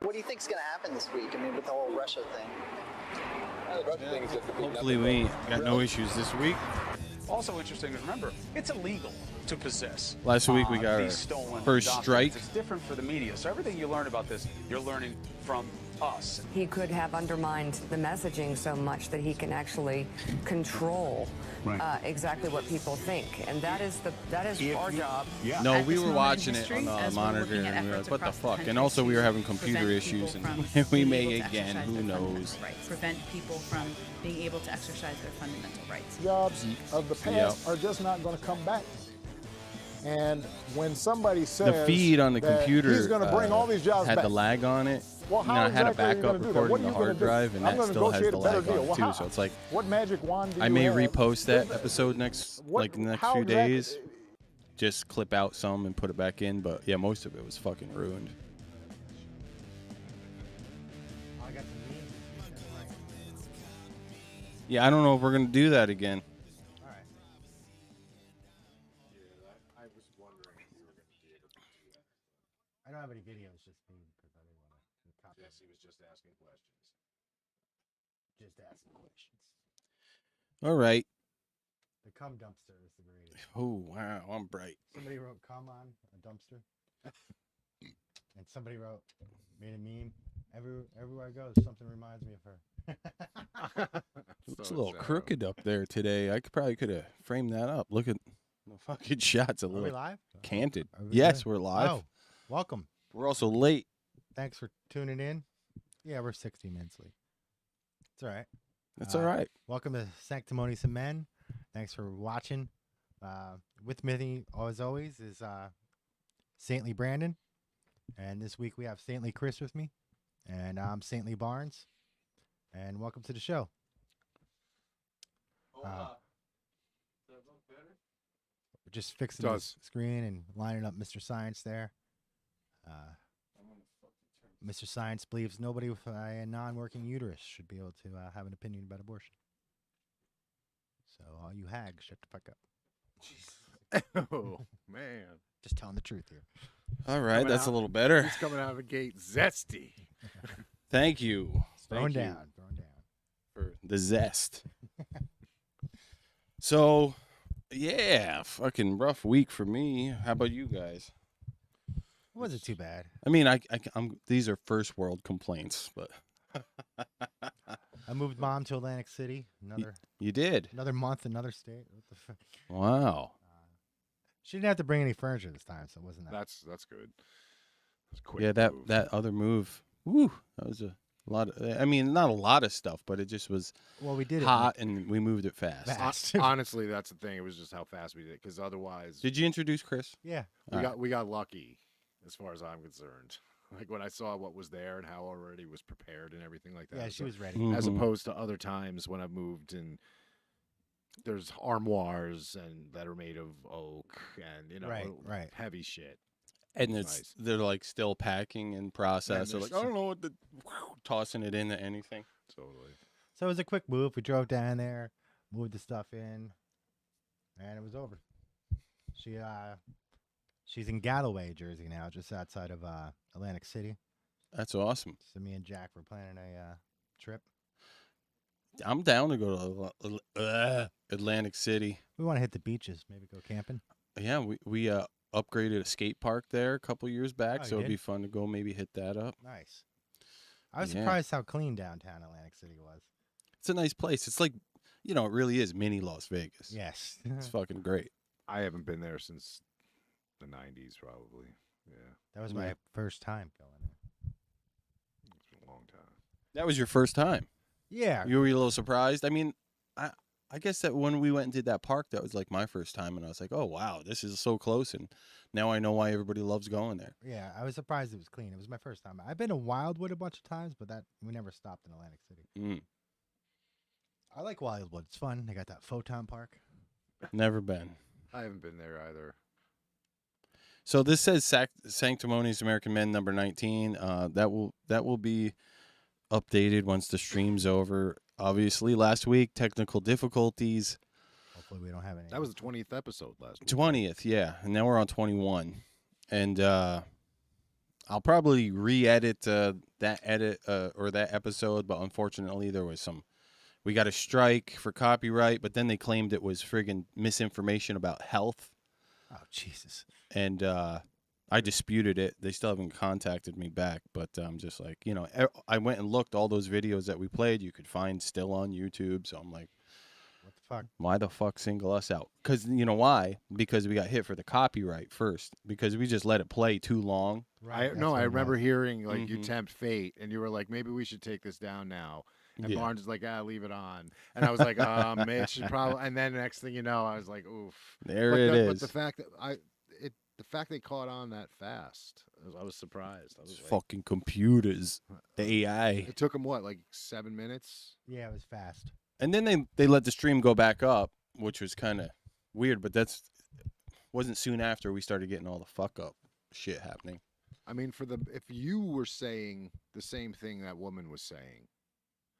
What do you think's going to happen this week? I mean, with the whole Russia thing. The Russia thing is just a big Hopefully we got no issues this week. Also interesting to remember, it's illegal to possess. Last week we got our these stolen first documents. strike. It's different for the media. So everything you learn about this, you're learning from us. He could have undermined the messaging so much that he can actually control exactly what people think, and that is our job. Yeah. No, At we this were moment in watching it history, on the as we're monitor, looking at and we were like, efforts what the across the fuck? country And also we were to having computer prevent issues, people and from we being may able to again, exercise who their knows? fundamental rights. Prevent people from being able to exercise their fundamental rights. Jobs of the past are just not going to come back. And when somebody says The feed on the that computer he's going to bring all these jobs had back, the lag on it. well, You know, how I had a exactly are you backup going to do that? What recording are the you going hard to do? drive, and I'm that going to still has negotiate the a better lag on deal. it Well, too. how? So it's like What magic wand do you I may have? repost that episode next, What- like in the next how few exactly- days. Just clip out some and put it back in, but yeah, most of it was fucking ruined. Yeah, I don't know if we're gonna do that again. All right. Yeah, I was wondering if you were going to be able to do that. I don't have any videos, just me because I didn't want to copy. Jesse was just asking questions. Just asking questions. All right. The cum dumpster is the greatest. Oh wow, I'm bright. Somebody wrote cum on a dumpster, and somebody wrote made a meme. Everywhere I go, something reminds me of her. It's a little crooked up there today. I probably could have framed that up. Look at the fucking shots. A Are we little live? canted. Are we Yes, live? we're live. Oh, welcome. We're also late. Thanks for tuning in. Yeah, we're 60 minutes late. It's all right. That's all right. Welcome to Sanctimonious Men. Thanks for watching. With me, as always, is Saintly Brandon. And this week we have Saintly Kris with me. And I'm Saintly Barnes. And welcome to the show. We're just fixing the screen and lining up Mr. Science there. Mr. Science believes nobody with a non-working uterus should be able to have an opinion about abortion. So all you hags, shut the fuck up. Oh, man. Just telling the truth here. All right, Coming that's a out- little better. He's coming out of the gate zesty. Thank you. Throwing Thank you down. for the zest. So, yeah, fucking rough week for me. How about you guys? It wasn't too bad. I mean, I'm these are first world complaints, but I moved mom to Atlantic City. you did. Another month, another state. What the fuck? Wow. She didn't have to bring any furniture this time, so it wasn't that. That's good. That's quick. Yeah, move. that other move. Woo, that was a lot of, I mean, not a lot of stuff, but it just was Well, we did hot and we moved it fast. Fast. Honestly, that's the thing. It was just how fast we did it, because otherwise, Did you introduce Kris? Yeah. we got lucky, as far as I'm concerned. Like when I saw what was there and how already was prepared and everything like that. Yeah, she So- was ready. as Mhm. opposed to other times when I've moved and there's armoires and that are made of oak and Right. heavy shit. And It's it's they're like still packing in process. They're there's like, I don't know what the tossing it into anything. Totally. So it was a quick move. We drove down there, moved the stuff in, and it was over. She's in Galloway, Jersey now, just outside of Atlantic City. That's awesome. So me and Jack were planning a trip. I'm down to go to Atlantic City. We want to hit the beaches, maybe go camping. Yeah, we upgraded a skate park there a couple years back, Oh, so you it'd be did? fun to go maybe hit that up. Nice. I was Yeah. surprised how clean downtown Atlantic City was. It's a nice place. It's like, it really is mini Las Vegas. Yes. It's fucking great. I haven't been there since the 90s, probably. Yeah, That was Yeah. my first time going there. it's been a long time. That was your first time. Yeah. You were a little surprised. I mean, I guess that when we went and did that park, that was like my first time, and I was like, oh wow, this is so close, and now I know why everybody loves going there. Yeah, I was surprised it was clean. It was my first time. I've been to Wildwood a bunch of times, but we never stopped in Atlantic City. Mm, I like Wildwood. It's fun. They got that photon park. never been. I haven't been there either. So this says Sanctimonious American Men number 19. That will be updated once the stream's over. Obviously, last week technical difficulties. Hopefully, we don't have any. That was the 20th episode last week. 20th, yeah, and now we're on 21, and I'll probably re-edit that edit or that episode, but unfortunately there was we got a strike for copyright, but then they claimed it was friggin' misinformation about health. Oh, Jesus. And I disputed it. They still haven't contacted me back, but I'm just like, I went and looked. All those videos that we played, you could find still on YouTube. So I'm like, What the fuck? why the fuck single us out? Because you know why? Because we got hit for the copyright first. Because we just let it play too long. Right. that's I what it remember was. hearing like you Mhm. tempt fate, and you were like, maybe we should take this down now. And Yeah. Barnes is like, leave it on. And I was like, it should probably. And then next thing you know, I was like, oof. There but it is. But the fact that the fact they caught on that fast, I was surprised. I was like, Fucking computers, the AI. it took them what, like 7 minutes? Yeah, it was fast. And then they let the stream go back up, which was kind of weird. But wasn't soon after we started getting all the fuck up shit happening. I mean, if you were saying the same thing that woman was saying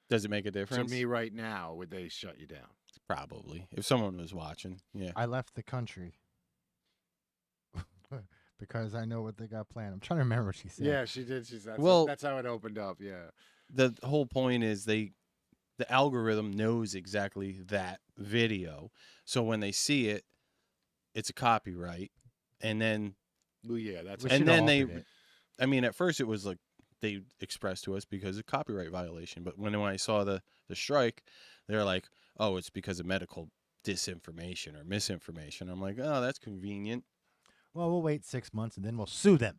Does it make a difference? to me right now, would they shut you down? Probably. If someone was watching, yeah. I left the country because I know what they got planned. I'm trying to remember what she said. Yeah, she did. That's how it opened up. Yeah. The whole point is the algorithm knows exactly that video. So when they see it, it's a copyright. And then Well, yeah, that's We and should then have they altered it. I mean at first it was like they expressed to us because of copyright violation, but when I saw the strike, they're like, "Oh, it's because of medical disinformation or misinformation." I'm like, "Oh, that's convenient." Well, we'll wait 6 months and then we'll sue them.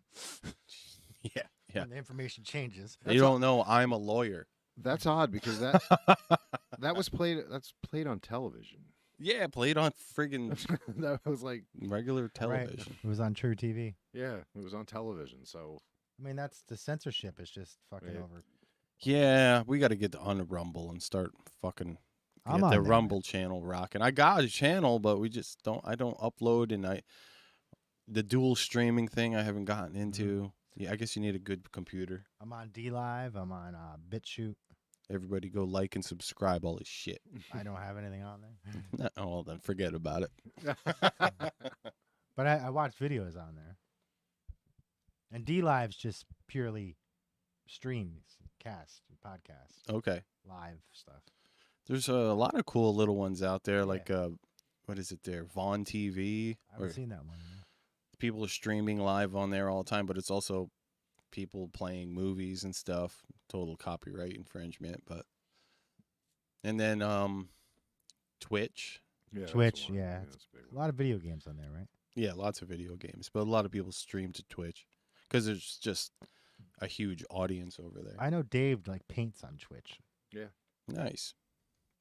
Yeah. Yeah. When the information changes. They don't know I'm a lawyer. That's odd because that was played. That's played on television. Yeah, played on friggin' That was like, regular Right. television. It was on True TV. yeah, it was on television. So I mean, that's the censorship is just fucking Right. over. Yeah, we got to get on the Rumble and start fucking I'm get on the there. Rumble channel rocking. I got a channel, but we just don't. I don't upload, and the dual streaming thing I haven't gotten into. Yeah, I guess you need a good computer. I'm on D Live. I'm on BitChute. Everybody go like and subscribe all this shit. I don't have anything on there. Oh, well, then forget about it. But I watch videos on there. And D Live's just purely streams, cast, podcast, Okay. live stuff. There's a lot of cool little ones out there, like what is it there? Vaughn TV. I haven't seen that one. No. People are streaming live on there all the time, but it's also people playing movies and stuff. Total copyright infringement, but and then Twitch. yeah, that's Twitch, one. yeah. That's a big A one. lot of video games on there, right? Yeah, lots of video games, but a lot of people stream to Twitch because there's just a huge audience over there. I know Dave like paints on Twitch. Nice.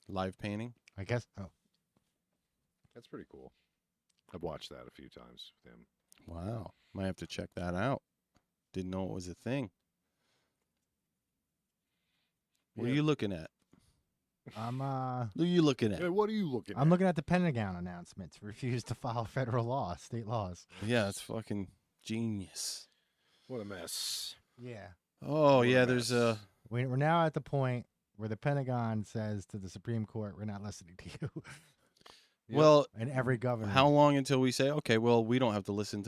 Live painting. I guess. Oh, That's pretty cool. I've watched that a few times with him. Wow. Might have to check that out. Didn't know it was a thing. What are Yeah. you looking at? I'm What are you looking at? Hey, what are you looking I'm at? looking at the Pentagon announcements. Refuse to follow federal law, state laws. Yeah, it's fucking genius. What a mess. Yeah. Oh, What a yeah, there's mess. We're now at the point where the Pentagon says to the Supreme Court, "We're not listening to you." Yep. well, And every governor. how long until we say, okay, well, we don't have to listen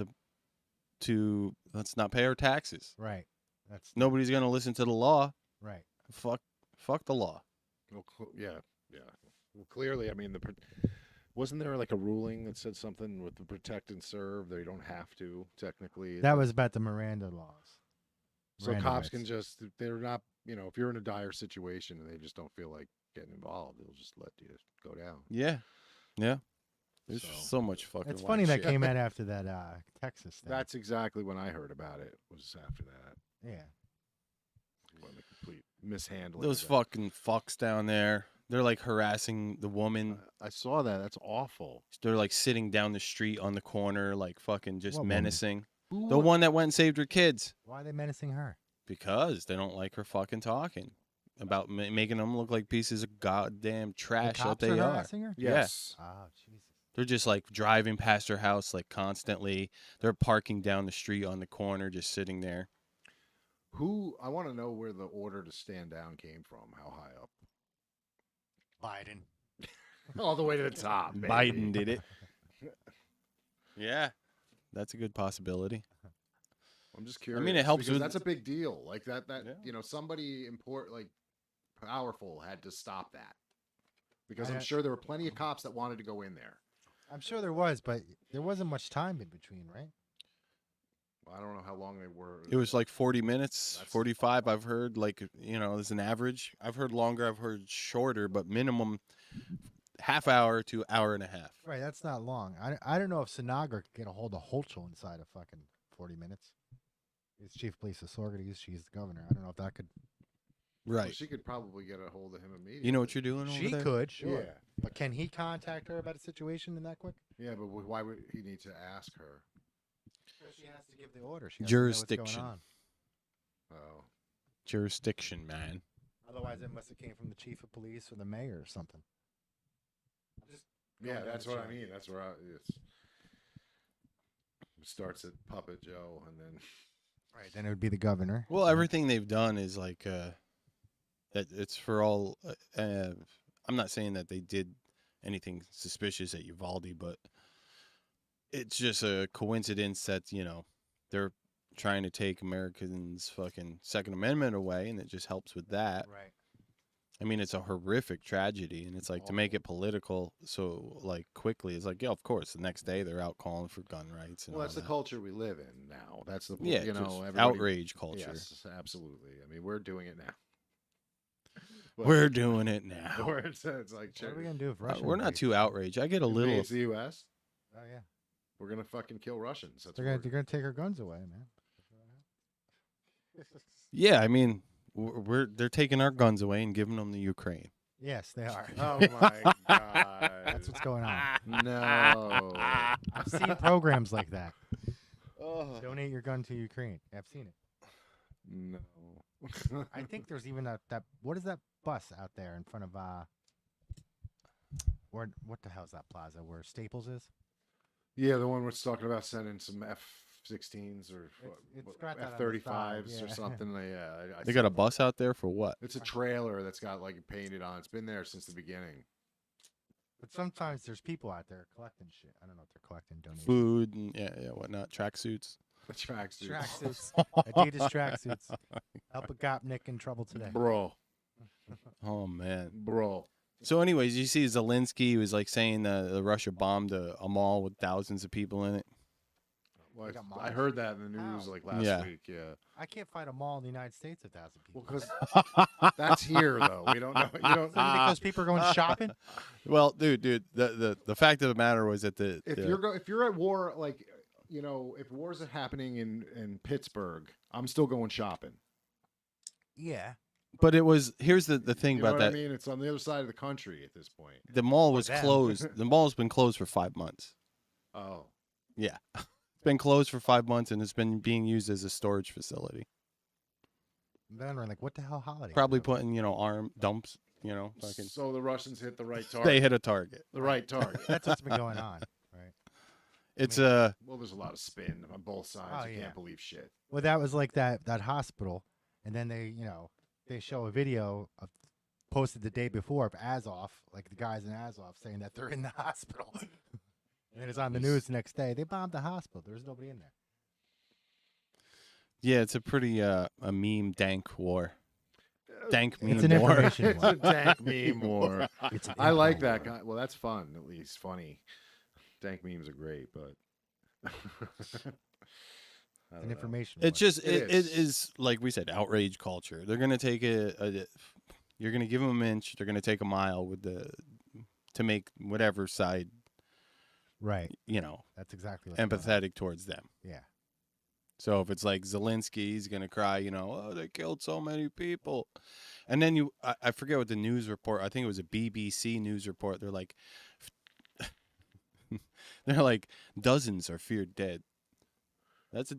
to let's not pay our taxes. Right. That's Nobody's going to listen to the law. right. Fuck the law. Well, yeah. Well, clearly, I mean, wasn't there like a ruling that said something with the protect and serve? They don't have to technically. That was about the Miranda laws. so Miranda cops can rights. just they're not if you're in a dire situation and they just don't feel like getting involved, they'll just let you go down. Yeah. Yeah. There's So- so much fucking It's whack funny that shit. came out after that Texas thing. That's exactly when I heard about it. Was after that yeah. when the complete mishandling. Those of that. fucking fucks down there. They're like harassing the woman. I saw that. That's awful. They're like sitting down the street on the corner, like fucking just What woman? menacing. Who The wa- one that went and saved her kids. Why are they menacing her? Because they don't like her fucking talking about making them look like pieces of goddamn The trash that cops they are are. harassing her? Yes. Oh, Jesus. They're just like driving past her house like constantly. They're parking down the street on the corner, just sitting there. Who? I want to know where the order to stand down came from. How high up? Biden. All the way to the top. Baby. Biden did it. Yeah, that's a good possibility. I'm just I curious. mean, it helps because with that's a big deal. Like that Yeah. somebody like powerful had to stop that. Because I'm I- sure there were plenty of cops that wanted to go in there. I'm sure there was, but there wasn't much time in between, right? I don't know how long they were. It was like 40 minutes, That's- 45. I've heard like, as an average. I've heard longer, I've heard shorter, but minimum half hour to hour and a half. Right, that's not long. I don't know if Sinagra could get a hold of Holchel inside of fucking 40 minutes. He's chief of police of Saugerties. She's the governor. I don't know if that could. Well, Right. she could probably get a hold of him immediately. You know what you're doing over She there? could, sure. Yeah. But can he contact her about a situation in that quick? Yeah, but why would he need to ask her? She has to give the order. She has to know what's going Jurisdiction. on. Oh. Jurisdiction, man. Otherwise, it must have came from the chief of police or the mayor or something. Yeah, down that's the what I chain. mean. That's where it starts at Puppet Joe and then Right, then it would be the governor. Well, everything they've done is like, it's for all. I'm not saying that they did anything suspicious at Uvalde, but it's just a coincidence that they're trying to take Americans' fucking Second Amendment away, and it just helps with that. Right. I mean, it's a horrific tragedy, and it's like to make it political so like quickly. It's like, yeah, of course, the next day they're out calling for gun rights. And well, that's all the that. culture we live in now. That's the Yeah, just everybody- outrage culture. Yes, absolutely. I mean, we're doing it now. We're doing it now. It's like What are we gonna do if Russia? We're not invades? too outraged. I get a little. It's the U.S. Oh yeah, We're gonna fucking kill Russians. That's they're what gonna take our guns away, man. Yeah, I mean, they're taking our guns away and giving them to Ukraine. Yes, they are. Oh my god. That's what's going on. No. I've seen programs like that. Donate your gun to Ukraine. I've seen it. No. I think there's even that what is that bus out there in front of where what the hell's that plaza where Staples is? Yeah, the one we're talking about sending some F-16s or It's got that on the F-35s side, or yeah. something. Yeah, I They got saw a bus out there for what? It's a trailer that's got like painted on. It's been there since the beginning. But sometimes there's people out there collecting shit. I don't know if they're collecting donations. Food and yeah, whatnot. Tracksuits. The tracksuits. Tracksuits. Adidas tracksuits. Help a Gopnik in trouble today. Bro. Oh man. Bro. So, anyways, you see Zelensky was like saying the Russia bombed a mall with thousands of people in it. Well, They got I malls? heard that in the news How? like last Yeah. week. Yeah. I can't find a mall in the United States with 1,000 people. Well, because that's here though. We don't know. You don't. Because people are going shopping. Well, dude, the fact of the matter was that If you're at war, like if wars are happening in Pittsburgh, I'm still going shopping. Yeah. but it was here's the thing You know about what that. I mean? It's on the other side of the country at this point. The mall was them. closed. The mall's been closed for 5 months. Oh. Yeah. It's been closed for 5 months and it's been being used as a storage facility. Then we're like, what the hell holiday? Probably putting, arm dumps, fucking. So the Russians hit the right target. They hit a target. the right target. That's what's been going on, right? It's Well, there's a lot of spin on both sides. Oh, You yeah. can't believe shit. Well, that was like that hospital, and then they show a video of posted the day before of Azov, like the guys in Azov saying that they're in the hospital, and it's on the news the next day. They bombed the hospital. There's nobody in there. Yeah, it's a pretty a meme dank war. Dank meme It's an war. information It's war. a dank meme war. It's an I like info that war. guy. Well, that's fun. At least funny. Dank memes are great, but I It's don't an know. information. It's war. just It it is. is like we said, outrage culture. They're gonna take you're gonna give them an inch. They're gonna take a mile to make whatever side right. That's exactly what's going on. empathetic towards them. Yeah. So if it's like Zelensky, he's gonna cry, oh, they killed so many people, and then I forget what the news report. I think it was a BBC news report. They're like, dozens are feared dead. That's a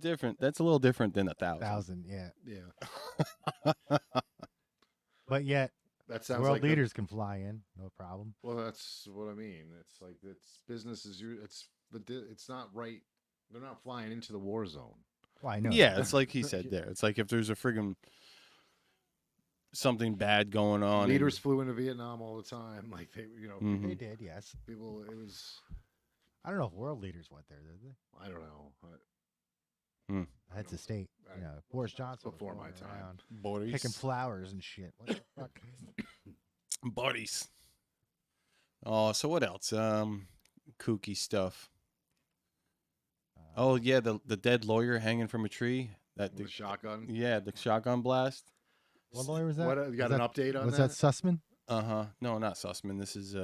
little different than 1,000. 1,000. Yeah. Yeah, But yet, that sounds world like leaders can fly in, no problem. well, that's what I mean. It's like it's business as usual. It's not right. They're not flying into the war zone. Well, I know. Yeah, that. it's like he said there. It's like if there's a friggin' something bad going on. Leaders flew into Vietnam all the time. Like they, Mhm. They did, yes. people. It was. I don't know if world leaders went there, did they? I don't know. Hmm. heads of state. You know, Boris Johnson was before my going time. around Boris. picking flowers and shit. What the fuck? Buddies. Oh, so what else? Kooky stuff. Oh yeah, the dead lawyer hanging from a tree. That The shotgun. yeah, the shotgun blast. What lawyer was that? What, you got Was an that- update on Was that? that Sussman? No, not Sussman. This is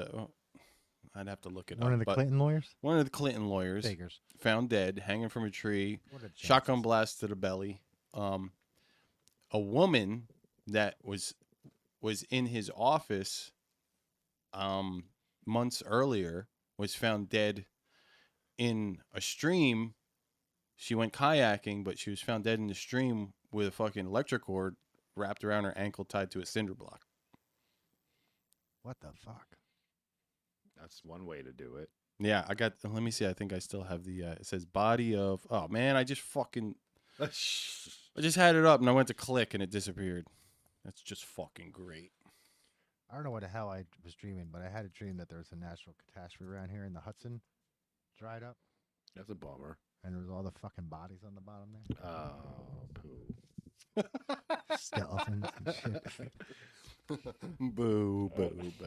I'd have to look it up. One of the but Clinton lawyers? one of the Clinton lawyers Figures. found dead, hanging from a tree. What a Shotgun chances. blast to the belly. A woman that was in his office months earlier was found dead in a stream. She went kayaking, but she was found dead in the stream with a fucking electric cord wrapped around her ankle tied to a cinder block. What the fuck? That's one way to do it. Yeah, I got, let me see. I think I still have the, it says body of, oh man, I just had it up and I went to click and it disappeared. That's just fucking great. I don't know what the hell I was dreaming, but I had a dream that there was a natural catastrophe around here and the Hudson dried up That's a bummer. and there was all the fucking bodies on the bottom there. Oh, poo. Skeletons and shit. Boo, boo, boo.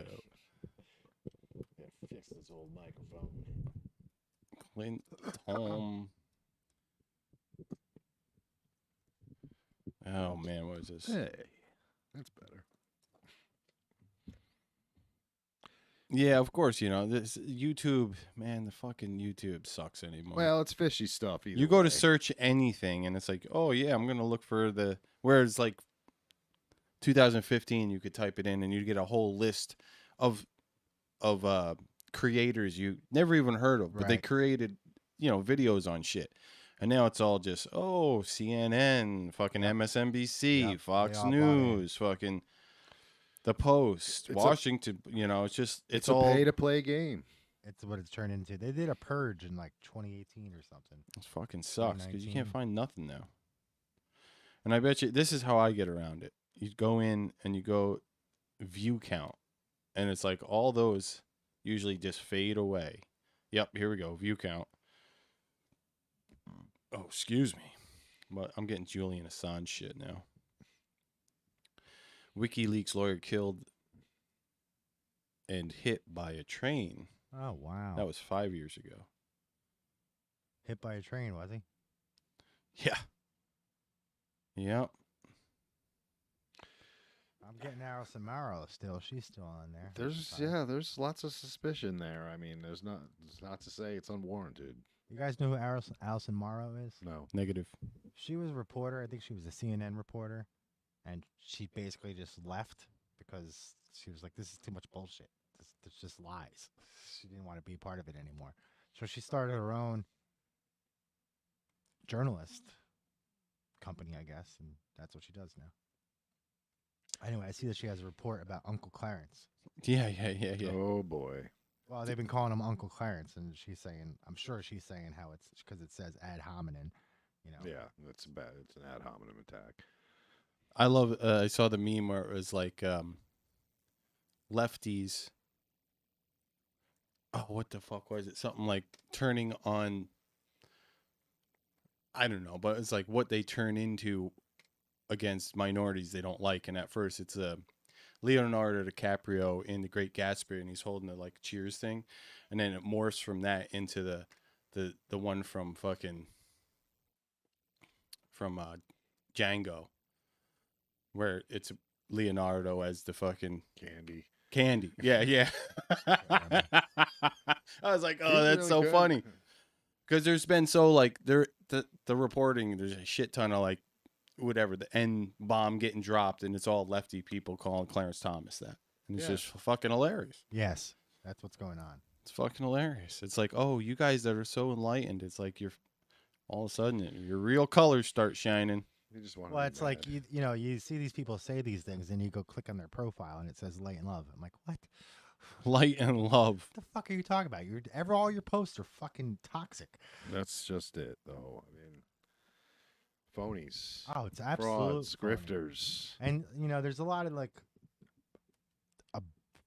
Yeah, fix this old microphone. Clint Tom. Oh man, what is this? Hey, that's better. Yeah, of course, you know, this YouTube, man, the fucking YouTube sucks anymore. Well, it's fishy stuff. Either you go to way. search anything and it's like, oh yeah, I'm going to look for the, whereas like 2015, you could type it in and you'd get a whole list of creators you never even heard of, but they Right. created, you know, videos on shit. And now it's all just, oh, CNN, fucking MSNBC, Yep, they Fox all bought in. News, fucking The Post, It's a- Washington, you know, it's just, It's it's a all, pay-to-play game. It's what it's turned into. They did a purge in like 2018 or something. it fucking sucks because you can't 2019. find nothing now. And I bet you, this is how I get around it. You go in and you go view count, and it's like all those usually just fade away. Yep, here we go, view count. Oh, excuse me. But I'm getting Julian Assange shit now. WikiLeaks lawyer killed and hit by a train. Oh wow! That was 5 years ago. hit by a train, was he? Yeah. Yep. I'm getting Alison Morrow still. She's still on there. There's lots of suspicion there. I mean, it's not to say it's unwarranted. You guys know who Alison Morrow is? No. Negative. She was a reporter. I think she was a CNN reporter, and she basically just left because she was like, "This is too much bullshit. This just lies." She didn't want to be a part of it anymore, so she started her own journalist company, I guess, and that's what she does now. Anyway, I see that she has a report about Uncle Clarence. Yeah. Oh boy. Well, they've been calling him Uncle Clarence, and she's saying, I'm sure she's saying how it's because it says ad hominem, you know. Yeah, that's bad. It's an ad hominem attack. I love. I saw the meme where it was like lefties. Oh, what the fuck was it? Something like turning on. I don't know, but it's like what they turn into against minorities they don't like. And at first, it's Leonardo DiCaprio in The Great Gatsby, and he's holding the like cheers thing, and then it morphs from that into the one from Django, where it's Leonardo as the fucking candy. Yeah. I was like, oh, He's that's really so good. funny. Because there's been so like the reporting, there's a shit ton of like whatever, the N bomb getting dropped, and it's all lefty people calling Clarence Thomas that. And it's Yeah. just fucking hilarious. Yes, that's what's going on. It's fucking hilarious. It's like, oh, you guys that are so enlightened, it's like you're all of a sudden your real colors start shining. You just want. Well, it's like you know, you see these people say these things, and you go click on their profile, and it says light and love. I'm like, what? Light and love. What the fuck are you talking about? All your posts are fucking toxic. That's just it, though. I mean, phonies. Oh, it's absolute frauds, phony. grifters. And you know, there's a lot of like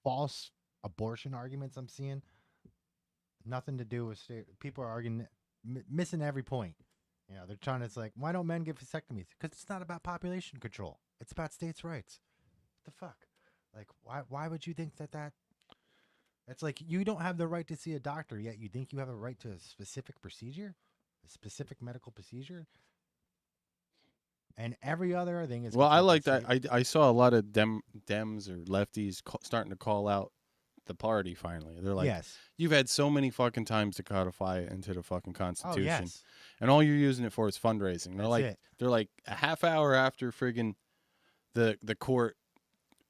false abortion arguments I'm seeing. Nothing to do with people are arguing, missing every point. You know, they're trying to. It's like, why don't men get vasectomies? Because it's not about population control. It's about states' rights. What the fuck? Like, why would you think that? It's like you don't have the right to see a doctor, yet you think you have a right to a specific procedure, a specific medical procedure, and every other thing is. Well, I controlled by like that. state. I saw a lot of Dems or lefties starting to call out the party. Finally, they're like, yes. "You've had so many fucking times to codify it into the fucking Oh Constitution, yes. and all you're using it for is fundraising." That's like, it. they're like a half hour after friggin' the court,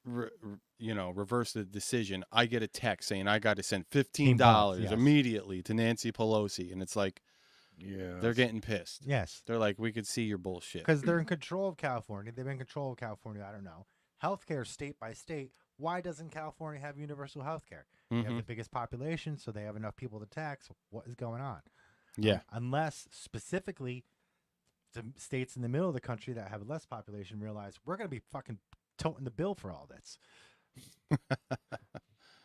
reversed the decision. I get a text saying I got to send $15 yes. immediately to Nancy Pelosi, and it's like Yeah. they're getting pissed. Yes. They're like, we could see your bullshit. Because they're in control of California. They've been in control of California. I don't know. Healthcare state by state. Why doesn't California have universal healthcare? They have the biggest population, so they have enough people to tax. What is going on? Yeah. Unless specifically the states in the middle of the country that have less population realize we're going to be fucking toting the bill for all this.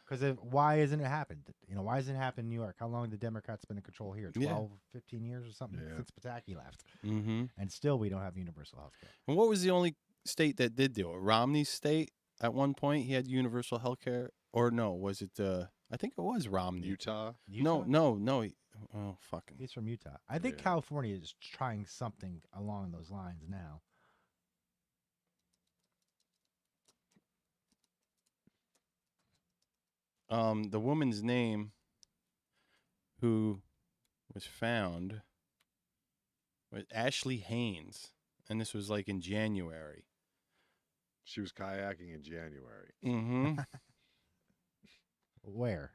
Because why isn't it happened? You know, why hasn't it happened in New York? How long have the Democrats been in control here? 12, 15 years or something since Pataki left. Mm-hmm. And still we don't have universal health care. And what was the only state that did do it? Romney's state at one point, he had universal health care. Or no, was it, I think it was Romney. Utah. No. Oh, fucking. He's from Utah. I think California is trying something along those lines now. The woman's name who was found was Ashley Haynes. And this was like in January. She was kayaking in January. Mm-hmm. Where?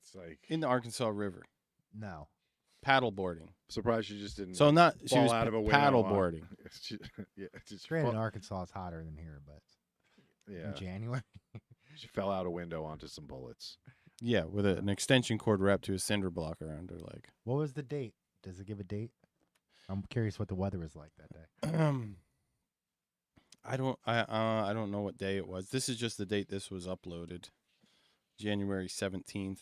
It's like In the Arkansas River. No. Paddleboarding. surprised she just didn't. So not, she fall was out of a window paddleboarding. Yeah, just Granted, fall- Arkansas is hotter than here, but yeah. in January. She fell out a window onto some bullets. Yeah, with an extension cord wrapped to a cinder block around her leg. What was the date? Does it give a date? I'm curious what the weather was like that day. I don't know what day it was. This is just the date this was uploaded. January 17th.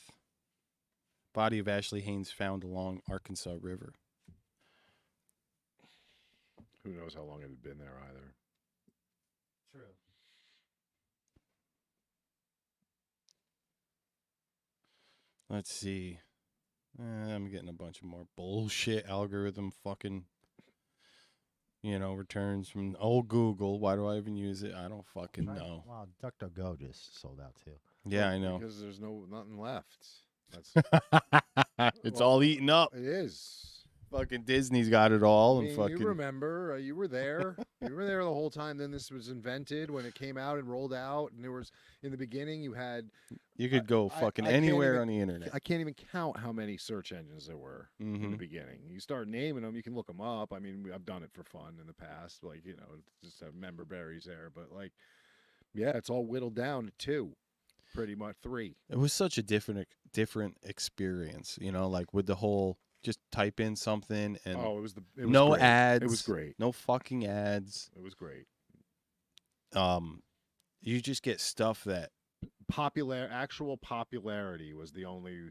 Body of Ashley Haynes found along Arkansas River. Who knows how long it had been there either. True. Let's see. I'm getting a bunch of more bullshit algorithm fucking, returns from old Google. Why do I even use it? I don't fucking know. Wow, DuckDuckGo just sold out too. Yeah, I know. Because there's nothing left. That's It's all eaten up. it is. Fucking Disney's got it all, I and mean, fucking. you remember, you were there. You were there the whole time. Then this was invented when it came out and rolled out. And there was, in the beginning, you had. You could go I fucking can't anywhere even- on the internet. I can't even count how many search engines there were in the Mhm. beginning. You start naming them, you can look them up. I mean, I've done it for fun in the past, like just have member berries there. But yeah, it's all whittled down to 2, pretty much 3. It was such a different experience, like with the whole just type in something and Oh, it was no great. ads. It was great. No fucking ads. It was great. You just get stuff that Actual popularity was the only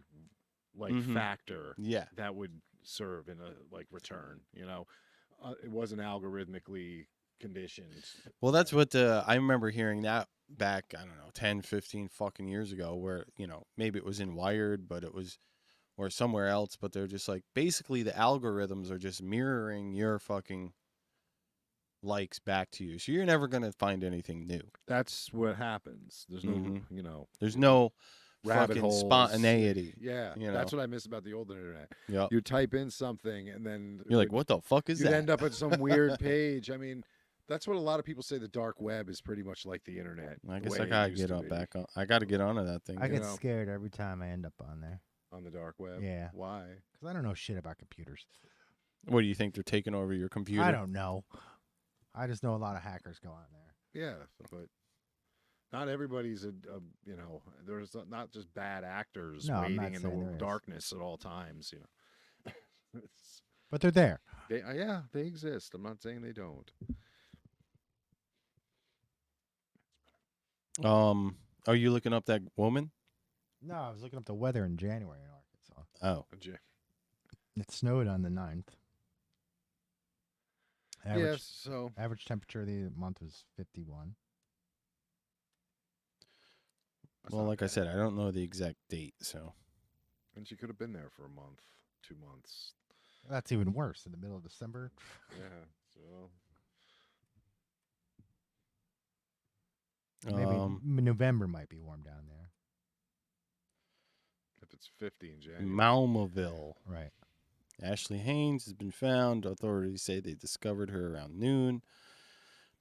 Mhm. factor yeah. that would serve in a return. It wasn't algorithmically conditioned. Well, that's what I remember hearing that back, I don't know, 10, 15 fucking years ago where, maybe it was in Wired, but it was or somewhere else, but they're just like basically the algorithms are just mirroring your fucking likes back to you. So you're never going to find anything new. That's what happens. There's no, Mhm. There's no rabbit fucking holes. spontaneity. Yeah, that's what I miss about the old internet. Yeah. You type in something and then You're like, what the fuck is you'd that? end up at some weird page. I mean, that's what a lot of people say. The dark web is pretty much like the internet. I the guess way I it gotta used get to on be. back on. I gotta get onto that thing. I get know. scared every time I end up on there On the dark web. Yeah. Why? because I don't know shit about computers. What do you think they're taking over your computer? I don't know. I just know a lot of hackers go on there. Yeah, but not everybody's there's not just bad actors No, I'm not waiting in saying there the is. darkness at all times. But they're there. They exist. I'm not saying they don't. Are you looking up that woman? No, I was looking up the weather in January in Arkansas. Oh, It snowed on the 9th. Average, Yes. So average temperature of the month was 51. that's Well, not like I bad. said, I don't know the exact date, so And she could have been there for a month, 2 months. That's even worse in the middle of December. Yeah. So Maybe November might be warm down there. if it's 50 in January. Malmaville. Right. Ashley Haynes has been found. Authorities say they discovered her around noon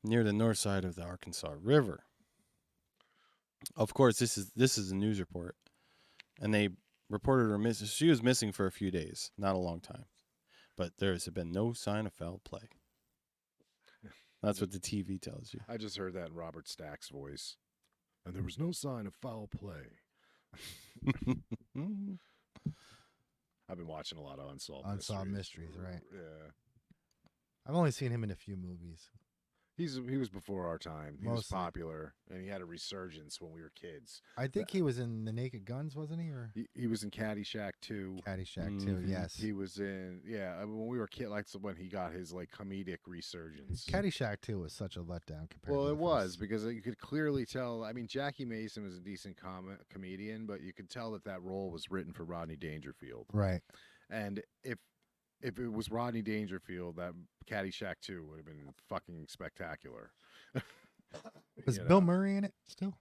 near the north side of the Arkansas River. Of course, this is a news report, and they reported her missing. She was missing for a few days, not a long time, but there has been no sign of foul play. That's what the TV tells you. I just heard that in Robert Stack's voice. And there was no sign of foul play. I've been watching a lot of Unsolved Mysteries, right? Yeah. I've only seen him in a few movies. He was before our time. He was Mostly. popular, and he had a resurgence when we were kids. I think he was in The Naked Guns, wasn't he? Or He was in Caddyshack 2. Caddyshack too. Mhm. Yes. He was in, when we were kids, like when he got his like comedic resurgence. Caddyshack 2 was such a letdown compared Well, to it the was first. because you could clearly tell. I mean, Jackie Mason was a decent comedian, but you could tell that role was written for Rodney Dangerfield. Right. And if it was Rodney Dangerfield, that Caddyshack 2 would have been fucking spectacular. Was You Bill know? Murray in it still?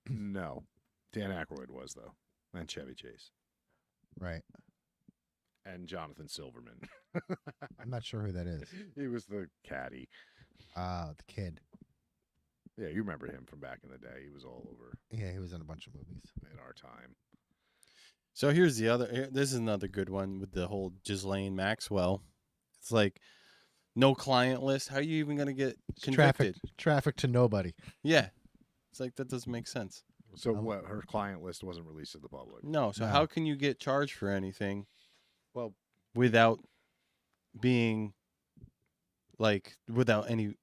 No, Dan Aykroyd was though, and Chevy Chase, Right. and Jonathan Silverman. I'm not sure who that is. He was the caddy. The kid. Yeah, you remember him from back in the day. He was all over Yeah, he was in a bunch of movies. in our time. So here's the other. This is another good one with the whole Ghislaine Maxwell. It's like no client list. How are you even gonna get convicted? Traffic to nobody. Yeah, it's like that doesn't make sense. So what? Her client list wasn't released to the public. No. So No. how can you get charged for anything Well, without being like without any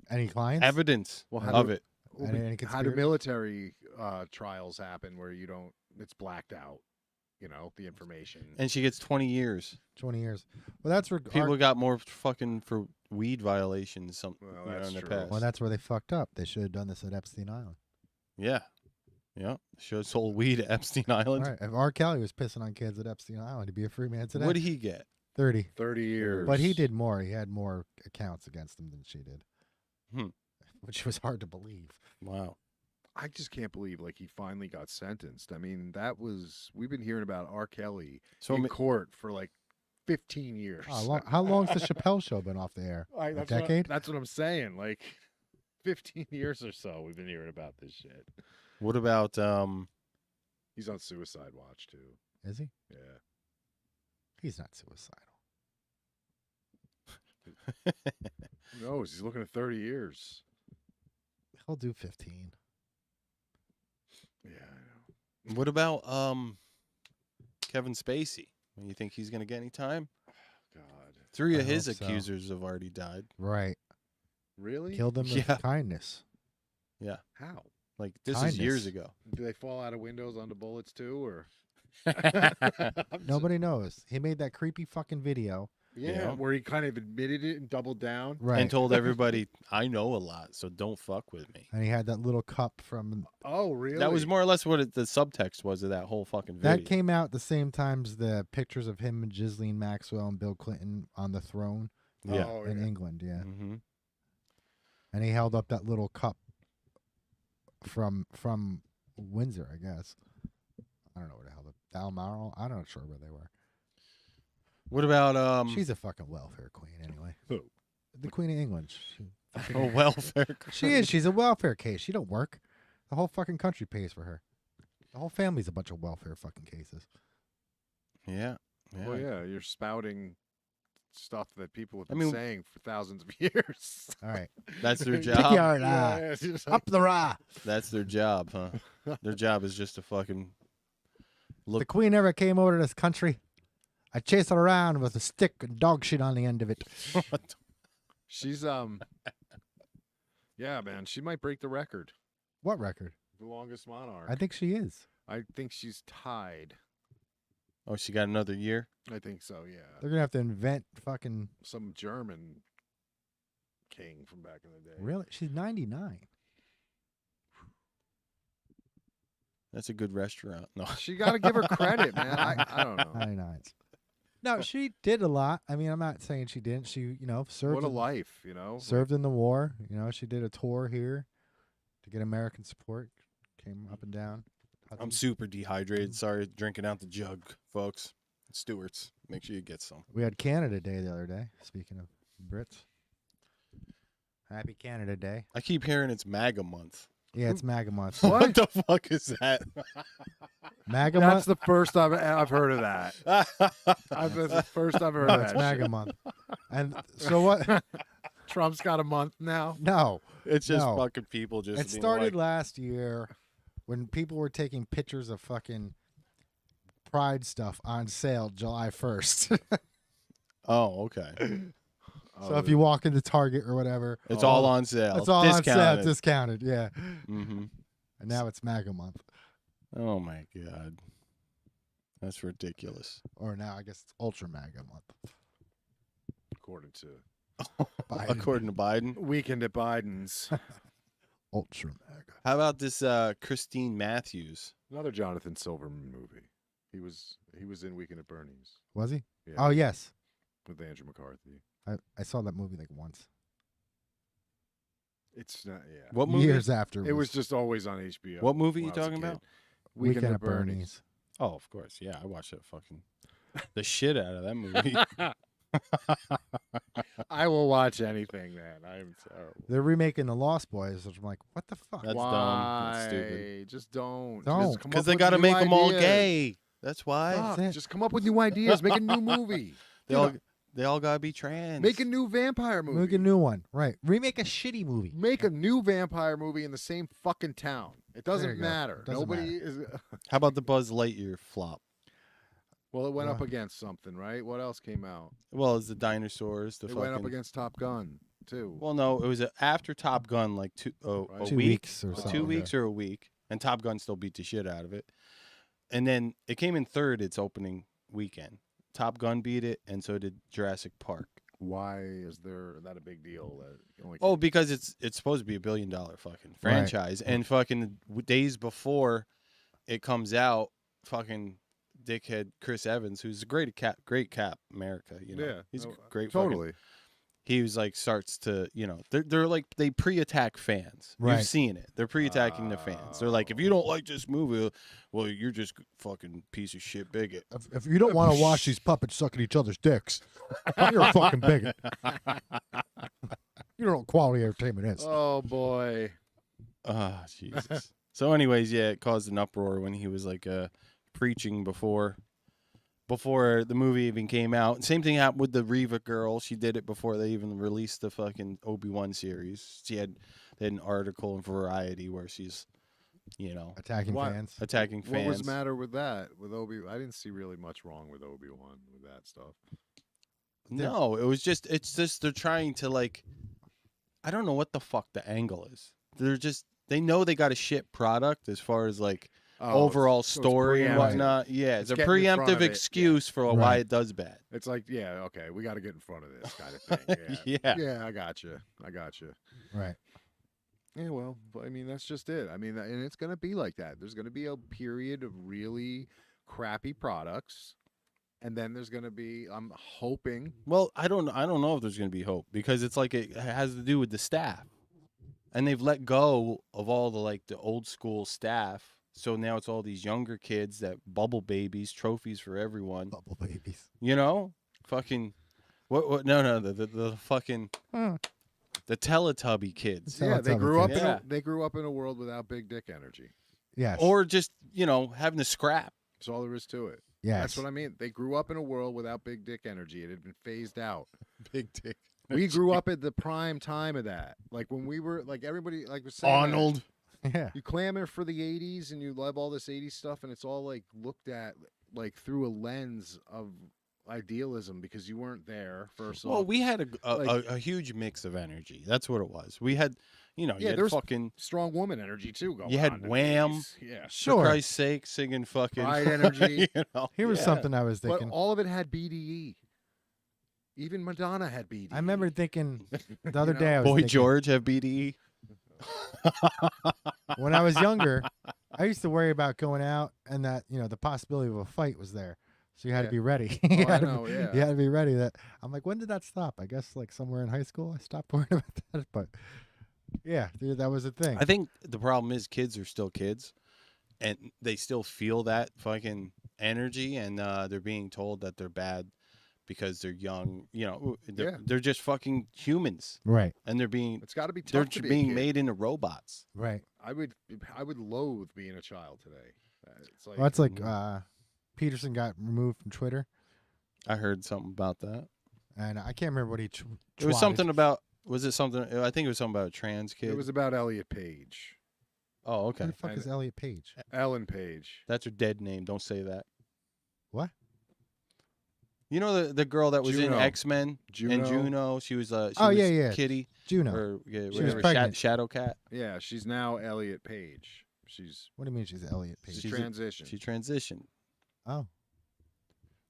Any clients? evidence Well, of it? well, Any how do conspirators? military trials happen where you don't? It's blacked out. You know the information. And she gets 20 years. 20 years. Well, that's where People got more fucking for weed violations. Well, You know, that's in the true. past. Well, that's where they fucked up. They should have done this at Epstein Island. Yeah. Yeah. Should have sold weed at Epstein Island. All right. If R. Kelly was pissing on kids at Epstein Island, he'd be a free man today. What did he get? 30. 30 years. But he did more. He had more accounts against him than she did. Hmm. Which was hard to believe. Wow. I just can't believe like he finally got sentenced. I mean, we've been hearing about R. Kelly So in ma- court for like 15 years. How long's the Chappelle show been off the air? A That's decade? That's what I'm saying. Like 15 years or so we've been hearing about this shit. What about He's on suicide watch too. Is he? Yeah. He's not suicidal. Who knows? He's looking at 30 years. He'll do 15. Yeah, I know. what about Kevin Spacey? You think he's gonna get any time? God. 3 I of his hope so. accusers have already died. Right. Really? Killed him with Yeah. kindness. Yeah. How? Like this is years Kindness. ago. Do they fall out of windows onto bullets too, or? Nobody knows. He made that creepy fucking video. Yeah, Yeah. where he kind of admitted it and doubled down. Right. And told everybody, I know a lot, so don't fuck with me. And he had that little cup from Oh, really? That was more or less what the subtext was of that whole fucking video. that came out the same time as the pictures of him and Ghislaine Maxwell and Bill Clinton on the throne Yeah. Oh, in yeah. England, yeah. Mm-hmm. And he held up that little cup from Windsor, I guess. I don't know where they held up. Balmoral? I'm not sure where they were. What about She's a fucking welfare queen anyway. Who? The Queen of England. a welfare? She is. She's a welfare case. She don't work. The whole fucking country pays for her. The whole family's a bunch of welfare fucking cases. Yeah. Yeah. Well, yeah, you're spouting stuff that people have I been mean- saying for thousands of years. All right. That's their Stick job. your Yeah, it's just like- up the rah. That's their job, huh? Their job is just to fucking look. The Queen never came over to this country. I chased her around with a stick and dog shit on the end of it. She's yeah, man, she might break the record. What record? The longest monarch. I think she is. I think she's tied. Oh, she got another year. I think so. Yeah. They're gonna have to invent fucking. Some German king from back in the day. Really? She's 99. That's a good restaurant. No. She got to give her credit, man. I don't know. 99. No, she did a lot. I mean, I'm not saying she didn't. She, served. What a in- life, you know. Served in the war. She did a tour here to get American support. Came up and down. I'm super dehydrated. Sorry, drinking out the jug, folks. Stewart's. Make sure you get some. We had Canada Day the other day. Speaking of Brits, Happy Canada Day. I keep hearing it's MAGA month. Yeah, it's MAGA month. What the fuck is that? MAGA That's month. the first I've heard of that. That's the first I've heard No, of it's that. MAGA month. And so what? Trump's got a month now. No, It's just No. fucking people just. it being started like, last year when people were taking pictures of fucking Pride stuff on sale July 1st. Oh, okay. So if you walk into Target or whatever, It's all on sale. it's all on sale, Discounted. discounted. Yeah, Mm-hmm. and now it's MAGA month, Oh my god, that's ridiculous. or now I guess it's Ultra MAGA month. According to Biden. According to Biden. Weekend at Biden's. Ultra MAGA. How about this Christine Matthews? Another Jonathan Silverman movie. He was in Weekend at Bernie's. Was he? Yeah, Oh yes, with Andrew McCarthy. I saw that movie like once. It's not. Yeah. What movie? Years after It was just always on HBO. What movie when you I was a talking kid. about? Weekend at Bernie's. Oh, of course. Yeah, I watched that fucking the shit out of that movie. I will watch anything, man. I am terrible. They're remaking The Lost Boys, which I'm like, what the fuck? That's Why? dumb. That's stupid. Just don't. Don't. Just come Because up they with got to new make them all ideas. gay. That's why. Fuck, That's it. just come up with new ideas. Make a new movie. They all gotta be trans. Make a new vampire movie. Make a new one, right? Remake a shitty movie. Make a new vampire movie in the same fucking town. It There doesn't you go. matter. Doesn't Nobody is. How about the Buzz Lightyear flop? Well, it went up Well. against something, right? What else came out? Well, it's the dinosaurs. The It fucking. went up against Top Gun too. Well, no, it was after Top Gun, like a Right. 2 week, weeks or or something. 2 weeks or a week, and Top Gun still beat the shit out of it. And then it came in third its opening weekend. Top Gun beat it, and so did Jurassic Park. Why is that a big deal? That only Oh, because it's supposed to be $1 billion fucking franchise, and fucking days before it comes out, fucking dickhead Chris Evans, who's a great cap America, Yeah, he's no, great. Fucking, totally. he was like starts to, they're like they pre-attack fans. Right. You've seen it. They're pre-attacking the fans. They're like, if you don't like this movie, well, you're just fucking piece of shit bigot. If you don't want to watch these puppets sucking each other's dicks, you're a fucking bigot. You don't know what quality entertainment is. Oh boy. Ah, Jesus. So, anyways, yeah, it caused an uproar when he was like preaching before the movie even came out. Same thing happened with the Reva girl. She did it before they even released the fucking Obi-Wan series. They had an article in Variety where she's, Attacking What? fans. attacking fans. What was the matter with that? With I didn't see really much wrong with Obi-Wan with that stuff. No, it's just they're trying to like, I don't know what the fuck the angle is. They know they got a shit product as far as like overall so it's story and preemptive. whatnot. Yeah, it's a getting in front preemptive of it, yeah. excuse for why it does bad. It's like, yeah, okay, we got to get in front of this kind of thing. Yeah. Yeah, I got you. Right. Yeah, well, I mean, that's just it. I mean, and it's going to be like that. There's going to be a period of really crappy products, and then there's going to be, I'm hoping. Well, I don't know if there's going to be hope because it's like it has to do with the staff. And they've let go of all the old school staff. So now it's all these younger kids that bubble babies, trophies for everyone. Bubble babies. Fucking what no, the fucking the Teletubby kids. Yeah, they Teletubby grew up kids. they grew up in a world without big dick energy. Yes. Or just, having to scrap. That's all there is to it. yes. That's what I mean. They grew up in a world without big dick energy. It had been phased out. Big dick. We grew up at the prime time of that. Like when we were like everybody like was saying Arnold. Yeah. You clamor for the 80s and you love all this 80s stuff and it's all like looked at like through a lens of idealism because you weren't there first Well, off. we had like- a huge mix of energy. That's what it was. We had, You know, you Yeah, had there's fucking strong woman energy too going on. You had in the Wham. 80s. Yeah. For Sure. Christ's sake, singing fucking Pride energy. you know? Here was Yeah. something I was But thinking. all of it had BDE. Even Madonna had BDE. I remember thinking the other know? day I was Boy thinking, George have BDE. when I was younger, I used to worry about going out and that, the possibility of a fight was there. So you had to Yeah. be ready. Oh, you I had to know, be, yeah. You had to be ready. That I'm like, when did that stop? I guess like somewhere in high school I stopped worrying about that. But yeah, dude, that was a thing. I think the problem is kids are still kids, and they still feel that fucking energy, and they're being told that they're bad because they're young. You know, they're just fucking humans, Right. and they're being It's got to be they're tough to be a being kid. made into robots. Right. I would loathe being a child today. It's like, Well, that's like Peterson got removed from Twitter, I heard something about that. and I can't remember what he. It was something about. Was it something? I think it was something about a trans kid. it was about Elliot Page, Oh, Who okay. the fuck is Elliot Page? Ellen Page. That's her dead name. Don't say that. What? You know the girl that was Juno. in X-Men and Juno. Juno. She was she Oh, was yeah, yeah. Kitty Juno. or yeah, was whatever, pregnant. Shadow Cat. Yeah, she's now Elliot Page. She's What do you mean she's Elliot Page? she's transitioned. She transitioned Oh,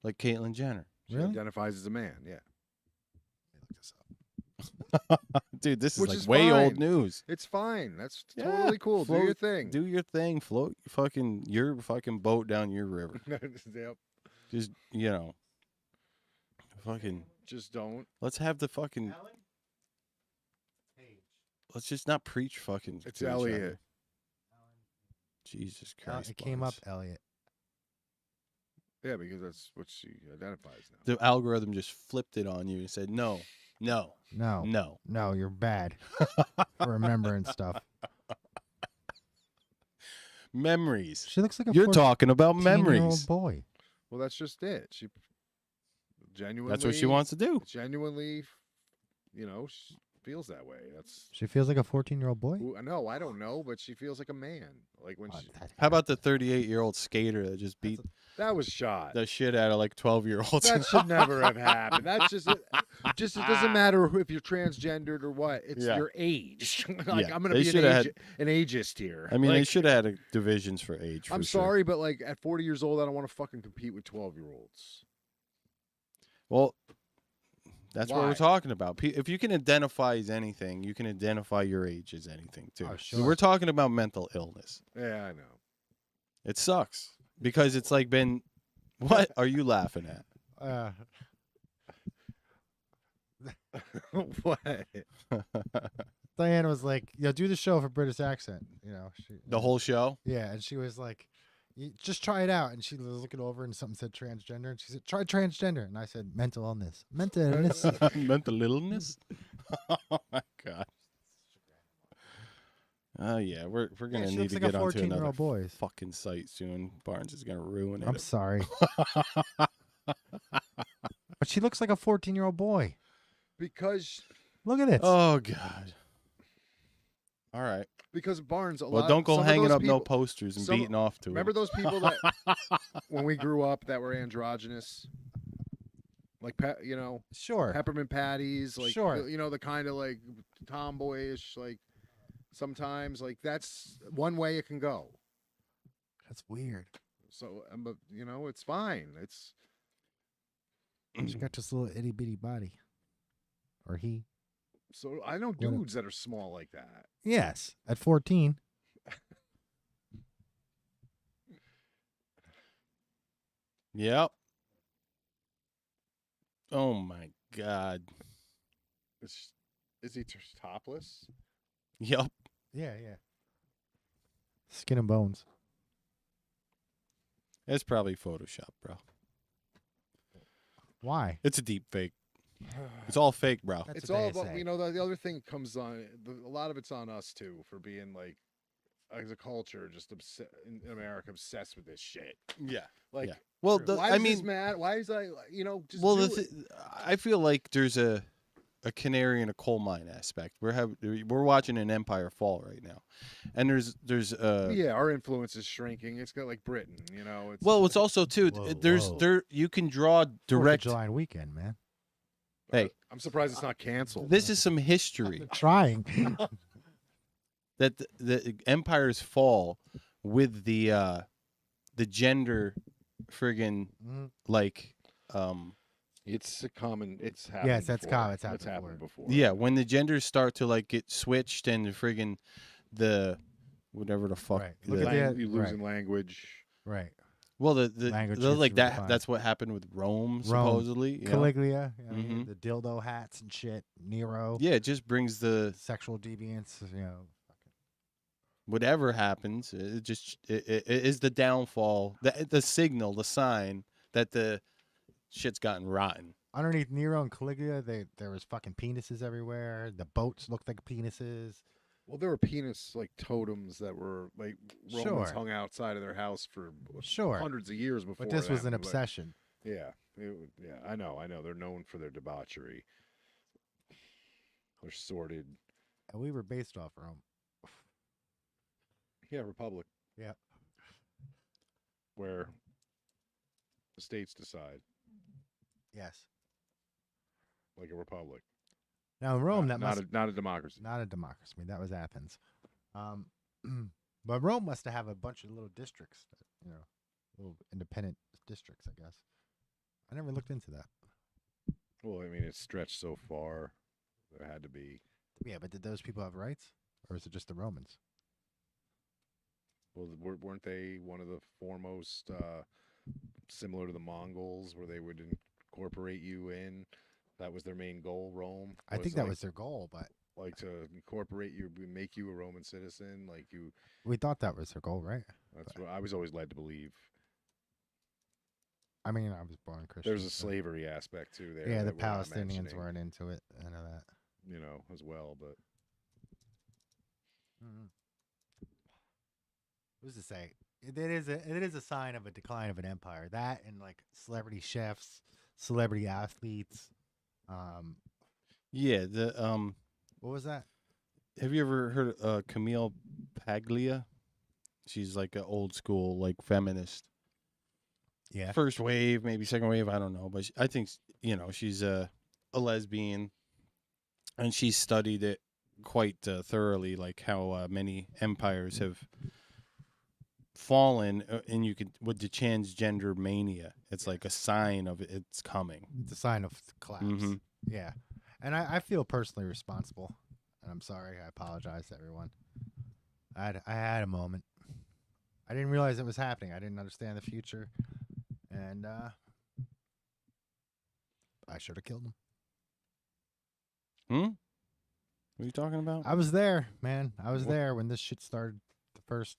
like Caitlyn Jenner. She really? identifies as a man. Yeah, Let me look this up. Dude, this is Which like is way old fine. news. it's fine. That's Yeah, totally cool. Do float- your thing. Do your thing. Float your fucking boat down your river. Yep. Just fucking. Just don't. Let's have the fucking. Let's just not preach fucking. It's to each Elliot. other. Jesus Christ! It came up Barnes. Elliot. Yeah, because that's what she identifies now. The algorithm just flipped it on you and said no, no, No, no. you're bad for remembering stuff. Memories. She looks like a You're talking about 14-year-old memories. boy. Well, that's just it. She genuinely. That's what she wants to do. Genuinely, she feels that way. That's. She feels like a 14-year-old boy. No, I don't know, but she feels like a man. Like when she. How about the 38-year-old skater that just beat That was shot. the shit out of like 12-year-olds? That should never have happened. That's just it. Just it doesn't matter if you're transgendered or what. It's Yeah. your age. like Yeah, I'm gonna they be shoulda had- an ageist here. I mean, they Like, should have had divisions for age. For I'm sure. sorry, but like at 40 years old, I don't want to fucking compete with 12-year-olds. Well, that's what Why? we're talking about. If you can identify as anything, you can identify your age as anything too. Oh, So sure. we're talking about mental illness. Yeah, I know. It sucks because it's like been. What are you laughing at? What? Diana was like, do the show for British accent. The whole show? Yeah, and she was like, just try it out. And she was looking over and something said transgender. And she said, try transgender. And I said, mental illness. Mental illness. Mental illness? Oh my god. Oh yeah, we're gonna she need looks to like a get onto another 14-year-old boy. fucking site soon. Barnes is gonna ruin it. I'm sorry. But she looks like a 14-year-old boy. Because Look at it. Oh god. All right. Barnes, Well, don't go some of hanging those up no people- posters and some- beating off to Remember them. those people that when we grew up that were androgynous, like Sure. peppermint patties, like Sure. the kind of like tomboyish, like sometimes like that's one way it can go. That's weird. So, but it's fine. It's She got this little itty bitty body. Or he. so I know dudes that are small like that. Yes. At 14. Yep. Oh my god. Is he topless? Yep. Yeah. Skin and bones. It's probably Photoshop, bro. Why? It's a deep fake. It's all fake, bro. That's It's what all they about say. the other thing comes on. A lot of it's on us too for being like, as a culture, just in America obsessed with this shit. Yeah. Like, Yeah. Well, why I is this mean, mad? Why is I just well, do it. I feel like there's a canary in a coal mine aspect. We're watching an empire fall right now, and there's Yeah, our influence is shrinking. It's got like Britain, It's, well, it's also too Whoa. there you can draw 4th of direct. July weekend, man. Hey, I'm surprised it's not canceled. this is some history. Trying. that the empires fall with the gender friggin' like It's a common. It's happened. Yes, that's before. common. It's It's happened happened before. yeah, when the genders start to like get switched and friggin' the whatever the fuck. Right. the- Look at that. You losing language. Right. well, the Language like is that. refined. That's what happened with Rome, Rome. supposedly. You know? Caligula, you know, Mhm. the dildo hats and shit. Nero. Yeah, it just brings the Sexual deviance. You know. whatever happens. It is the downfall, the signal, the sign that the shit's gotten rotten. Underneath Nero and Caligula, there was fucking penises everywhere. The boats looked like penises. Well, there were penis like totems that were like Romans Sure. hung outside of their house for Sure. hundreds of years before. But this was that. an Like, obsession. yeah, yeah. I know. They're known for their debauchery. They're sordid. And we were based off Rome. Yeah, republic Yeah. where the states decide, Yes. like a republic. Now in Rome, not a democracy. not a democracy. That was Athens. But Rome must have a bunch of little districts, little independent districts, I guess. I never looked into that. Well, I mean, it's stretched so far. There had to be. Yeah, but did those people have rights, or is it just the Romans? Well, weren't they one of the foremost, similar to the Mongols, where they would incorporate you in? That was their main goal. Rome. I think that was their goal, but like to incorporate you, make you a Roman citizen. Like you. we thought that was their goal, right? That's what I was always led to believe. I mean, I was born Christian. There's a so- slavery aspect too there. Yeah, the that we're not Palestinians mentioning, weren't into it. I know that. as well. But Who's to say? It is a sign of a decline of an empire. That and like celebrity chefs, celebrity athletes. Yeah, What was that? have you ever heard of Camille Paglia? She's like an old school like feminist. Yeah. First wave, maybe second wave, I don't know, but I think she's a lesbian, and she studied it quite thoroughly, like how many empires have fallen, and you could with the transgender mania, it's like a sign of it's coming. It's a sign of collapse. Mhm. Yeah. And I feel personally responsible. And I'm sorry. I apologize to everyone. I had a moment. I didn't realize it was happening. I didn't understand the future. And I should have killed him. What are you talking about? I was there, man. I was there when this shit started. The first.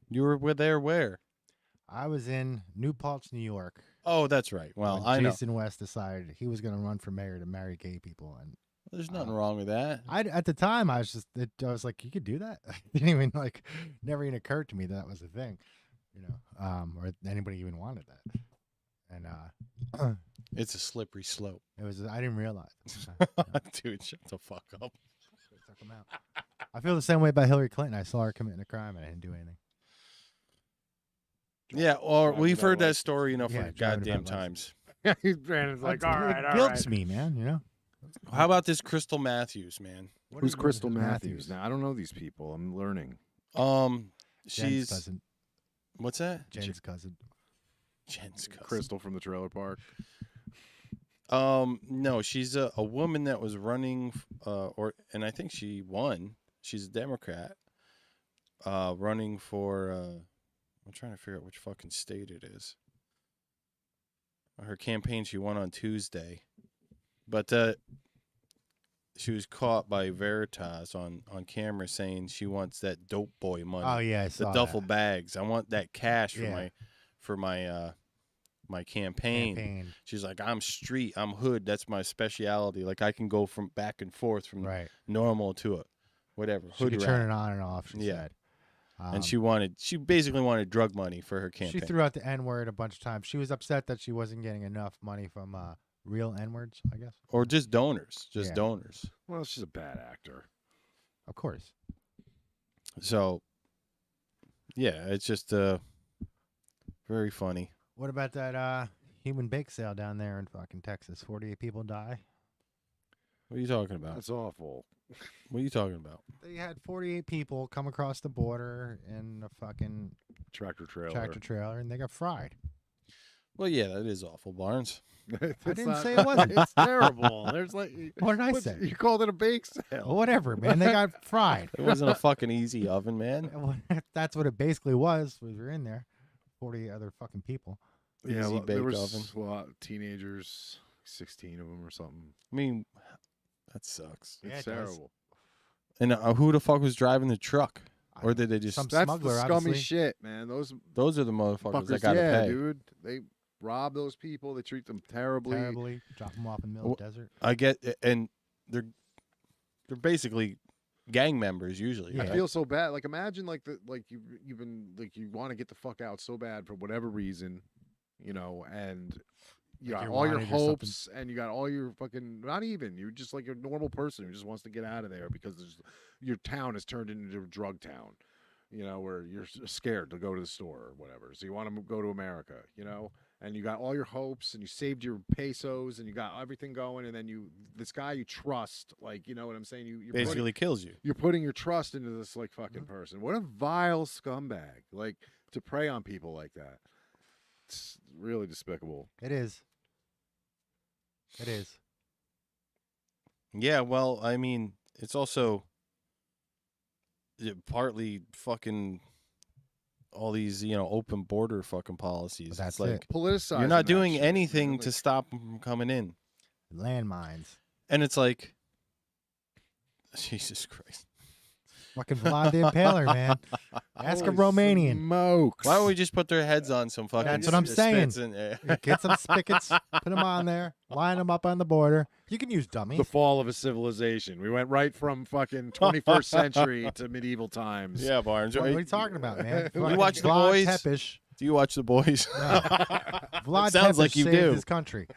You were there where? I was in New Paltz, New York. Oh, that's right. Well, when I know. Jason West decided he was going to run for mayor to marry gay people, and There's nothing wrong with that. at the time I was like, you could do that. It didn't even never even occurred to me that was a thing, or anybody even wanted that. And It's a slippery slope. it was I didn't realize. Dude, shut the fuck up. Took 'em out. I feel the same way about Hillary Clinton. I saw her committing a crime and I didn't do anything. Yeah, or Driving we've without heard that license. story enough Yeah, for driving goddamn without license. times. Brandon's like, That's- all right, it all guilts right. me, man. How about this Crystal Matthews, man? What Who's is Crystal Mrs. Matthews? Now I don't know these people. I'm learning. Jen's She's cousin. what's that? Jen's cousin. Jen's cousin. Crystal from the trailer park. No, she's a woman that was running, and I think she won. She's a Democrat, running for. I'm trying to figure out which fucking state it is. Her campaign, she won on Tuesday, but she was caught by Veritas on camera saying she wants that dope boy money. Oh yeah, I the saw duffel that. bags. I want that cash for Yeah. my campaign. Campaign. She's like, I'm street, I'm hood. That's my speciality. Like I can go from back and forth from Right. normal to whatever. She Hood could rat. turn it on and off. She Yeah. said. And she basically wanted drug money for her campaign. She threw out the N word a bunch of times. She was upset that she wasn't getting enough money from real N words, I guess. or just donors, Yeah. donors. Well, she's a bad actor. Of course. So, yeah, it's just very funny. What about that human bake sale down there in fucking Texas? 48 people die. What are you talking about? That's awful. What are you talking about? They had 48 people come across the border in a fucking Tractor trailer, and they got fried. Well, yeah, that is awful, Barnes. I didn't say it wasn't. It's terrible. There's like, What did I say? You called it a bake sale. Well, whatever, man. They got fried. It wasn't a fucking easy oven, man. Well, that's what it basically was. We were in there, 48 other fucking people. Yeah, Easy there bake was oven. a lot of teenagers, 16 of them or something. I mean, that sucks. Yeah, It's it does. terrible. And who the fuck was driving the truck? Or did they just? Some That's smuggler, the scummy obviously. shit, man. Those Those are the motherfuckers that fuckers, gotta yeah, pay. dude. They rob those people. They treat them terribly. Terribly. Drop them off in the middle of the desert. I get, and they're basically gang members usually. I right? feel so bad. Like imagine you've been like you want to get the fuck out so bad for whatever reason, you know, and you Like got you're all your wanted or something. hopes and you got all your fucking not even you're just like a normal person who just wants to get out of there because your town has turned into a drug town, you know, where you're scared to go to the store or whatever. So you want to go to America, you know, and you got all your hopes and you saved your pesos and you got everything going, and then this guy you trust, like, you know what I'm saying? You're basically kills you. you're putting your trust into this like fucking person. What a vile scumbag! Like to prey on people like that. It's really despicable. It is. It is. Yeah, well, I mean, it's also partly fucking all these, open border fucking policies. But that's it's like it. Politicizing. you're not that doing shit, anything you know, to like- stop them from coming in, Landmines. and it's like, Jesus Christ. Fucking Vlad the Impaler, man. Ask a Holy Romanian. smokes. Why don't we just put their heads on some fucking? That's what I'm saying. spits and, Get some spigots, put them on there, line them up on the border. You can use dummies. The fall of a civilization. We went right from fucking 21st century to medieval times. yeah, Barnes. What are you talking about, man? You Fucking watch The Vlad Boys? Tepes. Do you watch The Boys? No. Vlad sounds Tepes like you saved do. his country.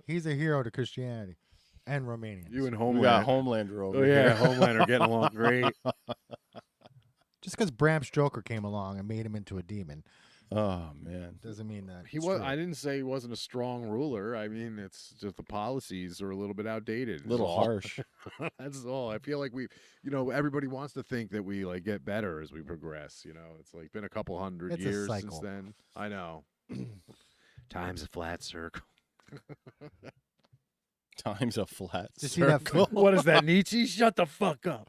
He's a hero to Christianity and Romanians. You and We got Homeland. Homelander over Oh here. yeah, Homelander getting along great. Just because Bram Stoker came along and made him into a demon Oh man. doesn't mean that He it's was. true. I didn't say he wasn't a strong ruler. I mean, it's just the policies are a little bit outdated. A little is all. harsh. That's all. I feel like everybody wants to think that we like get better as we progress. You know, it's like been a couple hundred It's a years since cycle. then. I know. Time's a flat circle. Time's a flat Did you see that circle. What is that, Nietzsche? Shut the fuck up.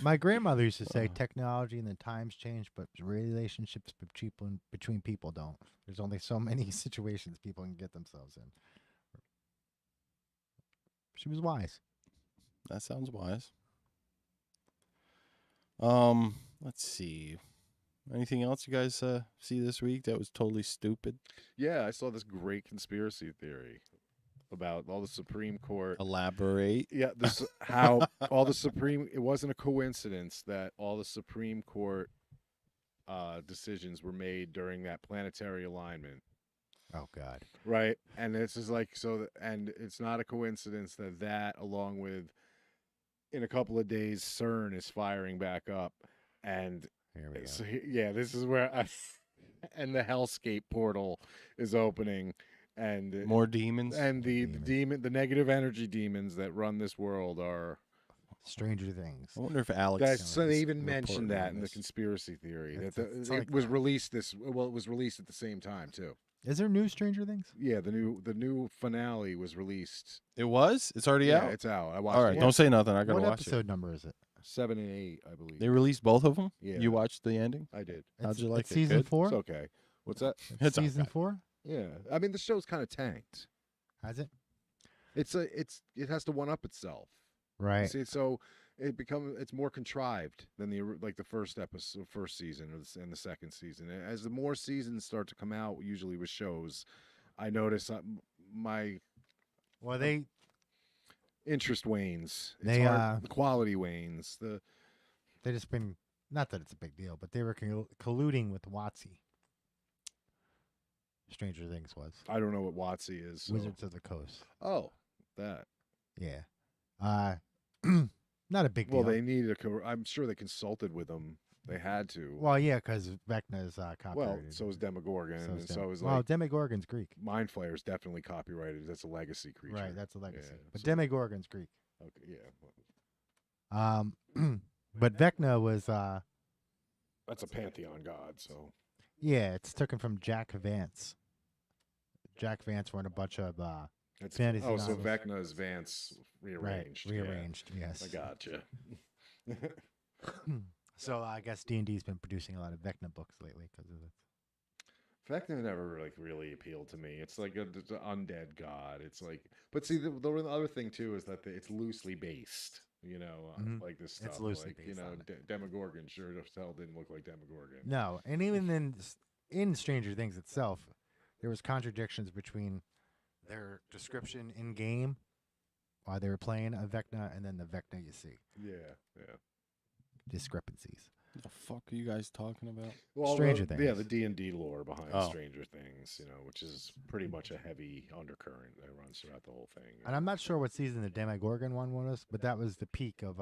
My grandmother used to say technology and the times change, but relationships between people don't. There's only so many situations people can get themselves in. She was wise. That sounds wise. Let's see. Anything else you guys see this week that was totally stupid? Yeah, I saw this great conspiracy theory about all the Supreme Court. Elaborate. Yeah, this how all the Supreme. It wasn't a coincidence that all the Supreme Court decisions were made during that planetary alignment, Oh God. right? And this is like and it's not a coincidence that along with in a couple of days CERN is firing back up, and Here we go. so yeah, this is where and the Hellscape portal is opening, and More demons. and the Demons. the negative energy demons that run this world are. Stranger Things. I wonder if Alex. That's, so they is even mentioned reporting that on in the this. conspiracy theory It's- that it's it like- was released it was released at the same time too. Is there new Stranger Things? Yeah, the new finale was released. It was. It's already Yeah, out. it's out. I watched. All right. it. Don't say nothing. I gotta What watch episode number is it? 7 and 8, I believe. it. They released both of them. Yeah. You watched the ending. I did. How'd you like it's it? Season Good? 4. It's okay. What's that? It's season okay. 4. Yeah, I mean the show's kind of tanked. Has it? It has to one up itself. Right. See, so it's more contrived than the first episode, first season, and the second season. As the more seasons start to come out, usually with shows, I notice my Well, they interest wanes. It's They, hard, the quality wanes. just been, not that it's a big deal, but they were colluding with WotC. Stranger Things was I don't know what WotC is. So. Wizards of the Coast. Oh, that. Yeah. Not a big deal. Well, they needed I'm sure they consulted with them. They had to. Well, yeah, because Vecna is copyrighted. Well, so is Demogorgon, and so is well, like Demogorgon's Greek. Mind Flayer is definitely copyrighted. That's a legacy creature. Right, that's a legacy. Yeah, But so- Demogorgon's Greek. Okay, yeah. But Vecna was That's a pantheon god. So yeah, it's taken from Jack Vance. Jack Vance wrote a bunch of that's fantasy oh, so novels. Vecna is Vance rearranged. Right, Yeah. rearranged. Yes. I gotcha. So I guess D&D's been producing a lot of Vecna books lately because of it. Vecna never really appealed to me. It's like it's an undead god. It's like, but see, the other thing too is that it's loosely based. You know, like this stuff. It's loosely like, based you know, on it. Demogorgon sure as hell didn't look like Demogorgon. No, and even in Stranger Things itself, there was contradictions between their description in game while they were playing a Vecna and then the Vecna you see. Yeah, yeah. Discrepancies. The fuck are you guys talking about? Well, Stranger Yeah, Things. the D&D lore behind Oh. Stranger Things, you know, which is pretty much a heavy undercurrent that runs throughout the whole thing. And I'm not sure what season the Demogorgon one was, but that was the peak of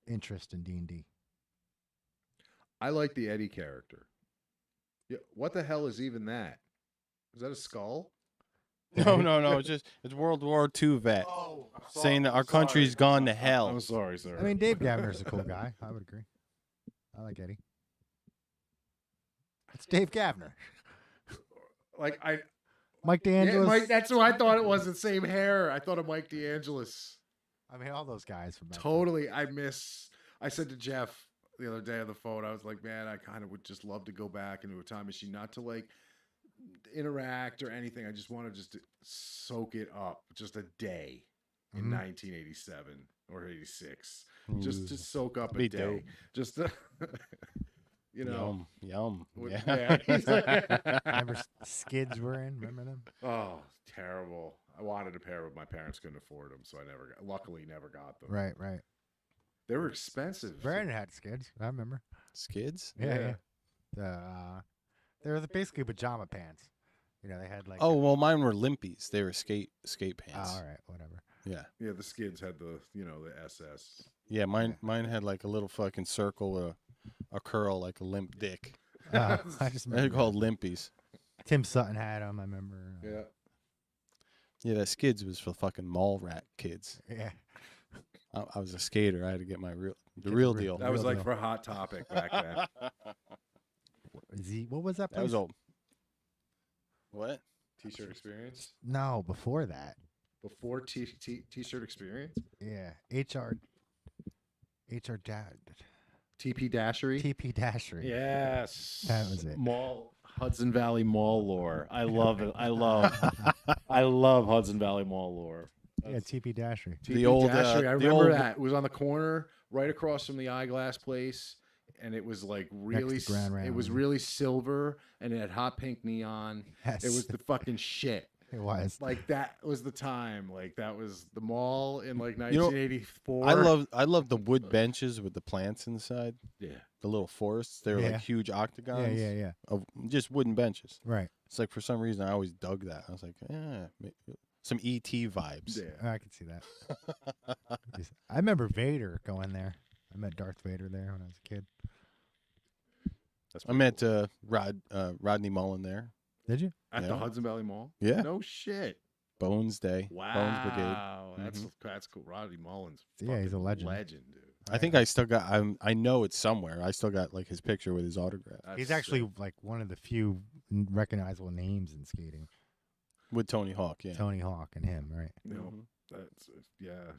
interest in D&D. I like the Eddie character. Yeah, what the hell is even that? Is that a skull? No. It's World War II vet saying that our country's gone to hell. I'm sorry, sir. I mean, Dave Gavner's a cool guy. I would agree. I like Eddie. It's Dave Gavner. like Mike yeah, DeAngelis. Mike, that's who I thought it was. The same hair. I thought of Mike DeAngelis. I mean, all those guys from back then. Totally. I said to Jeff the other day on the phone, I was like, man, I kind of would just love to go back into a time machine, not to like interact or anything. I just want to just soak it up just a day in 1987 or 86. Just to soak up a Be day. dope. Just to, you know. Yum. with- Yeah. Remember Skids were in? Remember them? Oh, terrible. I wanted a pair, but my parents couldn't afford them, so I luckily never got them. Right, right. They were expensive. Brandon had Skids. I remember. Skids? Yeah. They were basically pajama pants. You know, they had like. Oh, well, mine were limpies. They were skate pants. Oh, all right, whatever. Yeah. Yeah, the Skids had the SS. Yeah, mine had like a little fucking circle with a curl, like a limp dick. I just They're remember called limpies. Tim Sutton had them. I remember. Yeah. Yeah, that Skids was for fucking mall rat kids. Yeah. I was a skater. I had to get my real real- deal. That was Real like deal. for Hot Topic back then. What was that? That was place? old. What? T-shirt experience No, before that. before T-shirt experience. Yeah. HR Dad. TP Dashery. TP Dashery. Yes, That was it. Mall Hudson Valley Mall lore. I love it. I love Hudson Valley Mall lore. Yeah, TP Dashery. TP old, Dashery. I the remember old- that. It was on the corner, right across from the eyeglass place, and it was like really, to Grand it was Round. really silver, and it had hot pink neon. Yes. It was the fucking shit. It was. Like that was the time. Like that was the mall in like know, 1984. I love the wood benches with the plants inside, Yeah. the little forests. They were Yeah. like huge octagons. Yeah. Of just wooden benches. Right. It's like for some reason I always dug that. I was like, some ET vibes. Yeah. I can see that. I remember Vader going there. I met Darth Vader there when I was a kid. That's I pretty met cool. Rodney Mullen there. Did you? At the Yeah. Hudson Valley Mall. Yeah. No shit. Bones Day. Wow. Bones Brigade. That's cool. Rodney Mullins. Yeah, he's a fucking legend. Legend, dude. I think I still got. I know it's somewhere. I still got like his picture with his autograph That's He's actually sick. like one of the few recognizable names in skating. with Tony Hawk. Yeah. Tony Hawk and him, right? You know, Mhm. that's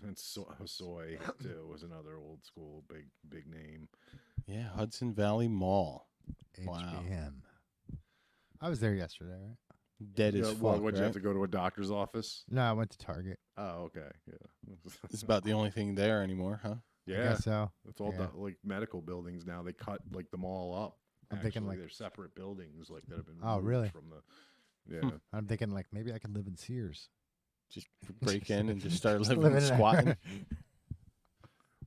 and Hosoi too was another old school big name. Yeah. Hudson Valley Mall. Wow. HBM. I was there yesterday, right? Dead as Yeah, fuck. well, would you right? have to go to a doctor's office? No, I went to Target. Oh, okay. Yeah. It's about the only thing there anymore, huh? I Yeah. guess so. It's all Yeah. like medical buildings now. They cut like them all up. I'm thinking, like- they're separate buildings like that have been Oh, removed really? from the yeah. I'm thinking like maybe I could live in Sears. Just break in and just start Just living live in squatting.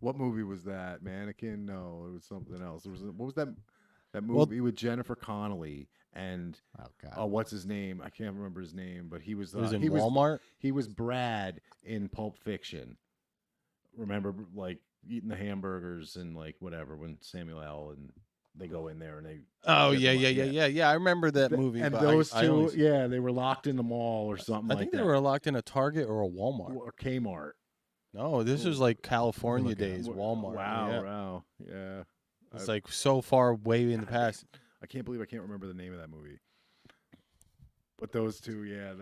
What movie was that? Mannequin? No, it was something else. What was that movie with Jennifer Connelly and Oh God. what's his name? I can't remember his name, but he was It was in he Walmart. he was Brad in Pulp Fiction. remember like eating the hamburgers and like whatever when Samuel L. and they go in there and they. Oh get the yeah, money. yeah. I remember that movie. And but those I two, only, yeah, they were locked in the mall or something I like think that. they were locked in a Target or a Walmart. Or Kmart. No, this was like California Look at days. that. Walmart. Wow, Yeah. wow, yeah. It's like so far way in the past. I can't believe I can't remember the name of that movie. But those two, yeah,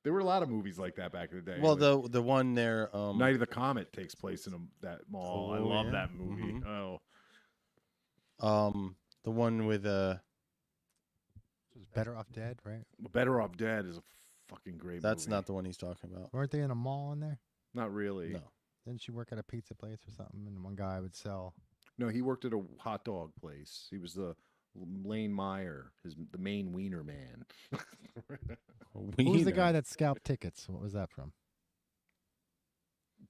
there were a lot of movies like that back in the day. Well, Like, the one there, Night of the Comet takes place in that mall. I Oh, love yeah. that movie. Mhm. Oh, the one with Better Off Dead, right? Better Off Dead is a fucking great that's movie. not the one he's talking about. Weren't they in a mall in there? Not really. No. Didn't she work at a pizza place or something? And one guy would sell. No, he worked at a hot dog place. He was the Lane Meyer, the main wiener man. Who was the guy that scalped tickets? What was that from?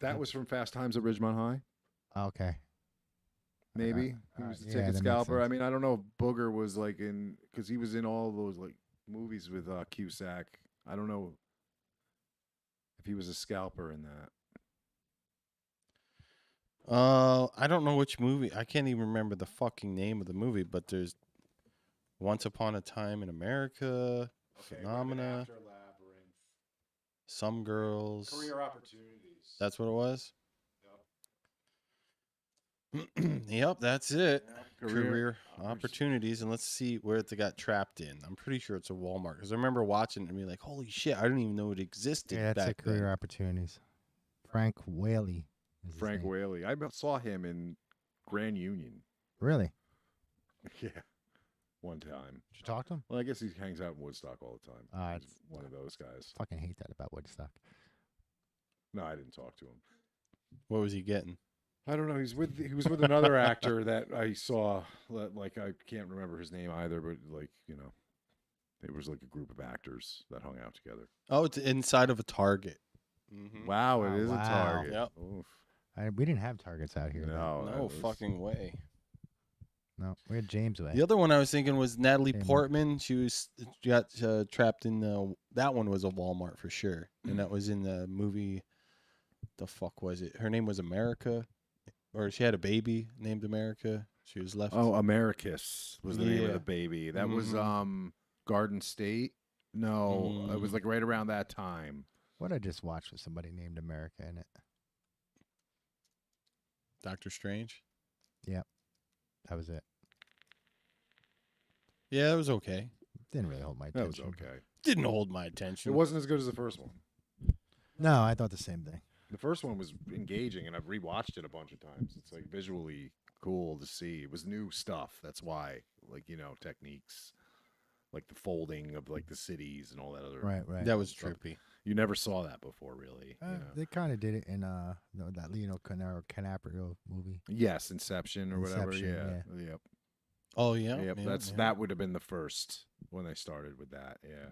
That was from Fast Times at Ridgemont High. Okay. Maybe he was the yeah, ticket that makes scalper. I sense. mean, I don't know if Booger was like in because he was in all those like movies with Cusack. I don't know if he was a scalper in that. I don't know which movie. I can't even remember the fucking name of the movie, but there's Once Upon a Time in America, Phenomena, Some Girls. Career Opportunities. That's what it was? Yep, that's it. Career opportunities. And let's see where it got trapped in. I'm pretty sure it's a Walmart because I remember watching it and being like, holy shit, I didn't even know it existed. Yeah, that's back a Career then. Opportunities. Frank Whaley. is his Frank name. Whaley. I saw him in Grand Union. Really? Yeah, one time. Did you talk to him? Well, I guess he hangs out in Woodstock all the time. He's It's- one of those guys. Fucking hate that about Woodstock. No, I didn't talk to him. What was he getting? I don't know. He was with another actor that I saw. Like I can't remember his name either, but like it was like a group of actors that hung out together. Oh, it's inside of a Target. Wow, it Oh, is wow. a Target. Yep. Oof. We didn't have Targets out here. No, that No was- fucking way. No, we had James way. The other one I was thinking was Natalie Kmart. Portman. She got trapped in that one was a Walmart for sure, and that was in the movie. The fuck was it? Her name was America, or she had a baby named America. She was left. Oh, Americus was the name of Yeah. the baby. That was Mhm. Garden State. No, it was like right around that time. What I just watched was somebody named America in it. Doctor Strange. That was it. Yeah, it was okay. Didn't really hold my That was attention. okay. Didn't hold my attention. It wasn't as good as the first one. No, I thought the same thing. The first one was engaging, and I've rewatched it a bunch of times. It's like visually cool to see. It was new stuff. That's why, like techniques, like the folding of like the cities and all that other. Right. That was stuff. trippy. You never saw that before, really. They kind of did it in that Leonardo DiCaprio movie. Yes, Inception or whatever. Inception, Yeah. Yep. Oh yeah. Yep. yeah, yeah. That would have been the first when they started with that. Yeah.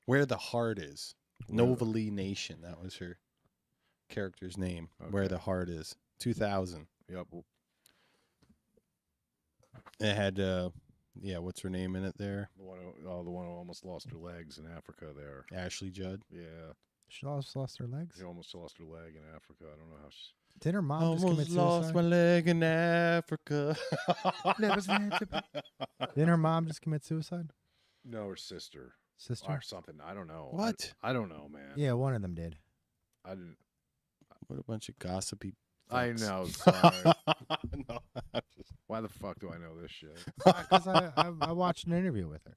Where the Heart Is. Where the- Nova Lee Nation. That was her character's name. Where Okay. the Heart Is. 2000. Yep. It had what's her name in it there? The one who almost lost her legs in Africa. There. Ashley Judd. Yeah. She lost her legs. She almost lost her leg in Africa. I don't know how she. Did her mom just commit lost my suicide? leg in Africa. Didn't her mom just commit suicide? No, her sister. Sister? Or something. I don't know. What? I don't know, man. Yeah, one of them did. I didn't. What a bunch of gossipy. I fucks. know. Sorry. No, I'm just- Why the fuck do I know this shit? Because I watched an interview with her.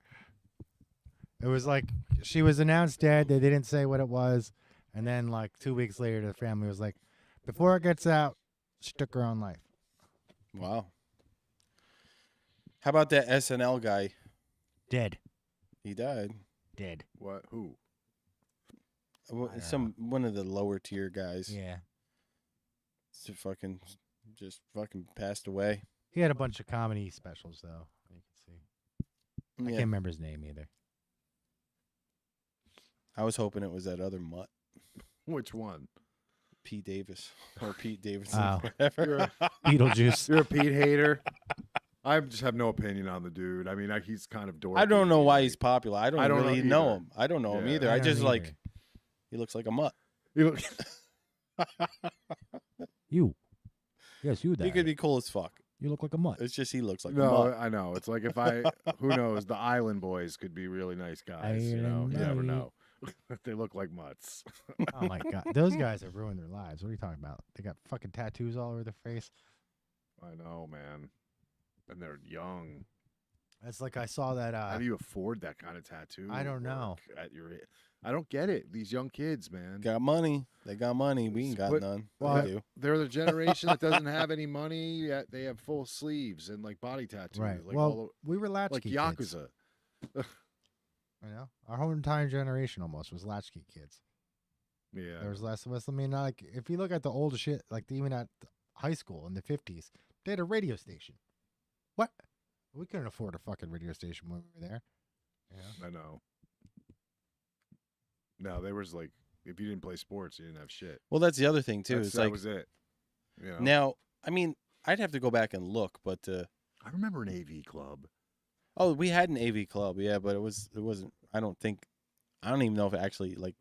It was like she was announced dead. They didn't say what it was. And then like 2 weeks later, the family was like, before it gets out, she took her own life. Wow. How about that SNL guy? Dead. He died. Dead. What? Who? One of the lower tier guys. Yeah. Just fucking passed away. He had a bunch of comedy specials, though. You can see. I Yeah. can't remember his name either. I was hoping it was that other mutt, Which one? Pete Davis or Pete Davidson. Oh. Whatever. Beetlejuice. You're a Pete hater. I just have no opinion on the dude. I mean, he's kind of dorky. I don't know why he's popular. I don't really know either. him. I don't know him Yeah. either. I I don't just either. like he looks like a mutt. You look- You. Yes, you. He Dad. could be cool as fuck. You look like a mutt. It's just he looks like a No, mutt. I know. It's like if I, who knows, the Island Boys could be really nice guys. You never know. They look like mutts. Oh my god, those guys have ruined their lives. What are you talking about? They got fucking tattoos all over their face. I know, man. And they're young. That's like I saw that. How do you afford that kind of tattoo? I don't know. At your, I don't get it. These young kids, man. Got money. They got money. We ain't got But- none. Well, They do. They're the generation that doesn't have any money yet. They have full sleeves and like body tattoos. Right. Like Well, all we were latchkey like kids. Yakuza. You know, our whole entire generation almost was latchkey kids. Yeah. There was less of us. I mean, like if you look at the older shit, like even at high school in the 50s, they had a radio station. What? We couldn't afford a fucking radio station when we were there. Yeah. I know. No, there was like, if you didn't play sports, you didn't have shit. Well, that's the other thing too. It's that like was it. You know? now. I mean, I'd have to go back and look, but I remember an AV club. oh, we had an AV club, yeah, but it wasn't. I don't even know if it actually like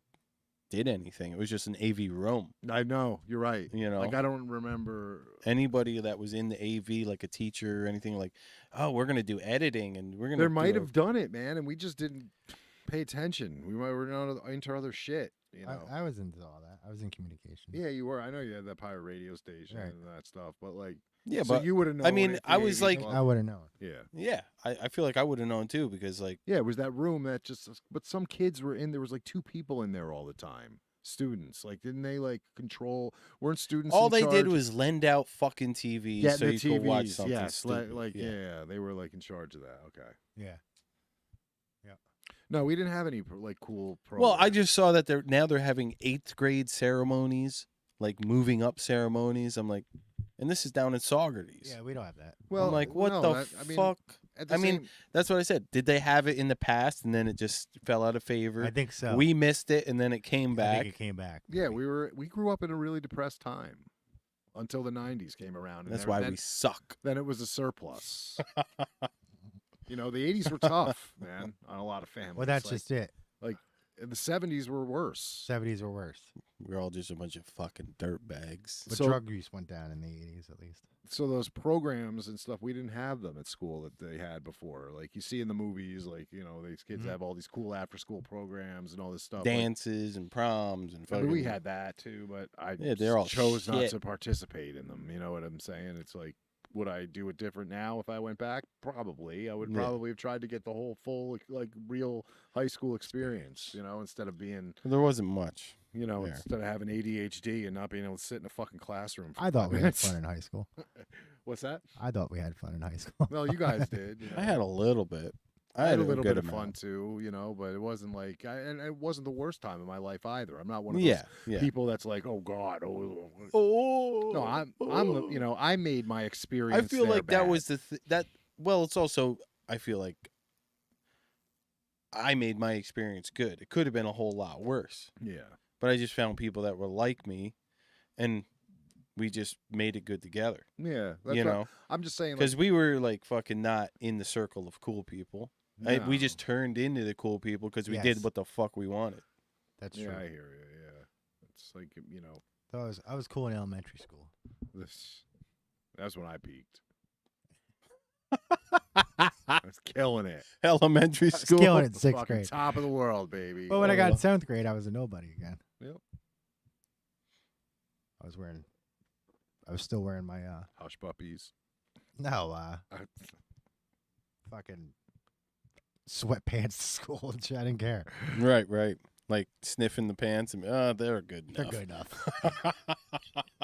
did anything. It was just an AV room. I know, you're right. You know, Like I don't remember. anybody that was in the AV, like a teacher or anything, like, oh, we're gonna do editing and we're gonna. There do might a- have done it, man, and we just didn't pay attention. We were into other shit. You know. I was into all that. I was in communication. Yeah, you were. I know you had that pirate radio station Right. and that stuff, but like, Yeah, so but you would have known. I mean, if the I was AV like- club- I would have known. yeah, yeah, I feel like I would have known too because like yeah, it was that room that just. But some kids were in. There was like 2 people in there all the time. Students, like, didn't they like control? Weren't students? all in they did charge? was lend out fucking TVs Get so the you TVs. could watch something Yes, stupid. like yeah, they were like in charge of that. Okay. Yeah. No, we didn't have any like cool programs. Well, I just saw that they're having 8th grade ceremonies, like moving up ceremonies. I'm like, and this is down in Saugerties. Yeah, we don't have that. well, I'm like, what no, the that- I mean, fuck? at the I mean, same- that's what I said. Did they have it in the past and then it just fell out of favor? I think so. We missed it and then it came I back. think it came back. yeah, we grew up in a really depressed time until the '90s came around. And That's then- why then, we suck. Then it was a surplus. You know, the '80s were tough, man, on a lot of families. Well, that's Like, just it. the '70s were worse. 70s were worse. We're all just a bunch of fucking dirt bags. But So- drug use went down in the 80s at least. So those programs and stuff, we didn't have them at school that they had before. Like you see in the movies, like you know, these kids Mhm. have all these cool after-school programs and all this stuff. Like, Dances and proms and I fucking. mean, we had that too, but I Yeah, they're all chose not shit. to participate in them. You know what I'm saying? It's like, would I do it different now if I went back? Probably. I would Yeah. probably have tried to get the whole full, like real high school experience. You know, instead of being, There wasn't much. you know, Yeah. instead of having ADHD and not being able to sit in a fucking classroom. For I thought 5 we had minutes. fun in high school. What's that? I thought we had fun in high school. Well, you guys did. You know. I had a little bit. I had a little good bit of amount. fun too, you know, but it wasn't like, and it wasn't the worst time of my life either. I'm not one of Yeah, those yeah. people that's like, oh God, oh. Oh No, I'm the, you know, I made my I experience. feel there like that bad. was that. Well, it's also I feel like I made my experience good. It could have been a whole lot worse, Yeah, but I just found people that were like me, and we just made it good together. yeah. That's You what- know, I'm just saying, like, because we were like fucking not in the circle of cool people. We no. just turned into the cool people because we Yes. did what the fuck we wanted. That's yeah, true. I hear you. Yeah, it's like, you know, I was cool in elementary school. that's when I peaked. I was killing it. Elementary was school. killing it in The 6th fucking grade. top of the world, baby. But when I got in 7th grade, I was a nobody again. Yep. I was still wearing my Hush puppies. fucking sweatpants to school and shit. I didn't care. Right. Like sniffing the pants and they're good enough. They're good enough.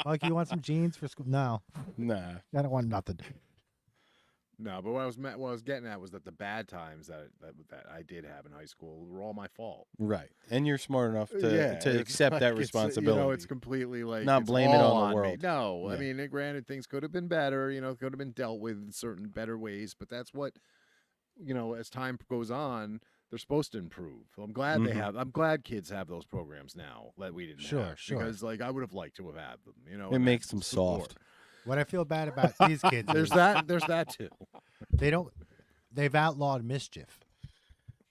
Like, you want some jeans for school? No, Nah. I don't want nothing. No, but what I was getting at was that the bad times that I did have in high school were all my fault. Right. And you're smart enough to it's accept like that it's, responsibility. You know, it's completely like Not it's blame it all on the me. world. No, I Yeah. mean, granted, things could have been better. You know, could have been dealt with in certain better ways. But that's what, you know, as time goes on, they're supposed to improve. So I'm glad they Mhm. have. I'm glad kids have those programs now that we didn't. Sure, have, sure. Because like I would have liked to have had them. You know, It and makes have them support. soft. What I feel bad about these kids There's is that. There's that too. they've outlawed mischief.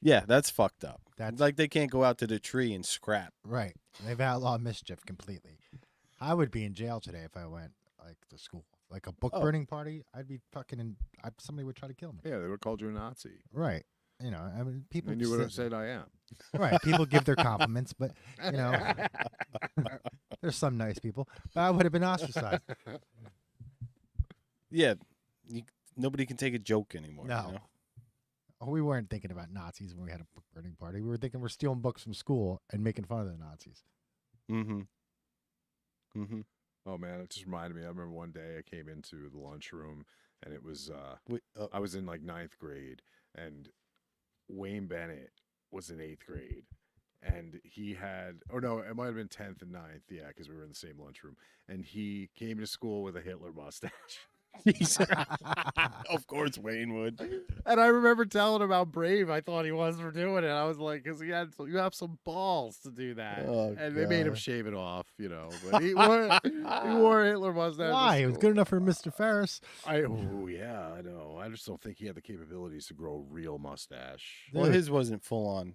Yeah, that's fucked up. That's Like they can't go out to the tree and scrap. right. They've outlawed mischief completely. I would be in jail today if I went like to school, like a book Oh. burning party. I'd be fucking in. Somebody would try to kill me. Yeah, they would have called you a Nazi. Right. You know, I mean, people. And you would have say- said, I am. Right. People give their compliments, but you know, there's some nice people. But I would have been ostracized. Yeah, nobody can take a joke anymore. No. You know? Oh, we weren't thinking about Nazis when we had a book burning party. We were thinking we're stealing books from school and making fun of the Nazis. Mm-hmm. Mm-hmm. Oh, man, it just reminded me. I remember one day I came into the lunchroom, and it was, Wait, I was in like 9th grade, and Wayne Bennett was in 8th grade. And he had, or no, it might have been 10th and 9th. Yeah, because we were in the same lunchroom. And he came to school with a Hitler mustache. Of course, Wayne would. And I remember telling him how brave I thought he was for doing it. I was like, because you have some balls to do that. Oh, and they made him God. shave it off, you know. But he wore a Hitler mustache. to Why? It was school. good enough for Mr. Ferris. Oh yeah, I know. I just don't think he had the capabilities to grow a real mustache. Well, Dude. his wasn't full on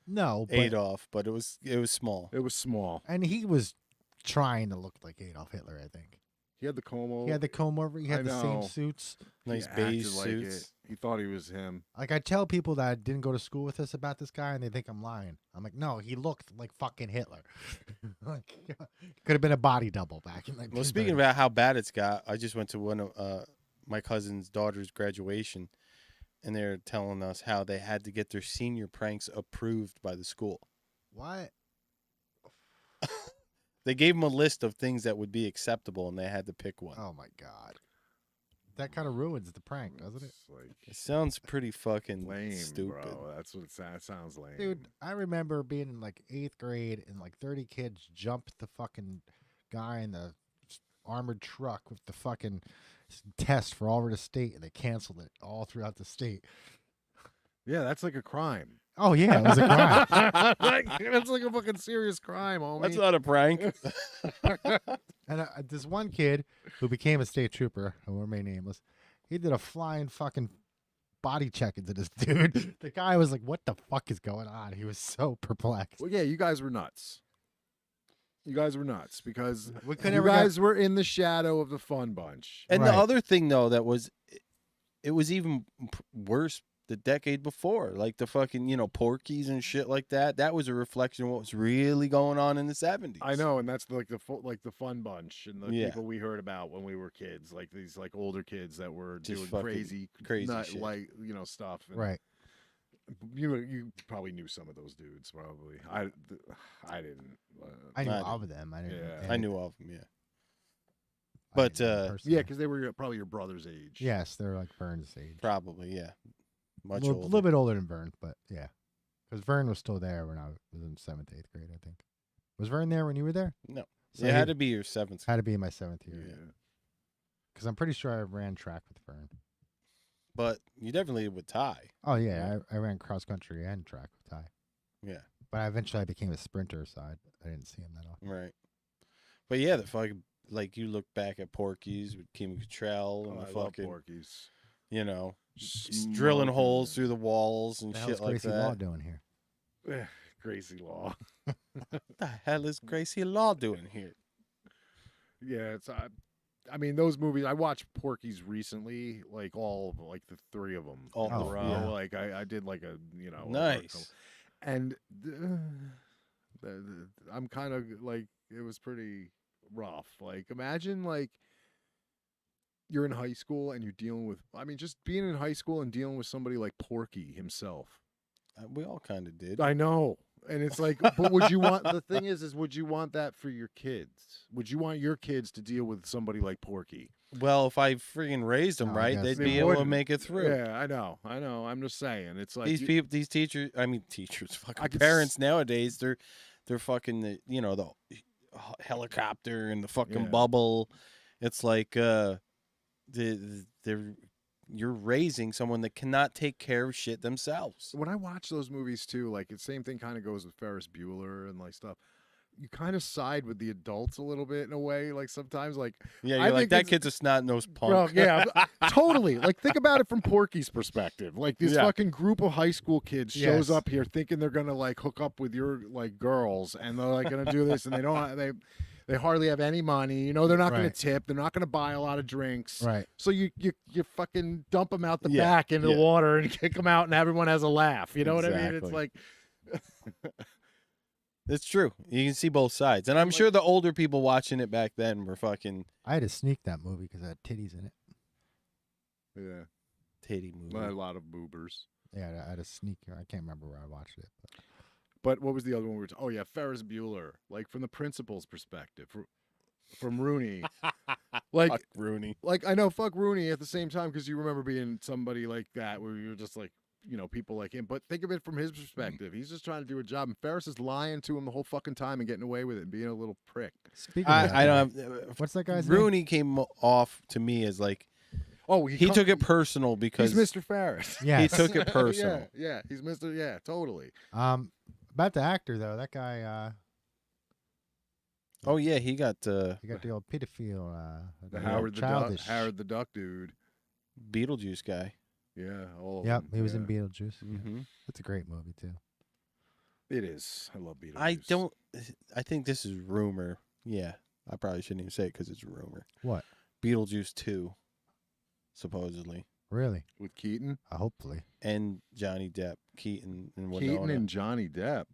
No, but, Adolf, but it was small. It was small. and he was trying to look like Adolf Hitler. I think He had the comb over. he had the comb over. He had I the same know. suits. Nice He acted beige like suits. it. He thought he was him. Like I tell people that didn't go to school with us about this guy, and they think I'm lying. I'm like, no, he looked like fucking Hitler. Like, could have been a body double back in like. Well, speaking about how bad it's got, I just went to one of my cousin's daughter's graduation, and they're telling us how they had to get their senior pranks approved by the school. what? They gave them a list of things that would be acceptable, and they had to pick one. Oh my god, that kind of ruins the prank, doesn't it? It's like It sounds pretty fucking lame, stupid. bro. That's what it sounds lame. Dude, I remember being in like 8th grade and like 30 kids jumped the fucking guy in the armored truck with the fucking test for all over the state, and they canceled it all throughout the state. Yeah, that's like a crime. Oh yeah, it was a crime. That's like a fucking serious crime, homie. That's not a prank. And this one kid who became a state trooper, who will remain nameless, he did a flying fucking body check into this dude. The guy was like, "What the fuck is going on?" He was so perplexed. Well, yeah, you guys were nuts. You guys were nuts because We could you never guys were in the shadow of the fun bunch. And Right. the other thing, though, that was, it was even worse the decade before. Like the fucking, Porkies and shit like that. That was a reflection of what was really going on in the 70s. I know, and that's like the fun bunch and the Yeah. people we heard about when we were kids, like these like older kids that were Just doing fucking crazy shit. like stuff. And Right. You probably knew some of those dudes. Probably I didn't. I knew Not- of them. I didn't. Yeah. I knew of them, yeah. I But, didn't know them yeah, personally. Yeah, because they were probably your brother's age. Yes, they're like Vern's age. Probably, yeah. Much A older. little bit older than Vern, but yeah. Because Vern was still there when I was in 7th, 8th grade, I think. Was Vern there when you were there? No. So it had he- to be your 7th. Had to be in my 7th year. Yeah. Because I'm pretty sure I ran track with Vern. But you definitely would tie. Oh, yeah. I ran cross country and track with Ty. Yeah. But eventually I became a sprinter, so I didn't see him that often. Right. But yeah, the fucking, like, you look back at Porky's with Kim Cattrall and Oh, the I love fucking, Porky's. drilling Smoking. holes through the walls and What the hell shit is like Gracie Law that. doing here? Gracie Law. What the hell is Gracie Law doing here? Yeah, it's. I mean, those movies. I watched Porky's recently, like all of like the 3 of them All in a Oh, row. yeah. Like I did like a a Nice. and I'm kind of like it was pretty rough. Like imagine like you're in high school and you're dealing with. I mean, just being in high school and dealing with somebody like Porky himself. We all kind of did. I know. And it's like, but would you want, the thing is would you want that for your kids? Would you want your kids to deal with somebody like Porky? Well, if I freaking raised them No, I right, guess they'd They be able to wouldn't. make it through. Yeah, I know. I'm just saying. It's like, These people, these teachers, teachers, I fucking could parents nowadays, they're fucking, the helicopter and the fucking Yeah. bubble. It's like, they're you're raising someone that cannot take care of shit themselves. when I watch those movies too, like the same thing kind of goes with Ferris Bueller and like stuff. You kind of side with the adults a little bit in a way. Like sometimes, like Yeah, I you're like, think that it's- kid's a snot-nosed punk. Bro, yeah, totally. Like, think about it from Porky's perspective. Like, this Yeah. fucking group of high school kids shows Yes. up here thinking they're gonna like hook up with your like girls, and they're like gonna do this, and they don't. They hardly have any money. You know, they're not going Right. to tip. They're not going to buy a lot of drinks. Right. So you fucking dump them out the Yeah, back into the yeah. water and kick them out, and everyone has a laugh. You know what I mean? It's Exactly. like, It's true. You can see both sides, and I'm sure the older people watching it back then were fucking I had to sneak that movie because it had titties in it. yeah, titty movie. a lot of boobers. Yeah, I had to sneak. I can't remember where I watched it. But. But what was the other one? Oh yeah, Ferris Bueller. Like from the principal's perspective, from Rooney. Like Fuck Rooney. Like I know, fuck Rooney at the same time because you remember being somebody like that where you're just like, you know, people like him. But think of it from his perspective. He's just trying to do a job, and Ferris is lying to him the whole fucking time and getting away with it and being a little prick. Speaking of that I guy, don't have. what's that guy's name? Rooney came off to me as like Oh, he took it personal because he's Mr. Ferris. Yeah. he took it personal. yeah, he's Mr. Yeah, totally. About the actor though, that guy. Oh yeah, he got He got the old pedophile. The old Howard childish. Howard the Duck dude. Beetlejuice guy. Yeah, all of Yep, them, he was in yeah. Beetlejuice. Mm-hmm. That's a great movie too. It is. I love Beetlejuice. I think this is rumor. Yeah, I probably shouldn't even say it because it's a rumor. What? Beetlejuice 2, supposedly, Really? With Keaton. Hopefully. and Johnny Depp, Keaton, and Winona. Keaton and Johnny Depp.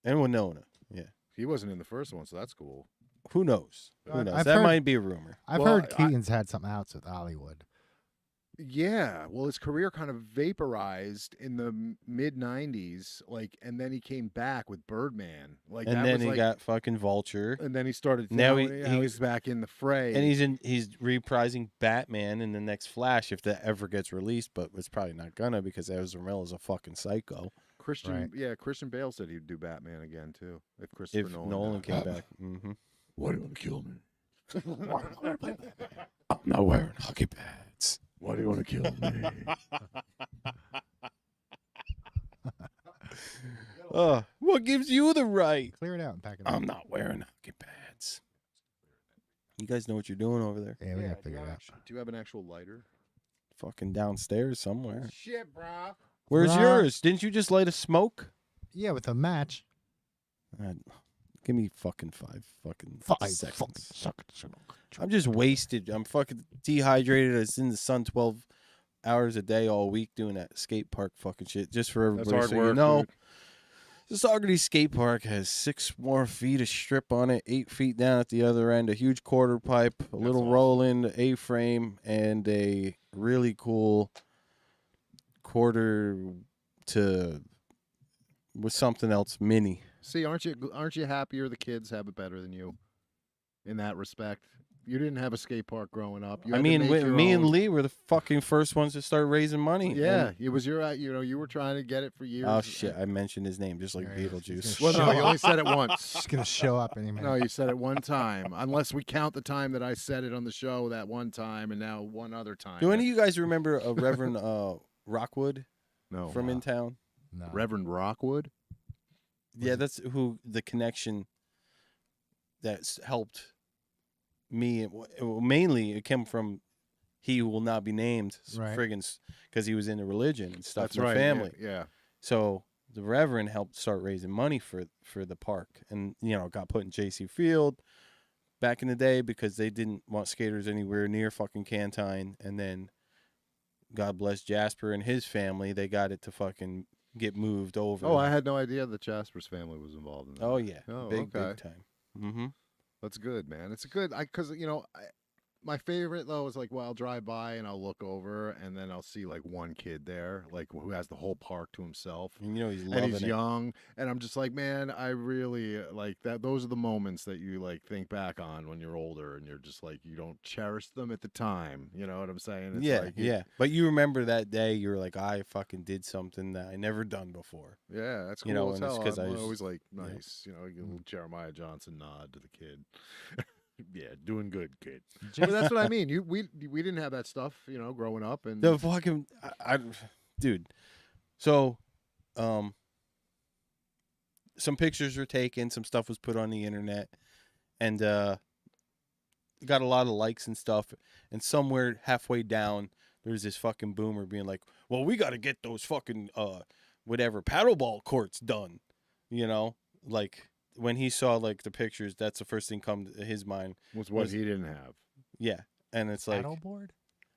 and Winona. Yeah, He wasn't in the first one, so that's cool. who knows? Who I've knows? heard- That might be a rumor. I've Well, heard Keaton's had something else with Hollywood. Yeah, well, his career kind of vaporized in the mid '90s, like, and then he came back with Birdman, like, And that then was he like, got fucking Vulture, and then he started. Now he's back in the fray, and he's reprising Batman in the next Flash if that ever gets released, but it's probably not gonna because Ezra Miller's a fucking psycho. Christian. Yeah, Christian Bale said he'd do Batman again too if Christopher If Nolan. Nolan did it. came back, mm-hmm. Why do you want to kill me? I'm not wearing hockey pads. Why do you want to kill me? What gives you the right? Clear it out and pack it up. I'm not wearing hockey pads. You guys know what you're doing over there? Yeah, we gotta figure it out. Do you have an actual lighter? Fucking downstairs somewhere. Shit, bro. Where's Bruh. yours? Didn't you just light a smoke? Yeah, with a match. Give me fucking 5 fucking 5 seconds. seconds. I'm just wasted. I'm fucking dehydrated. I was in the sun 12 hours a day all week doing that skate park fucking shit. Just for everybody, That's hard so work, you know. dude. The Saugerty skate park has 6 more feet of strip on it, 8 feet down at the other end, a huge quarter pipe, a little awesome. roll-in A-frame, and a really cool quarter to with something else mini. See, aren't you happier the kids have it better than you in that respect? You didn't have a skate park growing up. You I had to mean, make your me and own. Lee were the fucking first ones to start raising money. Yeah, And- it was your. You were trying to get it for years. oh shit! I mentioned his name just like There he is. Beetlejuice. He's Well, no, Show you up. only said it once. It's gonna show up any minute. No, you said it one time. Unless we count the time that I said it on the show that one time, and now one other time. Do any of you guys remember a Reverend Rockwood No, from in town? No. Reverend Rockwood? Yeah, that's who the connection that's helped me. Mainly, it came from he who will not be named, Right. friggin' because he was into religion and stuff That's in the right. family. Yeah. So the Reverend helped start raising money for the park, and got put in J.C. Field back in the day because they didn't want skaters anywhere near fucking Cantine, and then God bless Jasper and his family, they got it to fucking get moved over. Oh, I had no idea that Jasper's family was involved in that. Oh yeah, Oh, big okay. time. Mm-hmm. That's good, man. It's a good, because my favorite though is like, well, I'll drive by and I'll look over and then I'll see like one kid there, like who has the whole park to himself. And he's And loving he's it. young, and I'm just like, man, I really like that. Those are the moments that you like think back on when you're older, and you're just like, you don't cherish them at the time. You know what I'm saying? It's Yeah, like, yeah. But you remember that day? You were like, I fucking did something that I never done before. yeah. That's cool You know, as and it's hell. 'cause I'm I was- always like, yeah. nice. You know, you get a little Jeremiah Johnson nod to the kid. Yeah, doing good, kid. Just- But that's what I mean. We didn't have that stuff, growing up, and The fucking, dude. So, some pictures were taken, some stuff was put on the internet, and got a lot of likes and stuff. And somewhere halfway down, there's this fucking boomer being like, "Well, we got to get those fucking whatever paddleball courts done," like when he saw like the pictures, that's the first thing come to his mind. Was what he didn't have. Yeah, and it's like Paddleboard?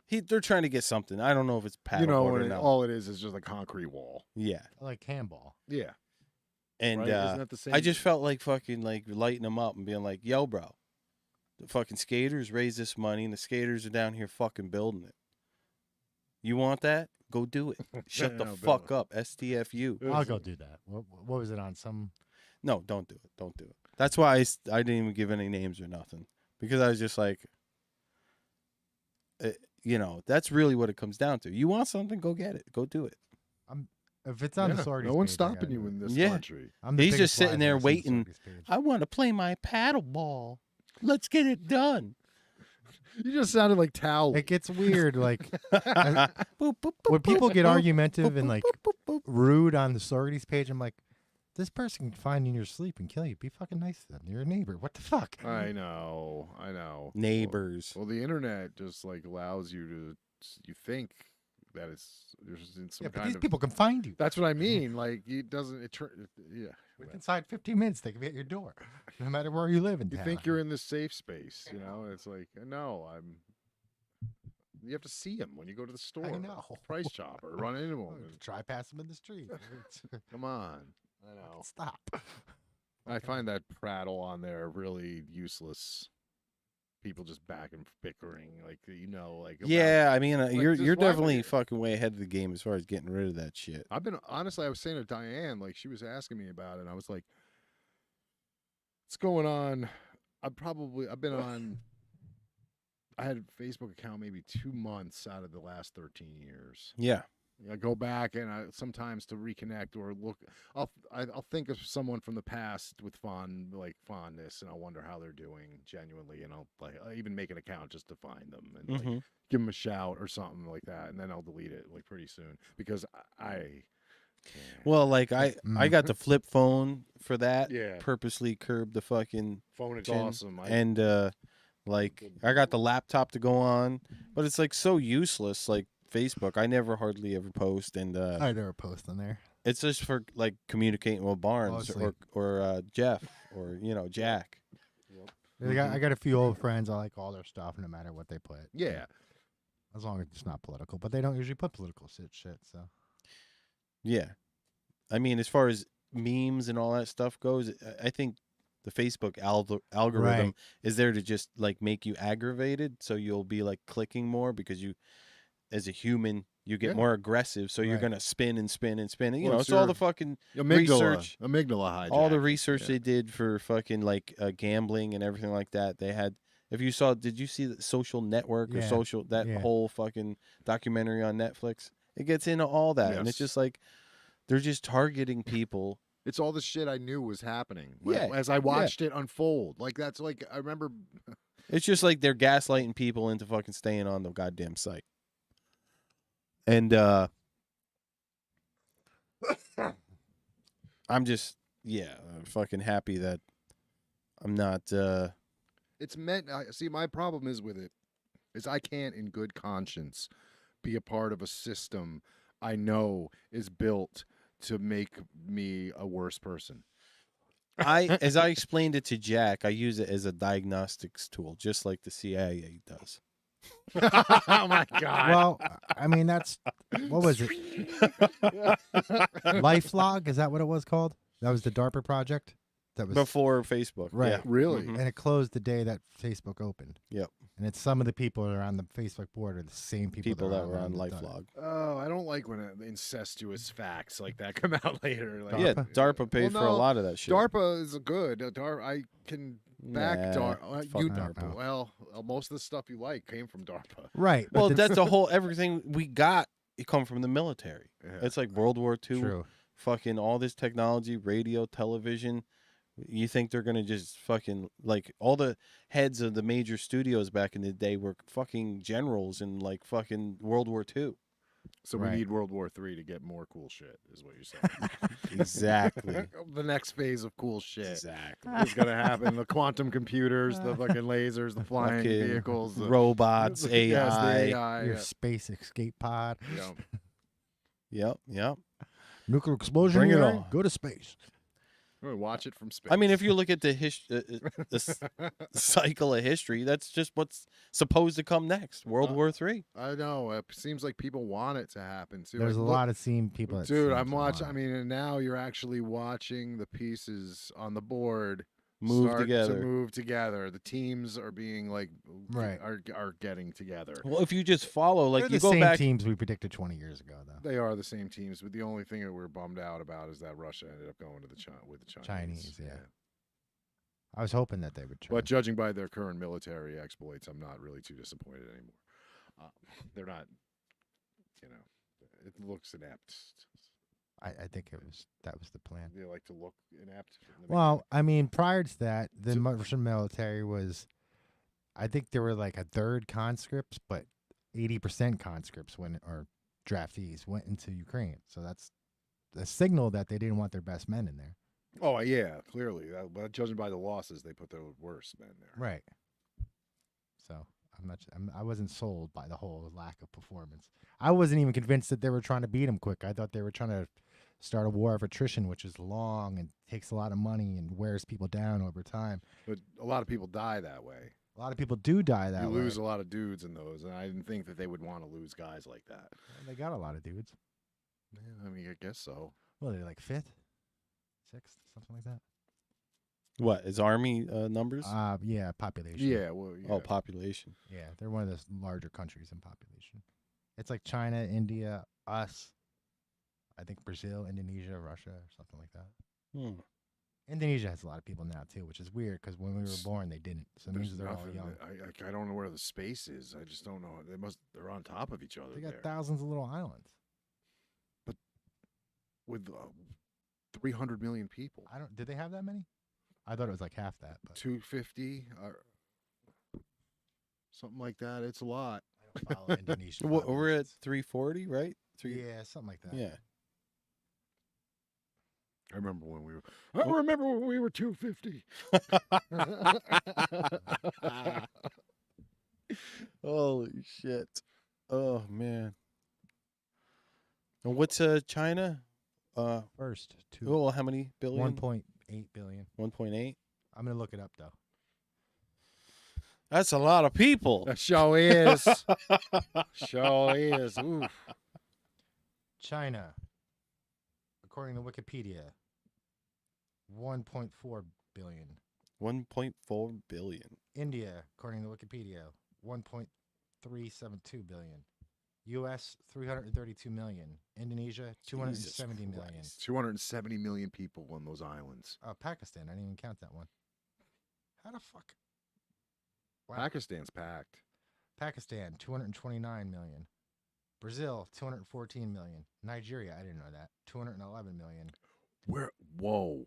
they're trying to get something. I don't know if it's paddleboard or not. All it is just a concrete wall. Yeah, Like handball. Yeah. and Right? Isn't that the same? I just felt like fucking like lighting him up and being like, "Yo, bro, the fucking skaters raise this money, and the skaters are down here fucking building it. You want that? Go do it. Shut the No, fuck Bill. up, STFU. I'll go do that. What was it on? Some. No, don't do it. Don't do it. That's why I didn't even give any names or nothing, because I was just like, that's really what it comes down to. You want something? Go get it. Go do it. If it's on the Yeah, sororities no one's page, I stopping gotta you do in it. this Yeah. country. I'm the He's biggest just sitting there live when I see the waiting. sororities page. I want to play my paddle ball. Let's get it done. You just sounded like Towel. It gets weird, like Boop, boop, boop, when people boop, get boop, argumentative boop, and like boop, boop, boop. rude on the sororities page. I'm like, this person can find you in your sleep and kill you. Be fucking nice to them. You're a neighbor. What the fuck? I know. Neighbors. Well, the internet just like allows you to. You think that there's in some Yeah, but kind these of. people can find you. That's what I mean. Like it doesn't. Yeah. Inside 15 minutes, they can be at your door, no matter where you live in You town. think you're in this safe space, It's like no, I'm. You have to see him when you go to the store. know. Price chopper, run into him. Try pass them in the street. Come on. I know. Stop. I find that prattle on there really useless. People just back and bickering, like about- Yeah, I mean, Like, you're just you're why would definitely you- fucking way ahead of the game as far as getting rid of that shit. I've been honestly. I was saying to Diane, like she was asking me about it, and I was like, "What's going on?" I've been on. I had a Facebook account maybe 2 months out of the last 13 years. Yeah. I go back and sometimes to reconnect or look. I'll think of someone from the past with fondness, and I'll wonder how they're doing genuinely, and I'll even make an account just to find them and like, give them a shout or something like that, and then I'll delete it like pretty soon because I can't. Well, like I got the flip phone for that. Yeah. Purposely curbed the fucking Phone is chin. awesome. And like I got the laptop to go on, but it's like so useless. Like Facebook, I never hardly ever post, and I never post on there. it's just for like communicating with Barnes Mostly. or Jeff or Jack. I got a few old friends. I like all their stuff, no matter what they put. Yeah. As long as it's not political, but they don't usually put political shit. So Yeah, I mean, as far as memes and all that stuff goes, I think the Facebook algorithm Right. is there to just like make you aggravated, so you'll be like clicking more because you, as a human, you get Yeah. more aggressive, so you're Right. gonna spin and spin and spin. You Well, know, it's it's all your the fucking Amygdala research. hijack. All the research Yeah. they did for fucking like gambling and everything like that. They had. If you saw, did you see the Social Network or Yeah. that Yeah. whole fucking documentary on Netflix? It gets into all that, and it's Yes. just like they're just targeting people. It's all the shit I knew was happening. Yeah, As I watched it unfold. Like that's like I remember. It's just like they're gaslighting people into fucking staying on the goddamn site. And I'm just fucking happy that I'm not It's meant. See, my problem is with it is I can't, in good conscience, be a part of a system I know is built to make me a worse person. as I explained it to Jack, I use it as a diagnostics tool, just like the CIA does. Oh my god! well, I mean that's what was it? LifeLog, is that what it was called? That was the DARPA project. That was Before Facebook. Right. Yeah. Really? Mhm. and it closed the day that Facebook opened. Yep. And it's some of the people that are on the Facebook board are the same people, People that were on the LifeLog. Oh, I don't like when incestuous facts like that come out later. Like, Yeah, DARPA paid Well, for a no, lot of that shit. DARPA is good. I can back Nah, DARPA. fuck You DARPA. Well, most of the stuff you like came from DARPA. Right. but Well, the- that's the whole everything we got. It come from the military. Yeah. It's like World War II. True. Fucking all this technology, radio, television. You think they're gonna just fucking like all the heads of the major studios back in the day were fucking generals in like fucking World War II. So Right. we need World War III to get more cool shit, is what you're saying. Exactly. The next phase of cool shit Exactly. is going to happen. The quantum computers, the fucking lasers, the flying Fucking vehicles, the robots, AI. Yes, the AI. your Yeah. space escape pod. Yep. Yep. Nuclear explosion. Bring it here, on. Go to space. Watch it from space. I mean, if you look at the cycle of history, that's just what's supposed to come next. World War III. I know. It seems like people want it to happen too. There's Like, a look, lot of people that dude, seem I'm to watching. I want it. mean, and now you're actually watching the pieces on the board Move start together. to move together. The teams are being like Right. are getting together. Well, if you just follow, like They're you the go same back. teams we predicted 20 years ago, though. They are the same teams, but the only thing that we're bummed out about is that Russia ended up going to the Chinese. Yeah. I was hoping that they would try. But judging by their current military exploits, I'm not really too disappointed anymore. They're not, it looks inept. I think that was the plan. They like to look inept. Well, I mean, prior to that, the Russian military was, I think there were like a third conscripts, but 80% conscripts or draftees went into Ukraine. So that's a signal that they didn't want their best men in there. Oh, yeah, clearly. But judging by the losses, they put their worst men there. Right. So I wasn't sold by the whole lack of performance. I wasn't even convinced that they were trying to beat them quick. I thought they were trying to start a war of attrition, which is long and takes a lot of money and wears people down over time. But a lot of people die that way. A lot of people do die that You way. lose a lot of dudes in those, and I didn't think that they would want to lose guys like that. Well, they got a lot of dudes. Yeah, I mean, I guess so. Well, they're like 5th, 6th, something like that. What is army numbers? Yeah, population. Yeah, well, yeah. Oh, population. Yeah, they're one of the larger countries in population. It's like China, India, us. I think Brazil, Indonesia, Russia, or something like that. Indonesia has a lot of people now too, which is weird because when we were born, they didn't. So it means they're all young. I don't know where the space is. I just don't know. They're on top of each other. They got there. thousands of little islands. But with 300 million people. Did they have that many? I thought it was like half that. But 250 or something like that. It's a lot. I don't follow Indonesia. We're at 340, right? Yeah, something like that. Yeah. I remember when we were 250. Holy shit. Oh man. And what's China? First, Oh, how many billion? 1.8 billion. 1.8. I'm gonna look it up though. That's a lot of people. That show is. Show is. Oof. China, according to Wikipedia, 1.4 billion. 1.4 billion. India, according to Wikipedia, 1.372 billion. U.S. 332 million. Indonesia 270 million. 270 million people on those islands. Pakistan, I didn't even count that one. How the fuck? Wow. Pakistan's packed. Pakistan 229 million. Brazil 214 million. Nigeria, I didn't know that. 211 million. Whoa.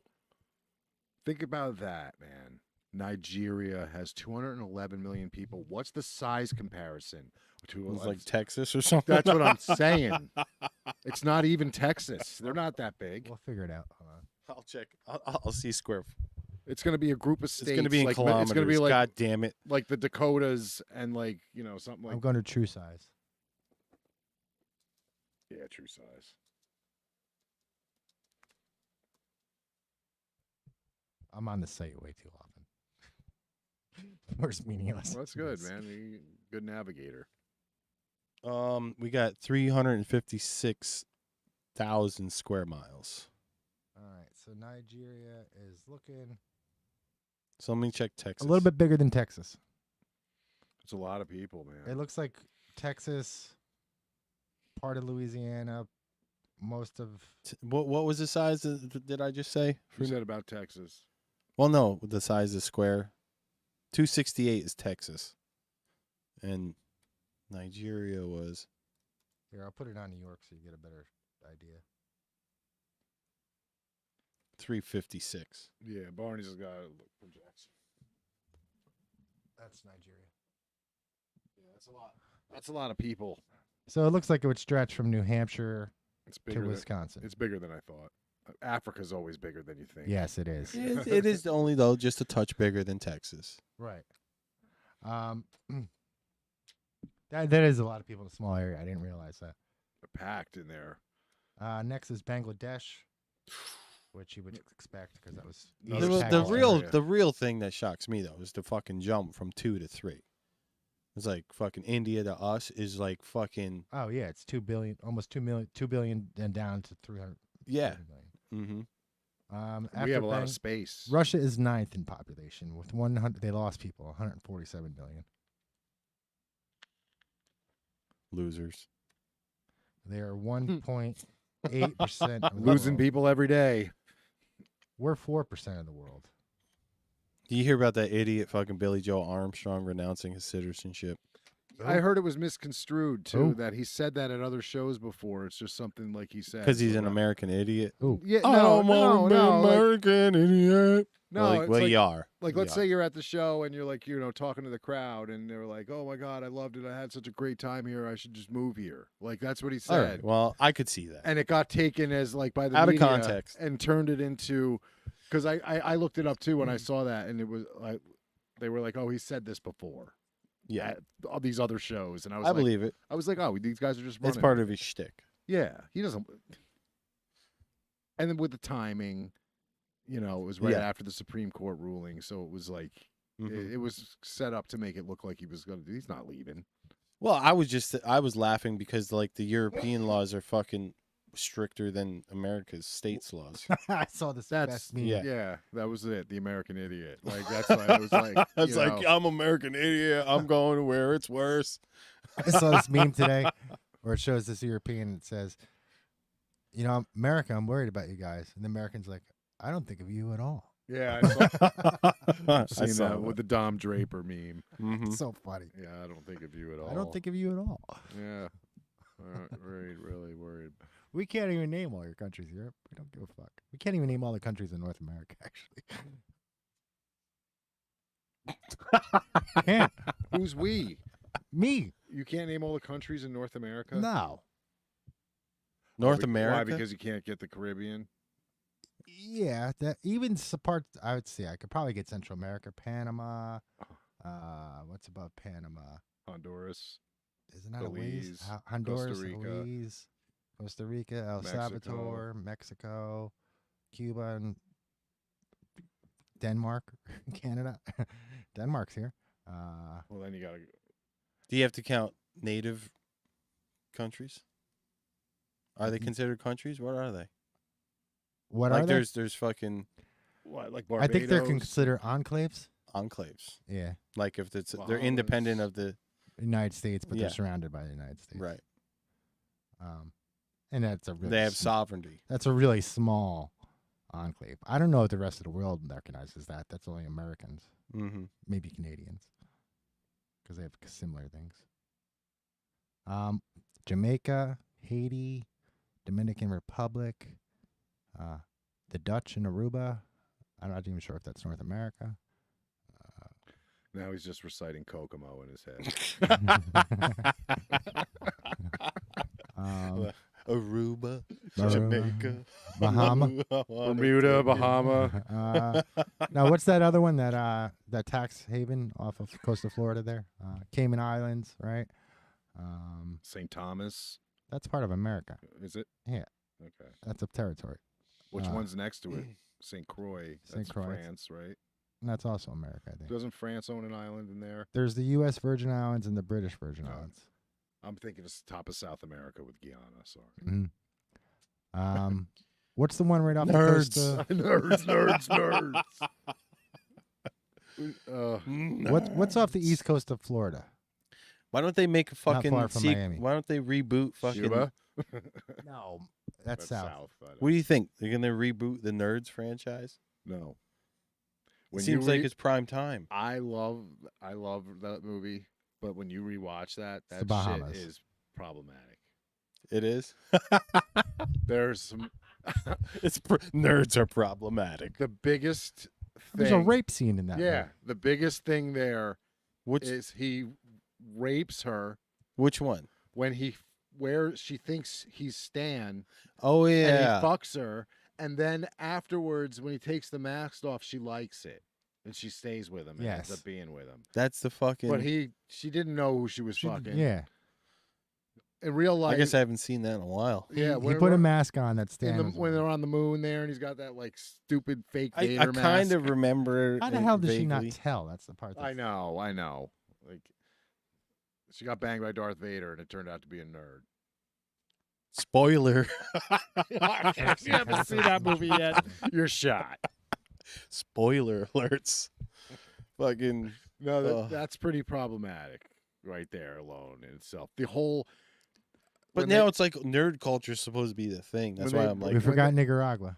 Think about that, man. Nigeria has 211 million people. What's the size comparison to It's like Texas or something. That's what I'm saying. It's not even Texas. They're not that big. We'll figure it out. Hold on. I'll check. I'll see square. It's going to be a group of states. It's going to be in like, kilometers. It's going to be like, God damn it. like the Dakotas and like, something like. I'm going to true size. Yeah, true size. I'm on the site way too often. Where's meaningless? Well, that's good, man. You're a good navigator. We got 356,000 square miles. All right, so Nigeria is looking So let me check Texas. a little bit bigger than Texas. It's a lot of people, man. It looks like Texas, part of Louisiana, most of. What was the size? Did I just say? You said about Texas. Well, no, the size is square. 268 is Texas, and Nigeria was. Here, I'll put it on New York so you get a better idea. 356. Yeah, Barney's has got a projection. That's Nigeria. Yeah, that's a lot. That's a lot of people. So it looks like it would stretch from New Hampshire It's to bigger. Wisconsin. It's bigger than I thought. Africa's always bigger than you think. Yes, it is. It is only though just a touch bigger than Texas. Right. That is a lot of people in a small area. I didn't realize that. They're packed in there. Next is Bangladesh. which you would expect because that was Another East small Pakistan. The real thing that shocks me though is the fucking jump from 2 to 3. It's like fucking India to us is like fucking Oh yeah, it's 2 billion, almost 2 billion, and down to 300. yeah. Million. Mm-hmm. We have a after lot of Bang- space. Russia is 9th in population with 100. They lost people, 147 million. Losers. They are 1.8% of the Losing world. people every day. We're 4% of the world. Do you hear about that idiot fucking Billy Joe Armstrong renouncing his citizenship? I heard it was misconstrued too. Who? That he said that at other shows before. It's just something like he said. Because he's So an that- American idiot. Ooh. Yeah, I no, don't no, want to be no. Like, American idiot. no, like, it's well, like, you are. like You let's are. say you're at the show and you're like, talking to the crowd, and they're like, "Oh my God, I loved it. I had such a great time here. I should just move here." Like that's what he All said. right. Well, I could see that. And it got taken as like by the Out of media context. and turned it into because I looked it up too when I saw that, and it was like they were like, "Oh, he said this before." Yeah, At all these other shows, and I was I like, believe it. I was like, "Oh, these guys are just running." It's part of his shtick. Yeah, he doesn't. And then with the timing, it was right Yeah. after the Supreme Court ruling, so it was like Mhm. it was set up to make it look like he was going to. He's not leaving. Well, I was laughing because like the European laws are fucking stricter than America's states laws. I saw this That's best meme. yeah. That was it. The American idiot. Like that's why I was like, It's you like know, I'm American idiot. I'm going to where it's worse. I saw this meme today where it shows this European and it says, America, I'm worried about you guys. And the American's like, I don't think of you at all. yeah. I saw, I seen saw that with the Dom Draper meme. Mhm. It's so funny. Yeah, I don't think of you at all. I don't think of you at all. Yeah. Really worried. We can't even name all your countries in Europe. We don't give a fuck. We can't even name all the countries in North America, actually. Can't. Who's we? Me. You can't name all the countries in North America. No. North Why? America. Because you can't get the Caribbean. Yeah, that even parts I would say I could probably get Central America, Panama. What's above Panama? Honduras. Isn't that a ways? Belize, Honduras, Costa Rica. Belize, Costa Rica, El Mexico. Salvador, Mexico, Cuba, and Denmark, Canada. Denmark's here. Well, then you got to. Do you have to count native countries? Are they considered countries? What are they? What Like are they? there's fucking What, like I Barbados? think they're considered enclaves. enclaves. Yeah, Like if they're Bahamas. independent of the United States, but Yeah. they're surrounded by the United States. right. And that's a really They have sovereignty. that's a really small enclave. I don't know if the rest of the world recognizes that. That's only Americans, Mm-hmm. maybe Canadians, because they have similar things. Jamaica, Haiti, Dominican Republic, the Dutch and Aruba. I'm not even sure if that's North America. Now he's just reciting Kokomo in his head. Aruba, Aruba, Jamaica, Bahama. Bermuda, Bahama. Now, what's that other one that tax haven off of coast of Florida there? Cayman Islands, right? St. Thomas. That's part of America. Is it? Yeah. Okay. That's a territory. Which Uh, one's next to it? St. Croix. St. That's Croix. France, right? And that's also America, I think. Doesn't France own an island in there? There's the U.S. Virgin Islands and the British Virgin Oh. Islands. I'm thinking it's the top of South America with Guyana. Sorry. Mhm. What's the one right off the coast? nerds. What's off the east coast of Florida? Why don't they make a fucking far from Miami. Why don't they reboot fucking? Cuba? No, that's south. What do you think? They're gonna reboot the Nerds franchise? No. It seems like it's prime time. I love that movie, but when you rewatch that the shit Bahamas. is problematic. It is. There's some Nerds are problematic. the biggest thing. There's a rape scene in that. Yeah, movie. the biggest thing there Which is he rapes her which one? when where she thinks he's Stan, Oh and yeah. he fucks her, and then afterwards when he takes the mask off, she likes it, and she stays with him and ends Yes. up being with him. That's the fucking. But she didn't know who she was fucking. Yeah. in real life. I guess I haven't seen that in a while. Yeah, he put a mask on that stand. when they're on the moon there, and he's got that like stupid fake I Vader mask. kind of remember. How the it hell does she not vaguely. tell? That's the part. That's, I know. Like, she got banged by Darth Vader, and it turned out to be a nerd. Spoiler. If you haven't seen that movie yet, you're shot. Spoiler alerts. Fucking. No, that's pretty problematic right there alone in itself. The whole. But when now they- it's like nerd culture is supposed to be the thing. That's When why they- I'm we like, when forgot they- Nicaragua,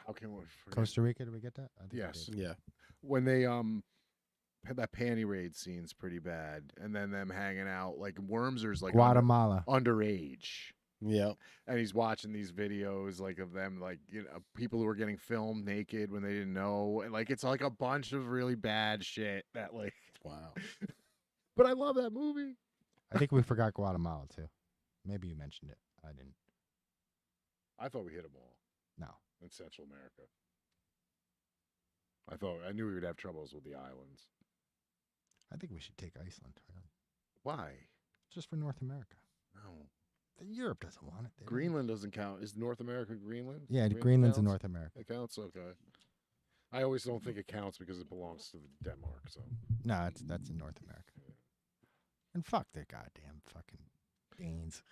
How can we forget? Costa Rica. Did we get that? I think we Yes. did. yeah. When they had that panty raid scene's pretty bad, and then them hanging out like Wormser's like Guatemala. underage. Yeah. And he's watching these videos like of them like people who are getting filmed naked when they didn't know, and like it's like a bunch of really bad shit that like Wow. but I love that movie. I think we forgot Guatemala too. Maybe you mentioned it. I didn't. I thought we hit them all No. in Central America. I knew we would have troubles with the islands. I think we should take Iceland. Really. Why? Just for North America. No. Europe doesn't want it. They don't. Greenland doesn't count. Is North America Greenland? Yeah, Greenland Greenland's in counts? North America. It counts? Okay. I always don't think it counts because it belongs to Denmark, so No, that's in North America. And fuck their goddamn fucking Danes.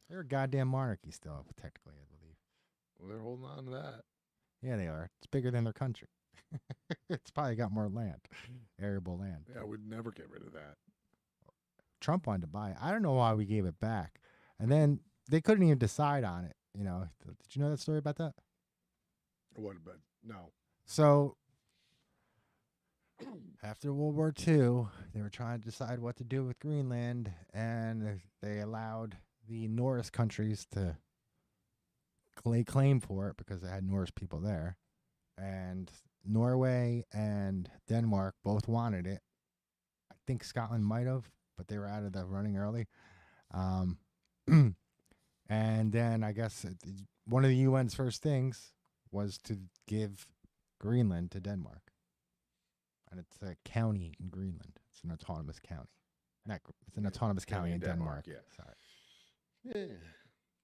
They're a goddamn monarchy still, technically, I believe. well, they're holding on to that. Yeah, they are. It's bigger than their country. It's probably got more land, arable land. Yeah, we'd never get rid of that. Trump wanted to buy it. I don't know why we gave it back. And then they couldn't even decide on it. You know, did you know that story about that? What? But no. So after World War II, they were trying to decide what to do with Greenland, and they allowed the Norse countries to lay claim for it because they had Norse people there. And Norway and Denmark both wanted it. I think Scotland might have, but they were out of the running early. And then I guess one of the UN's first things was to give Greenland to Denmark. And it's a county in Greenland. It's an autonomous county. It's an autonomous county in Denmark. yeah. Sorry. Yeah.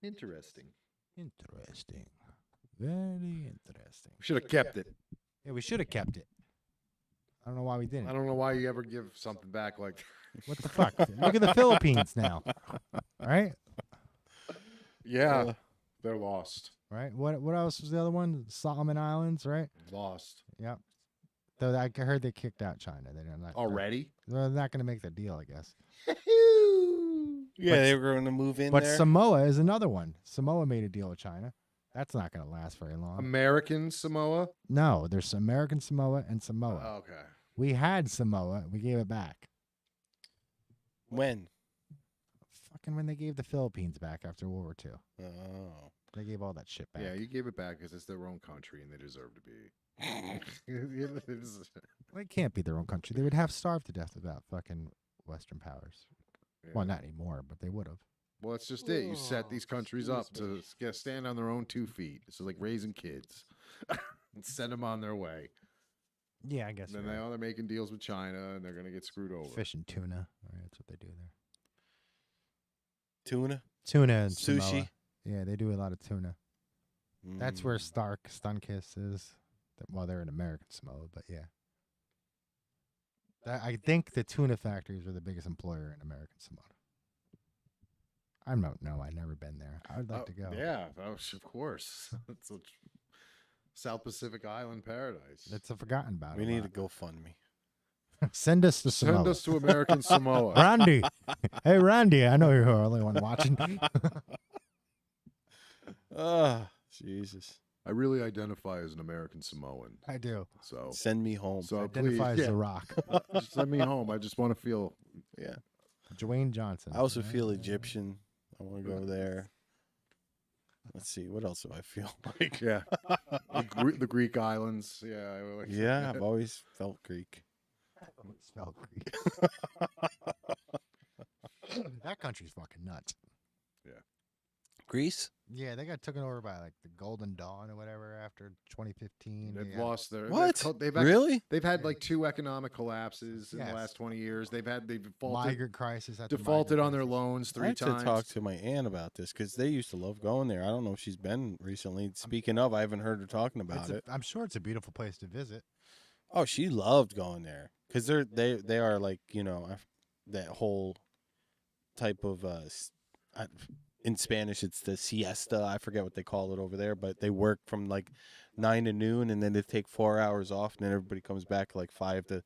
Interesting. Interesting. Very interesting. We should have kept it. Yeah, we should have kept it. I don't know why we didn't. I don't know why you ever give something back like What the fuck? Look at the Philippines now. Right? yeah, they're lost. Right? What else was the other one? Solomon Islands, right? Lost. Yep. Though I heard they kicked out China. They're not Already? They're not going to make the deal, I guess. Yeah, they were going to move in But there. Samoa is another one. Samoa made a deal with China. That's not going to last very long. American Samoa? No, there's American Samoa and Samoa. Okay. We had Samoa. We gave it back. When? fucking when they gave the Philippines back after World War II. Oh. They gave all that shit back. Yeah, you gave it back because it's their own country and they deserve to be. Well, it can't be their own country. They would have starved to death without fucking Western powers. Well, not anymore, but they would have. Well, that's just it. You set these countries up to stand on their own 2 feet. It's like raising kids. And send them on their way. Yeah, I guess. Then you're right. they're making deals with China, and they're going to get screwed over. Fish and tuna. All right, that's what they do there. Tuna? Tuna and Sushi? Samoa. Yeah, they do a lot of tuna. That's where Stunkiss is. Well, they're in American Samoa, but yeah. I think the tuna factories are the biggest employer in American Samoa. I don't know. I've never been there. I would like to go. Yeah, of course. It's a South Pacific Island paradise. It's a forgotten about. We a need lot. to GoFundMe. Send us to Samoa. Send us to American Samoa. Randy. Hey, Randy. I know you're the only one watching. Ah, Jesus. I really identify as an American Samoan. I do. So Send me home. So Identify as please, The Rock. just send me home. I just want to feel. Yeah. Dwayne Johnson. I also feel Egyptian. I want to go there. Let's see. What else do I feel like? Yeah. the Greek islands. Yeah. I like Yeah, I've always felt Greek. Spell Greek. That country's fucking nuts. Yeah. Greece? Yeah, they got taken over by like the Golden Dawn or whatever after 2015. They've Yeah. lost their What? They've Really? They've had like 2 economic collapses in the Yes. last 20 years. They've defaulted Migrant crisis. After defaulted migrant on their crisis. loans I 3 have times. to talk to my aunt about this because they used to love going there. I don't know if she's been recently. Speaking of, I haven't heard her talking about it. I'm sure it's a beautiful place to visit. Oh, she loved going there because they are like, you know, that whole type of in Spanish it's the siesta. I forget what they call it over there, but they work from like 9 to noon and then they take 4 hours off and then everybody comes back like 5 to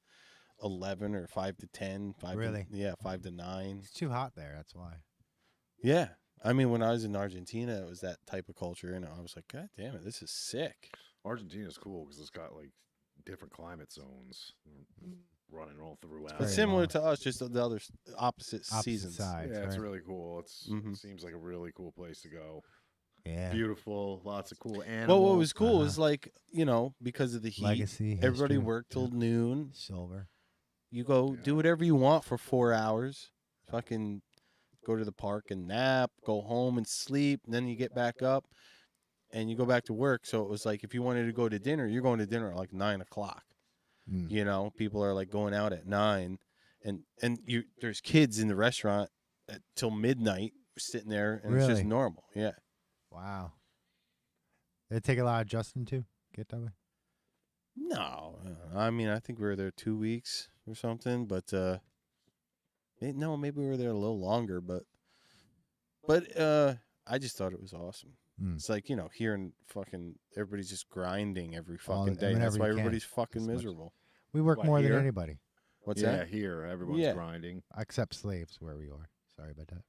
11 or 5 to 10. 5 Really? To 5 to 9. It's too hot there. That's why. Yeah. I mean, when I was in Argentina, it was that type of culture, and I was like, God damn it, this is sick. Argentina's cool because it's got like different climate zones running all throughout. It's similar to us, just the other opposite seasons. sides. Yeah, it's right? really cool. It seems like a really cool place to go. Yeah. Beautiful, lots of cool animals. Well, what was cool is like, you know, because of the heat, Legacy, everybody history, worked till noon. Silver. You go do whatever you want for 4 hours. Fucking go to the park and nap, go home and sleep, and then you get back up and you go back to work. So it was like if you wanted to go to dinner, you're going to dinner at like 9 o'clock. You know, people are like going out at 9, and there's kids in the restaurant till midnight sitting there, and it's just Really? normal. Yeah. Wow. Did it take a lot of adjusting to get that way? No, I mean I think we were there 2 weeks or something, but no, maybe we were there a little longer, but I just thought it was awesome. It's like, you know, here in fucking everybody's just grinding every fucking day. whenever That's why you can, everybody's fucking as much. miserable. We work What, more here? than anybody, What's Yeah, that? here everyone's Yeah. grinding. except slaves where we are. Sorry about that.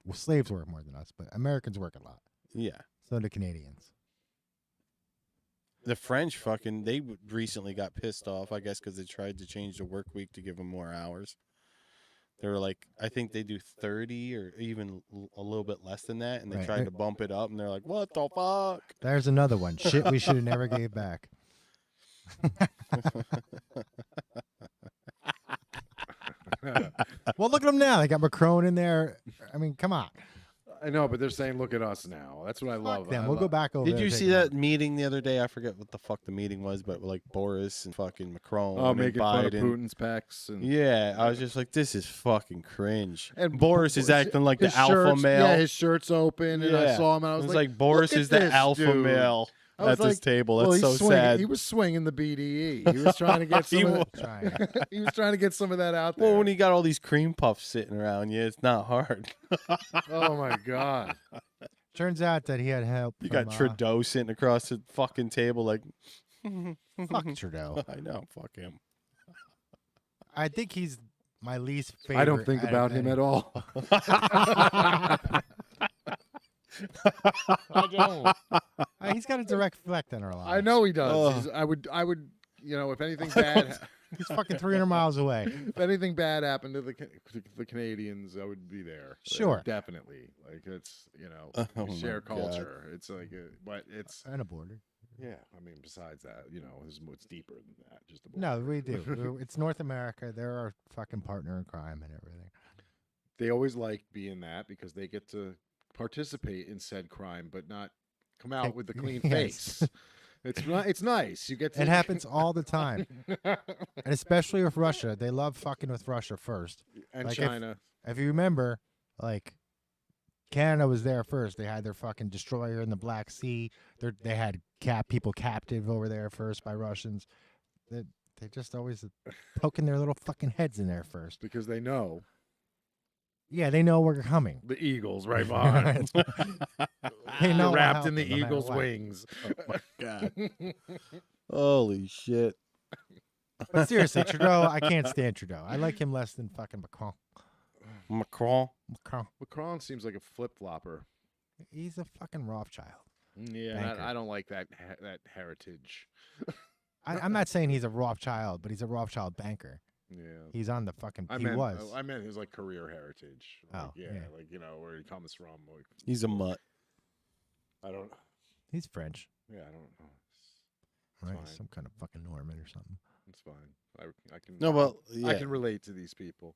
Well, slaves work more than us, but Americans work a lot. Yeah. So do Canadians. The French fucking, they recently got pissed off, I guess, because they tried to change the work week to give them more hours. They were like, I think they do 30 or even a little bit less than that, and they Right. tried to bump it up, and they're like, what the fuck? There's another one. Shit we should have never gave back. Well, look at them now. They got Macron in there. I mean, come on. I know, but they're saying, "Look at us now." That's what I love. Fuck them. I We'll go love- back over Did there you and see take them that meeting the other day? I forget what the fuck the meeting was, but like Boris and fucking Macron Oh, and making fun of Biden. Putin's pecs and Yeah, I was just like, this is fucking cringe. And Boris is acting like the his alpha shirt's- male. Yeah, his shirt's open, and I Yeah. saw him, and I It was was like, Boris "Look at is the this alpha dude." male I was at this like, table. well, That's he's so swinging, sad. He was swinging the BDE. He was trying to get some. He of was. that, he was trying to get some of that out there. Well, when he got all these cream puffs sitting around, yeah, it's not hard. Oh my god! Turns out that he had help. You from, got Trudeau sitting across the fucking table like, Fuck Trudeau. I know, fuck him. I think he's my least favorite. I don't think out of about him any- at all. I don't. He's got a direct effect on our lives. I know he does. Oh. I would, you know, if anything bad, He's fucking 300 miles away. if anything bad happened to the Canadians, I would be there. Sure. Definitely. Like it's, you know, Oh we share my God. culture. It's like, but it's And a border. yeah. I mean, besides that, you know, it's deeper than that. Just a No, border. we do. It's North America. They're our fucking partner in crime and everything. They always like being that because they get to participate in said crime, but not come out with the clean Yes. face. It's nice. You get to It happens all the time. And especially with Russia. They love fucking with Russia first. and like if- China. If you remember, like, Canada was there first. They had their fucking destroyer in the Black Sea. They had people captive over there first by Russians. They just always poking their little fucking heads in there first. Because they know Yeah, they know we're coming. the eagle's right behind them. They know we'll wrapped help in the them no matter eagle's what. wings. God. Holy shit. But seriously, Trudeau, I can't stand Trudeau. I like him less than fucking Macron. Macron. Macron seems like a flip flopper. He's a fucking Rothschild. Yeah, Banker. I don't like that heritage. I'm not saying he's a Rothschild, but he's a Rothschild banker. Yeah. He's on the fucking. I he meant, was. I meant his like career heritage. Like, Oh, yeah, yeah. like you know where he comes from. Like, He's a mutt. I don't. He's French, Yeah, I don't know. right? fine. Some kind of fucking Norman or something. It's fine. I can. No, well, yeah. I can relate to these people.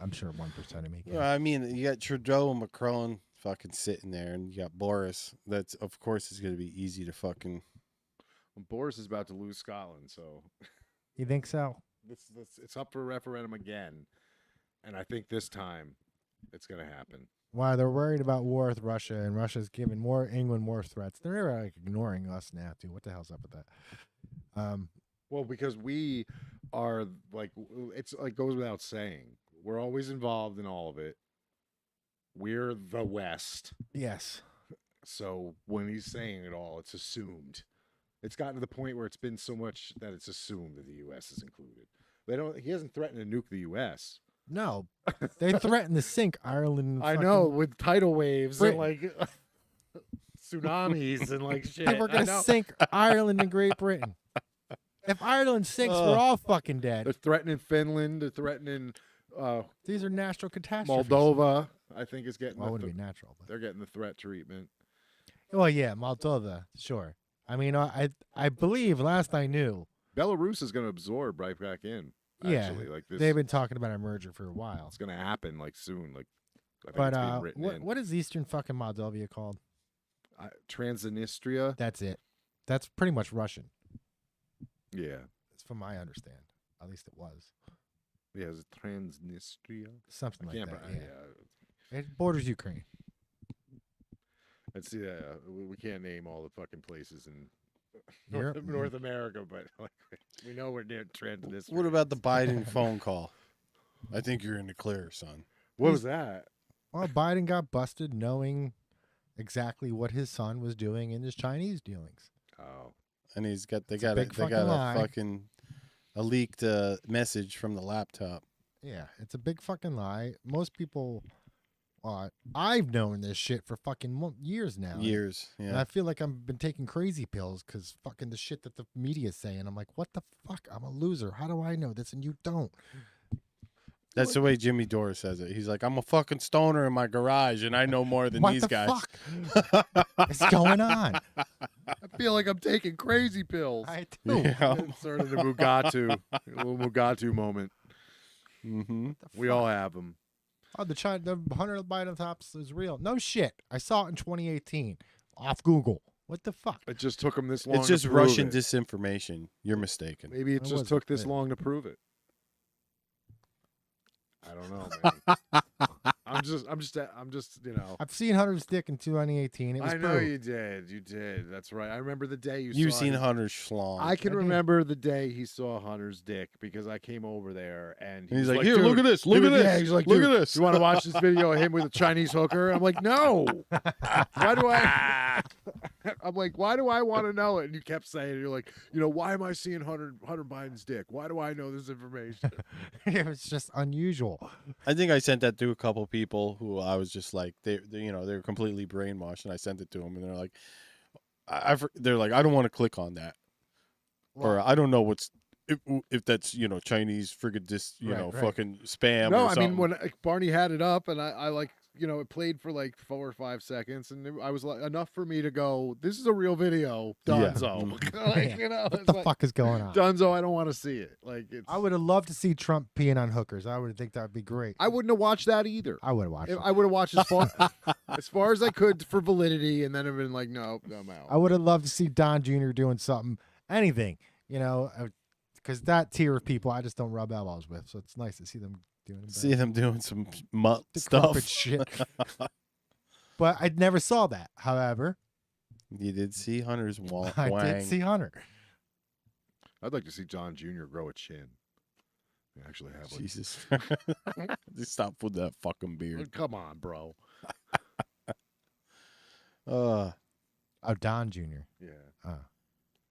I'm sure 1% of me can. Well, I mean, you got Trudeau and Macron fucking sitting there, and you got Boris. That's, of course, is going to be easy to fucking. Well, Boris is about to lose Scotland, so You think so? it's up for a referendum again, and I think this time it's going to happen. Why they're worried about war with Russia, and Russia's giving England more threats. They're like ignoring us now too. What the hell's up with that? Well, because we are like, it's like goes without saying, we're always involved in all of it. We're the West, Yes. so when he's saying it all, it's assumed. It's gotten to the point where it's been so much that it's assumed that the U.S. is included. He hasn't threatened to nuke the U.S. No, they threatened to sink Ireland. And I know, with tidal waves and like tsunamis and like shit. They were going to sink Ireland and Great Britain. If Ireland sinks, we're all fucking They're dead. threatening Finland. They're threatening These are natural catastrophes. Moldova. I think is getting. Well, it wouldn't be natural. But. They're getting the threat treatment. Well, yeah, Moldova, sure. I mean, I believe last I knew. Belarus is going to absorb right back in. Actually, Yeah, like this, they've been talking about a merger for a while. it's going to happen like soon. Like, I think But it's being written in. what is Eastern fucking Moldova called? Transnistria. That's it. That's pretty much Russian. Yeah, That's from my understand. At least it was yeah. Is it Transnistria? something I like can't. that. Yeah. Yeah. It borders Ukraine. Let's see. We can't name all the fucking places in Europe? North America, but like, we know we're near Transnistria. What about the Biden phone call? I think you're in the clear, son. What was that? Well, Biden got busted knowing exactly what his son was doing in his Chinese dealings. Oh, And they It's got a big they fucking got lie. a leaked message from the laptop. Yeah, it's a big fucking lie. Most people, I've known this shit for fucking years now. Years, And yeah. I feel like I've been taking crazy pills because fucking the shit that the media's saying. I'm like, what the fuck? I'm a loser. How do I know this and you don't? That's the way Jimmy Dore says it. He's like, I'm a fucking stoner in my garage, and I know more than What these the guys. fuck is going on? I feel like I'm taking crazy pills. I do. Yeah. It's sort of the Mugatu, a little Mugatu moment. Mm-hmm. We all have them. Oh, the 100 Biden tops is real. No shit. I saw it in 2018 off Google. What the fuck? It just took them this long. It's just to prove Russian it. disinformation. You're mistaken. Maybe it It just wasn't took this good. long to prove it. I don't know, man. I'm just, you know. I've seen Hunter's dick in 2018. It was I know proved. you did. You did. That's right. I remember the day You've saw seen his- Hunter's schlong. I can I did. remember the day he saw Hunter's dick because I came over there and He's was like, "Here, look "Dude, at this, look dude, at yeah," this, He's like, look "Dude, at this." You want to watch this video of him with a Chinese hooker?" I'm like, "No." Why do I? I'm like, "Why do I want to know it?" And you kept saying, it. "You're like, why am I seeing Hunter Biden's dick? Why do I know this information?" It was just unusual. I think I sent that to a couple people who I was just like, they're completely brainwashed, and I sent it to them, and they're like, they're like, I don't want to click on that, or I don't know what's if that's Chinese friggin' Right. fucking spam. No, or I something. mean when Barney had it up and I like it played for like 4 or 5 seconds and I was like enough for me to go, this is a real video, Yeah. Dunzo. What It's the like, fuck is going on? Dunzo, I don't want to see it. Like it's, I would have loved to see Trump peeing on hookers. I would think that would be great. I wouldn't have watched that either. I would have watched it. I would have watched as far as I could for validity, and then have been like, no, I'm out. I would have loved to see Don Jr. doing something, anything, because that tier of people I just don't rub elbows with. So it's nice to see them doing that. See them doing some The stuff. crumpet shit. But I never saw that. However, You did see Hunter's I wang. did see Hunter. I'd like to see John Jr. grow a chin. They actually have one. Jesus. Just stop with that fucking beard. Come on, bro. Uh, Oh, Don Jr. Yeah. Oh.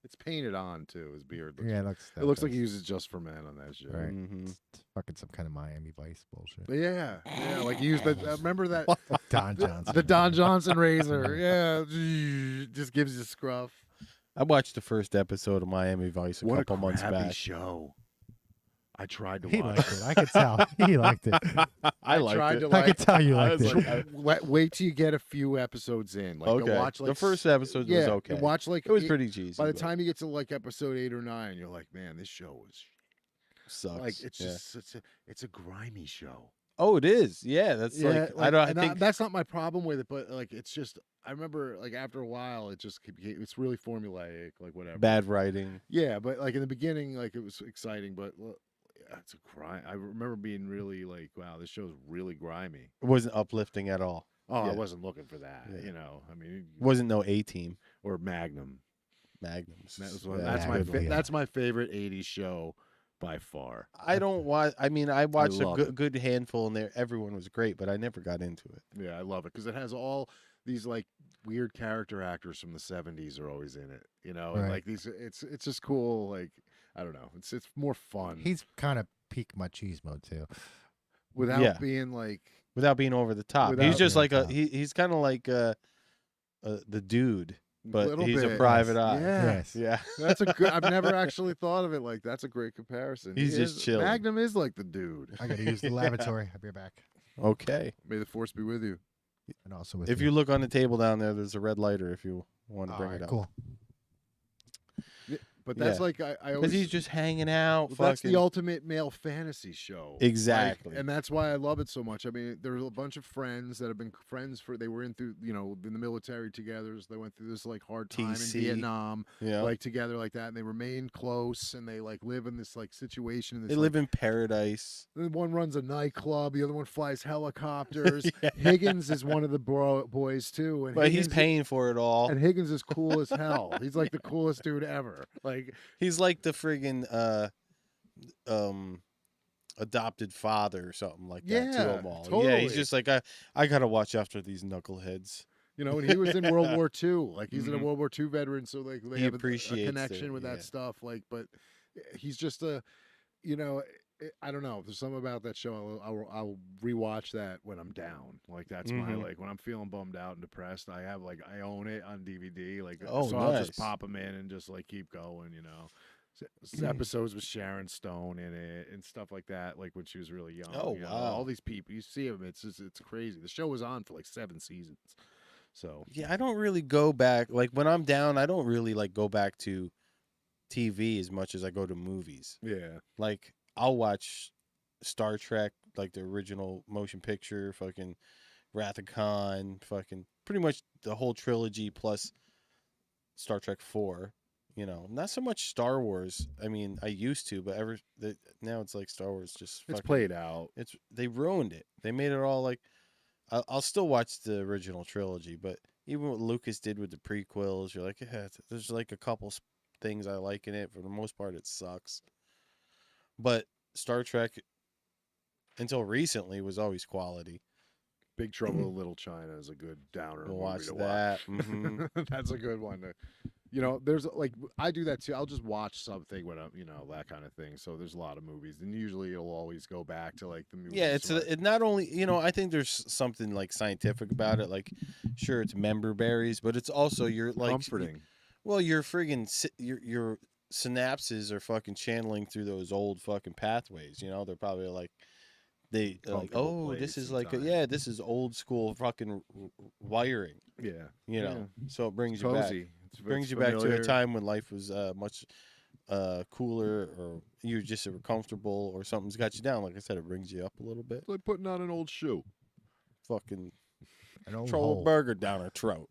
It's painted on too. His beard. Looks, Yeah, it looks like he uses just for men on that shit. Right. mhm. It's fucking some kind of Miami Vice bullshit. But yeah, like he used the. Remember that Don Johnson. the Don Johnson razor? Yeah, just gives you scruff. I watched the first episode of Miami Vice a couple months back. show. I tried to He watch. liked it. I could tell. He liked it. I liked tried it. to I could tell you I liked was it. like, Wait till you get a few episodes in. Like, okay. watch, like, The first episode yeah, was okay. Watch like It was pretty cheesy. By the but- time you get to like episode 8 or 9, you're like, man, this show is. sucks. Like it's Yeah. just it's a grimy show. Oh, it is. Yeah, that's I don't. I think that's not my problem with it, but like it's just I remember like after a while it just became, it's really formulaic, like whatever. bad writing. Yeah, but like in the beginning, like it was exciting, but it's a crime. I remember being really like, wow, this show's really grimy. It wasn't uplifting at all. Oh, Yeah. I wasn't looking for that. Yeah. You know, I mean, Wasn't no A-Team. or Magnum. Magnums. That's my favorite '80s show by far. I don't watch. I mean, I watched a love good, it. good handful, and there everyone was great, but I never got into it. Yeah, I love it because it has all these like weird character actors from the '70s are always in it. You know, and Right. like these, it's just cool. Like I don't know, it's more fun He's kind of peak machismo too. without Yeah. being like. Without being over the top. Without He's just being like over the he's kind of like the dude, but Little he's a bit, private eye. Yeah. Yes. Yeah. That's a good. I've never actually thought of it like that's a great comparison. He's He just is- chilling. Magnum is like the dude. I got to use the lavatory. I'll be back. Okay. May the force be with you. And also with If you look on the table down there, there's a red lighter. If you want to All bring right, it up, cool. But that's Yeah. like I because always. he's just hanging out. That's fucking, the ultimate male fantasy show. Like, Exactly. and that's why I love it so much. I mean, there's a bunch of friends that have been friends they were in the military together. So they went through this like hard time TC. in Vietnam, Yeah. like together like that, and they remain close, and they like live in this like situation. They live in paradise. One runs a nightclub, the other one flies helicopters. Yeah. Higgins is one of the boys too, and But he's Higgins- paying for it all. And Higgins is cool as hell. He's like the coolest dude ever. Like He's like the friggin' adopted father or something like that to Yeah, them all. Yeah, totally. he's just like I gotta watch after these knuckleheads. You know, and he was in World War II. Like he's a Mhm. World War II veteran, so like they He have appreciates a connection it, with yeah. that stuff. Like, but he's just I don't know. There's something about that show. I'll rewatch that when I'm down. Like that's my Mhm. like when I'm feeling bummed out and depressed. I own it on DVD. Like Oh, so I'll nice. just pop them in and just like keep going. You know. Episodes with Sharon Stone in it and stuff like that, like when she was really young. Oh, you know, wow. all these people, you see them, it's crazy. The show was on for like 7 seasons, so Yeah, I don't really go back. Like when I'm down, I don't really like go back to TV as much as I go to movies. yeah, Like I'll watch Star Trek, like the original motion picture, fucking Wrath of Khan, fucking pretty much the whole trilogy plus Star Trek 4. You know, not so much Star Wars. I mean, I used to, but now it's like Star Wars just it's fucking, played out. They ruined it. They made it all like. I'll still watch the original trilogy, but even what Lucas did with the prequels, you're like, yeah, there's like a couple things I like in it. For the most part, it sucks. But Star Trek, until recently, was always quality. Big Trouble in Little China is a good downer We'll movie watch to that. watch. Mhm. That's a good one. You know, there's like I do that too. I'll just watch something when I'm, that kind of thing. So there's a lot of movies, and usually you'll always go back to like the movie. Yeah, it not only I think there's something like scientific about it. Like, sure, it's member berries, but it's also you're like comforting. Well, your friggin' your synapses are fucking channeling through those old fucking pathways. You know, they're probably like like, Comfortable this place is and like time. this is old school fucking wiring. Yeah, You know, so it brings you back. cozy. Brings you back to a time when life was much cooler, or you just were comfortable, or something's got you down. Like I said, it brings you up a little bit. It's like putting on an old shoe. Fucking An old throw a hole. burger down her throat.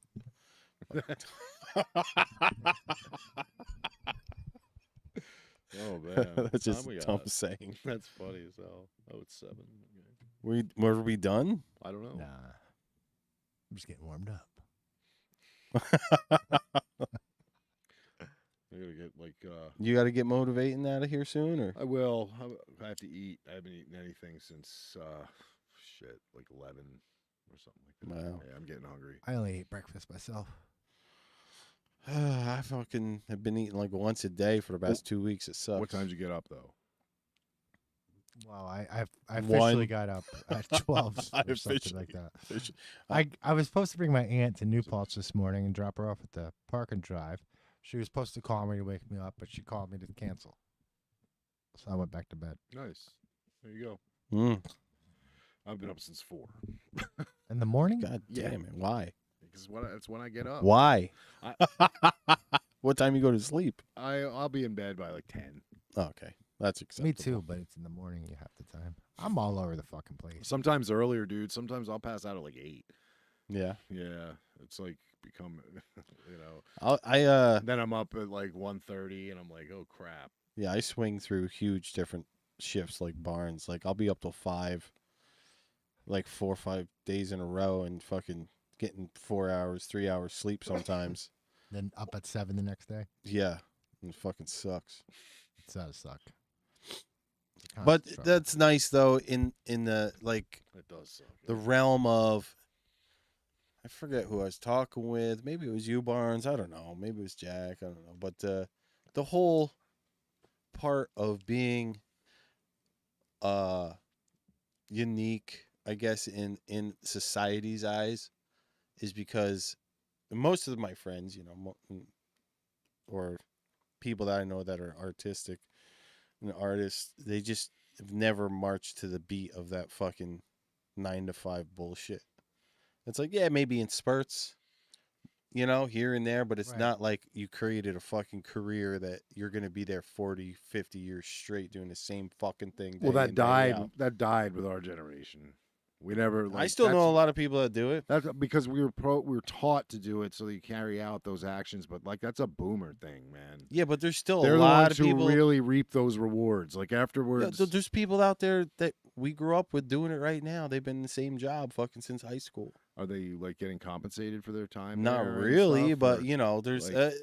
Oh man, That's just Time we a dumb got? saying. That's funny as hell. Oh, it's 7. Were we done? I don't know. Nah. I'm just getting warmed up. I gotta get like. You got to get motivating out of here soon, or I will. I have to eat. I haven't eaten anything since like 11 or something like that. Wow. Yeah, I'm getting hungry. I only ate breakfast myself. I fucking have been eating like once a day for the past 2 weeks. It sucks. What time did you get up though? Well, I officially One. got up at 12 I or something officially- like that. officially- I was supposed to bring my aunt to New Paltz this morning and drop her off at the park and drive. She was supposed to call me to wake me up, but she called me to cancel. So I went back to bed. Nice. There you go. Mm, I've been up since 4. In the morning? God Yeah. damn it! Why? Because that's when I get up. Why? I- What time you go to sleep? I'll be in bed by like 10. Oh, okay. That's acceptable. Me too, but it's in the morning. You have the time. I'm all over the fucking place. Sometimes earlier, dude. Sometimes I'll pass out at like 8. Yeah. Yeah, it's like become, you know. Then I'm up at like 1:30, and I'm like, oh crap. Yeah, I swing through huge different shifts like Barnes. Like I'll be up till 5, like 4 or 5 days in a row, and fucking getting 4 hours, 3 hours sleep sometimes. Then up at 7 the next day. Yeah, it fucking sucks. It does suck. But that's nice though. In the like, It does suck. the realm of, I forget who I was talking with. Maybe it was you, Barnes. I don't know. Maybe it was Jack. I don't know. But the whole part of being unique, I guess, in society's eyes, is because most of my friends, you know, or people that I know that are artistic and artists, they just have never marched to the beat of that fucking 9 to 5 bullshit. It's like, yeah, maybe in spurts, you know, here and there, but it's not like you created a fucking career that you're going to be there 40, 50 years straight doing the same fucking thing. Well, that day in, day died. out. That died with our generation. We never. Like, I still know a lot of people that do it. That's because we were taught to do it, so you carry out those actions. But like, that's a boomer thing, man. Yeah, but there's still They're a the lot ones of people who really reap those rewards. Like Yeah, afterwards, there's people out there that we grew up with doing it right now. They've been in the same job fucking since high school. are they like getting compensated for their time? Not there and really, stuff, but or- you know, there's like-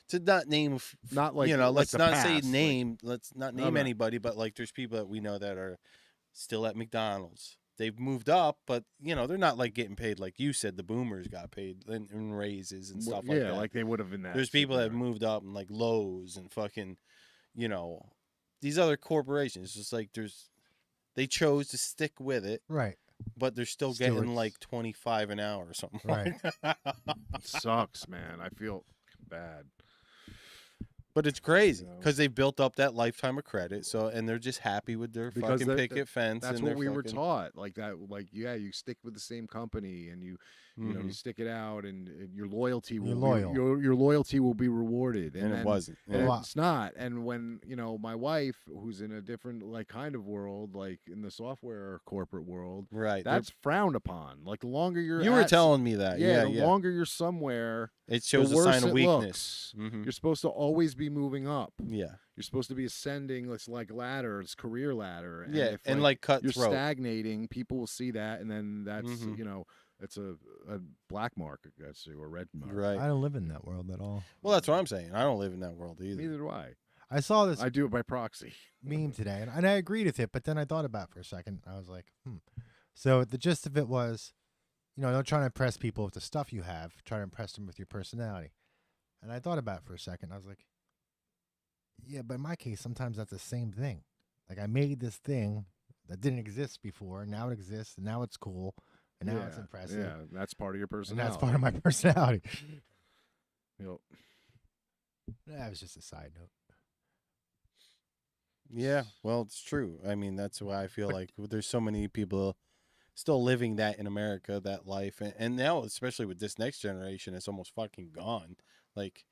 to not name, Not like- you know, like let's the not past, say like- name, let's not name no. anybody, but like there's people that we know that are still at McDonald's. They've moved up, but you know, they're not like getting paid like you said. The boomers got paid in raises and stuff like yeah, that. like they would have in that. There's people that have situation. moved up in like Lowe's and fucking, you know, these other corporations. It's just like they chose to stick with it, Right. but they're still Still getting it's- like 25 an hour or something. Right. Like that. It sucks, man. I feel bad. But it's crazy You know? because they built up that lifetime of credit. So, and they're just happy with their Because fucking picket fence. That's and what their we were fucking- taught. Like that. Like yeah, you stick with the same company, and you know you Mhm. stick it out, and your loyalty will You're loyal. your loyalty will be rewarded. And it then- wasn't. And Yeah. it's not. And when, you know, my wife, who's in a different like kind of world, like in the software corporate world, Right. that's frowned upon. Like the longer you're You were at- telling me that. yeah, Yeah. the longer you're somewhere, It shows the a worse sign of it weakness. looks. Mhm. You're supposed to always be moving up. Yeah. You're supposed to be ascending. It's like ladder. It's career ladder. And Yeah. if, And like like you're cutthroat. stagnating, people will see that, and then that's Mhm. you know, it's a black mark, I guess, or a red mark. Right. I don't live in that world at all. Well, that's what I'm saying. I don't live in that world either. Neither do I. I saw this I do it by proxy. meme today, and I agreed with it, but then I thought about it for a second. I was like, So the gist of it was, you know, don't try to impress people with the stuff you have. Try to impress them with your personality. And I thought about it for a second. I was like, yeah, but in my case, sometimes that's the same thing. Like I made this thing that didn't exist before. Now it exists, and now it's cool, and now it's impressive. Yeah, that's part of your And personality. that's part of my personality. Yep. That was just a side note. Yeah, well, it's true. I mean, that's why I feel like there's so many people still living that in America, that life, and now, especially with this next generation, it's almost fucking gone. Like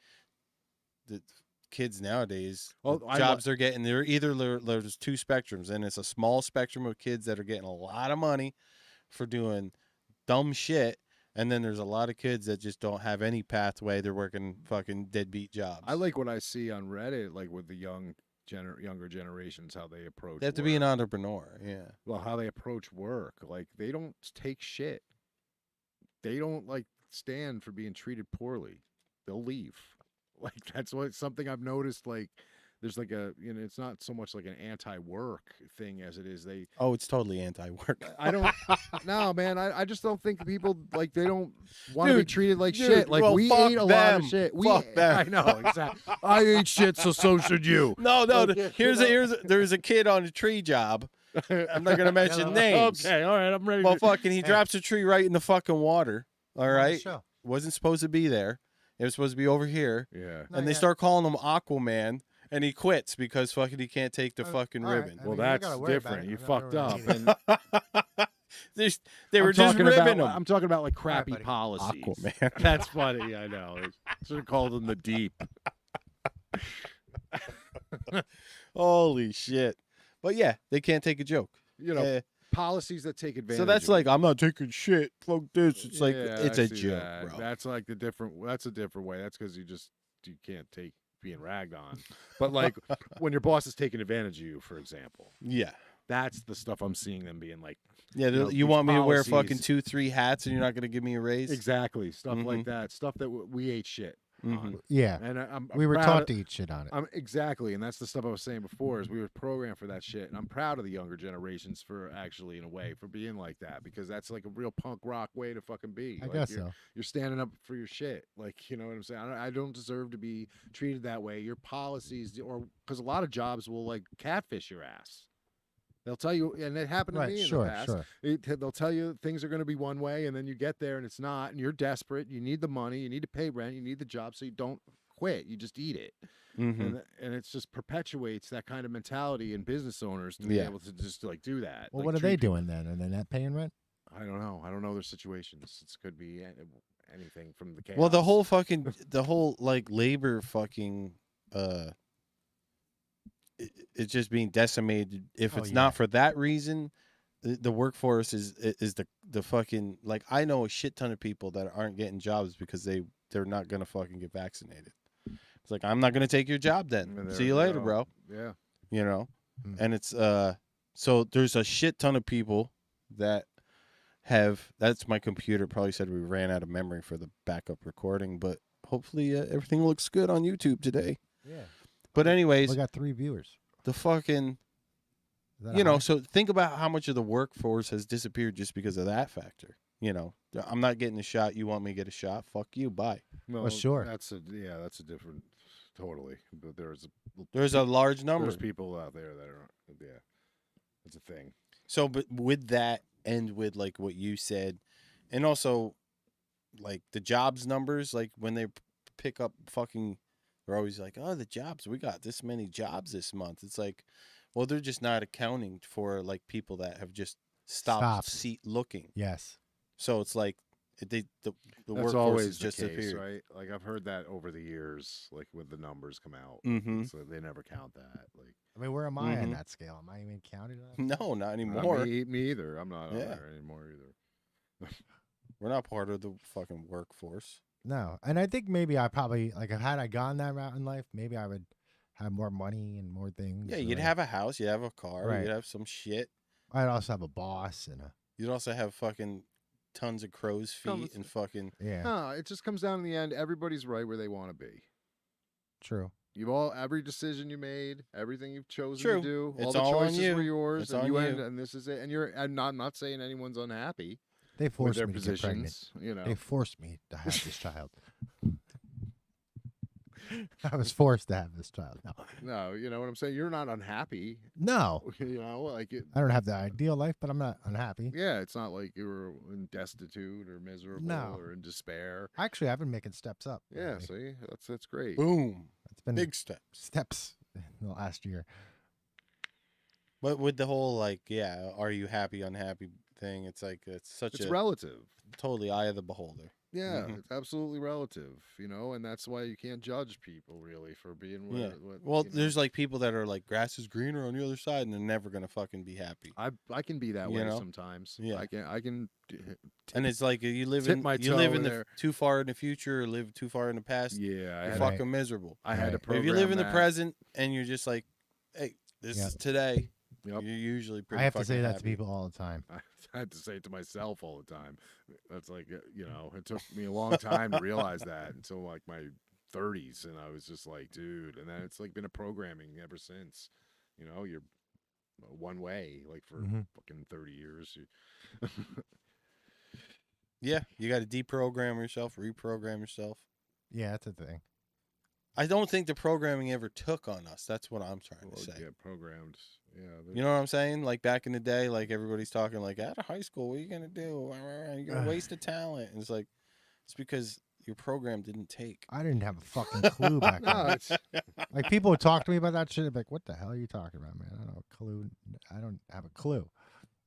the kids nowadays, Well, the I jobs they're getting, there's two spectrums, and it's a small spectrum of kids that are getting a lot of money for doing dumb shit. And then there's a lot of kids that just don't have any pathway. They're working fucking deadbeat jobs. I like what I see on Reddit, like with the younger generations, how they approach. They have to be an work. entrepreneur. Yeah. Well, how they approach work, like they don't take shit. They don't like stand for being treated poorly. They'll leave. Like that's something I've noticed. Like there's like it's not so much like an anti-work thing as it is they. Oh, it's totally anti-work. I don't. No, man. I just don't think people like they don't want to be Dude, treated like dude, shit. Like well, we fuck ate a lot them. of shit. Fuck them. I know exactly. I ate shit, so should you. No. Okay, There's a kid on a tree job. I'm not gonna mention names. Okay, all right. I'm ready. Well, to... fucking, he drops a tree right in the fucking water. All right, Show. wasn't supposed to be there. It was supposed to be over here. Yeah. And they start calling him Aquaman, and he quits because fucking he can't take the fucking all right. ribbon. I Well, mean, you that's gotta worry about different. it. You I'm not fucked really up. needing- And They were I'm just talking ribbing about, him. I'm talking about like crappy buddy. policies. Aquaman. That's funny. I know. Should have called him the Deep. Holy shit. But yeah, they can't take a joke. You know, policies that take advantage. So that's of like, it. I'm not taking shit. Fuck this. It's like, Yeah, it's I a see joke, that. bro. That's like that's a different way. That's because you can't take being ragged on. But like when your boss is taking advantage of you, for example. Yeah. That's the stuff I'm seeing them being like. Yeah, you know, you these want me to wear policies- fucking 2-3 hats and you're not going to give me a raise? Exactly. Stuff Mhm. like that. Stuff that we ate shit on. Yeah. And I'm We were proud taught of- to eat shit on it. Exactly, and that's the stuff I was saying before. Is we were programmed for that shit, and I'm proud of the younger generations for actually, in a way, for being like that because that's like a real punk rock way to fucking be. I Like, guess you're, so. You're standing up for your shit, like you know what I'm saying. I don't deserve to be treated that way. Your policies, or because a lot of jobs will like catfish your ass. They'll tell you, and it happened to Right, me in sure, the past. sure. They'll tell you things are going to be one way, and then you get there and it's not, and you're desperate. You need the money, you need to pay rent, you need the job, so you don't quit. You just eat it, and it just perpetuates that kind of mentality in business owners to be able to just like do that. Well, like, what are treat they people- doing then? Are they not paying rent? I don't know. I don't know their situations. It could be anything from the chaos. Well, the whole like labor fucking it's just being decimated. If it's not for that reason, the workforce is the fucking, like, I know a shit ton of people that aren't getting jobs because they're not gonna fucking get vaccinated. It's like, I'm not gonna take your job then. And See you there later, go. bro. Yeah. You know, and it's so there's a shit ton of people that have. That's my computer. Probably said we ran out of memory for the backup recording, but hopefully everything looks good on YouTube today. Yeah. But anyways, We got 3 viewers. the fucking, Is that a you know, high? so think about how much of the workforce has disappeared just because of that factor. You know, I'm not getting a shot. You want me to get a shot? Fuck you. Bye. Well, sure. That's a different, totally. But There's a large number. There's people out there that are, yeah, it's a thing. So, but with that and with like what you said, and also like the jobs numbers, like when they pick up fucking, they're always like, oh, the jobs, we got this many jobs this month. It's like, well, they're just not accounting for like people that have just stopped looking. Yes. So it's like the That's workforce always is the just case, appeared. right? Like I've heard that over the years, like when the numbers come out, Mhm. so they never count that. Like, I mean, where am I on Mhm. that scale? Am I even counted on that? No, not anymore. me either. I'm not on Yeah. there anymore either. We're not part of the fucking workforce. No. And I think maybe I probably, like, had I gone that route in life, maybe I would have more money and more things. Yeah, and, you'd like, have a house, you'd have a car, Right. you'd have some shit. I'd also have a boss and a. You'd also have fucking tons of crow's feet and fucking. Yeah. No, it just comes down in the end. Everybody's right where they want to be. True. Every decision you made, everything you've chosen True. to do, It's all the all on choices you. were yours, It's and on you you. and this is it. And I'm not saying anyone's unhappy They with forced their me to get pregnant. positions. You know, They forced me to have this child. I was forced to have this child. no, you know what I'm saying. You're not unhappy. No. You know, like it. I don't have the ideal life, but I'm not unhappy. Yeah, it's not like you were in destitute or miserable No. or in despair. Actually, I've been making steps up. Yeah, lately. see, that's great. Boom. It's been Big steps. steps in the last year. But with the whole, like, yeah, are you happy, unhappy thing, it's like, it's such It's a relative. totally eye of the beholder. Yeah, Mhm. it's absolutely relative, you know, and that's why you can't judge people really for being Yeah. what Well, you know. there's like people that are like, grass is greener on the other side, and they're never going to fucking be happy. I can be that You way know? sometimes. Yeah. I can And it's like you live tip in my you live toe in the there. too far in the future or live too far in the past. yeah, I You're had, fucking miserable. I had to Right. program If you live in the that. present and you're just like, hey, this Yep. is today, Yep. you're usually pretty. I have to fucking say that to happy. people all the time. I had to say it to myself all the time. That's like, you know, it took me a long time to realize that until like my 30s. And I was just like, dude. And then it's like been a programming ever since. You know, you're one way, like for Mhm. fucking 30 years. Yeah, you got to deprogram yourself, reprogram yourself. Yeah, that's a thing. I don't think the programming ever took on us. That's what I'm trying to Well, say. get programmed. Yeah. You know what I'm saying? Like back in the day, like everybody's talking like, out of high school, what are you gonna do? You're gonna waste a talent. And it's like, it's because your program didn't take. I didn't have a fucking clue back No, then. it's Like people would talk to me about that shit. I'd be like, "What the hell are you talking about, man? I don't have a clue. I don't have a clue.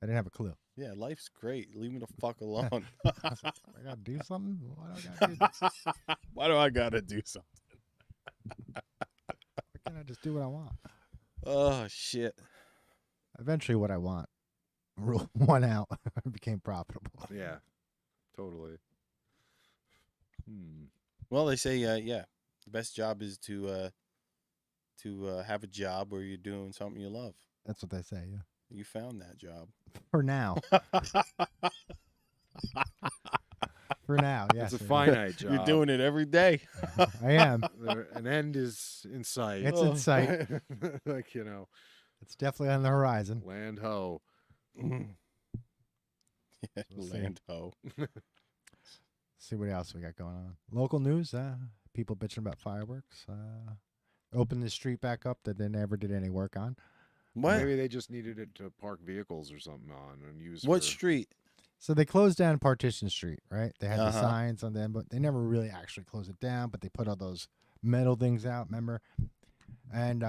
I didn't have a clue. Yeah, life's great. Leave me the fuck alone. I was like, I gotta do something. Why do I gotta do this? Why do I gotta do something? Why can't I just do what I want?" Oh shit. Eventually, what I want, rule one out, became profitable. Yeah, totally. Well, they say the best job is to have a job where you're doing something you love. That's what they say. Yeah. You found that job. For now. For now, yes. It's a finite job. You're doing it every day. I am. An end is in sight. It's in sight. Like, you know, It's definitely on the horizon. land ho. Yeah, We'll see. land ho. See what else we got going on. Local news. People bitching about fireworks. Opened the street back up that they never did any work on. What? Maybe they just needed it to park vehicles or something on and use. What for- street? So they closed down Partition Street, right? They had the Uh-huh. signs on them, but they never really actually closed it down. But they put all those metal things out, remember? And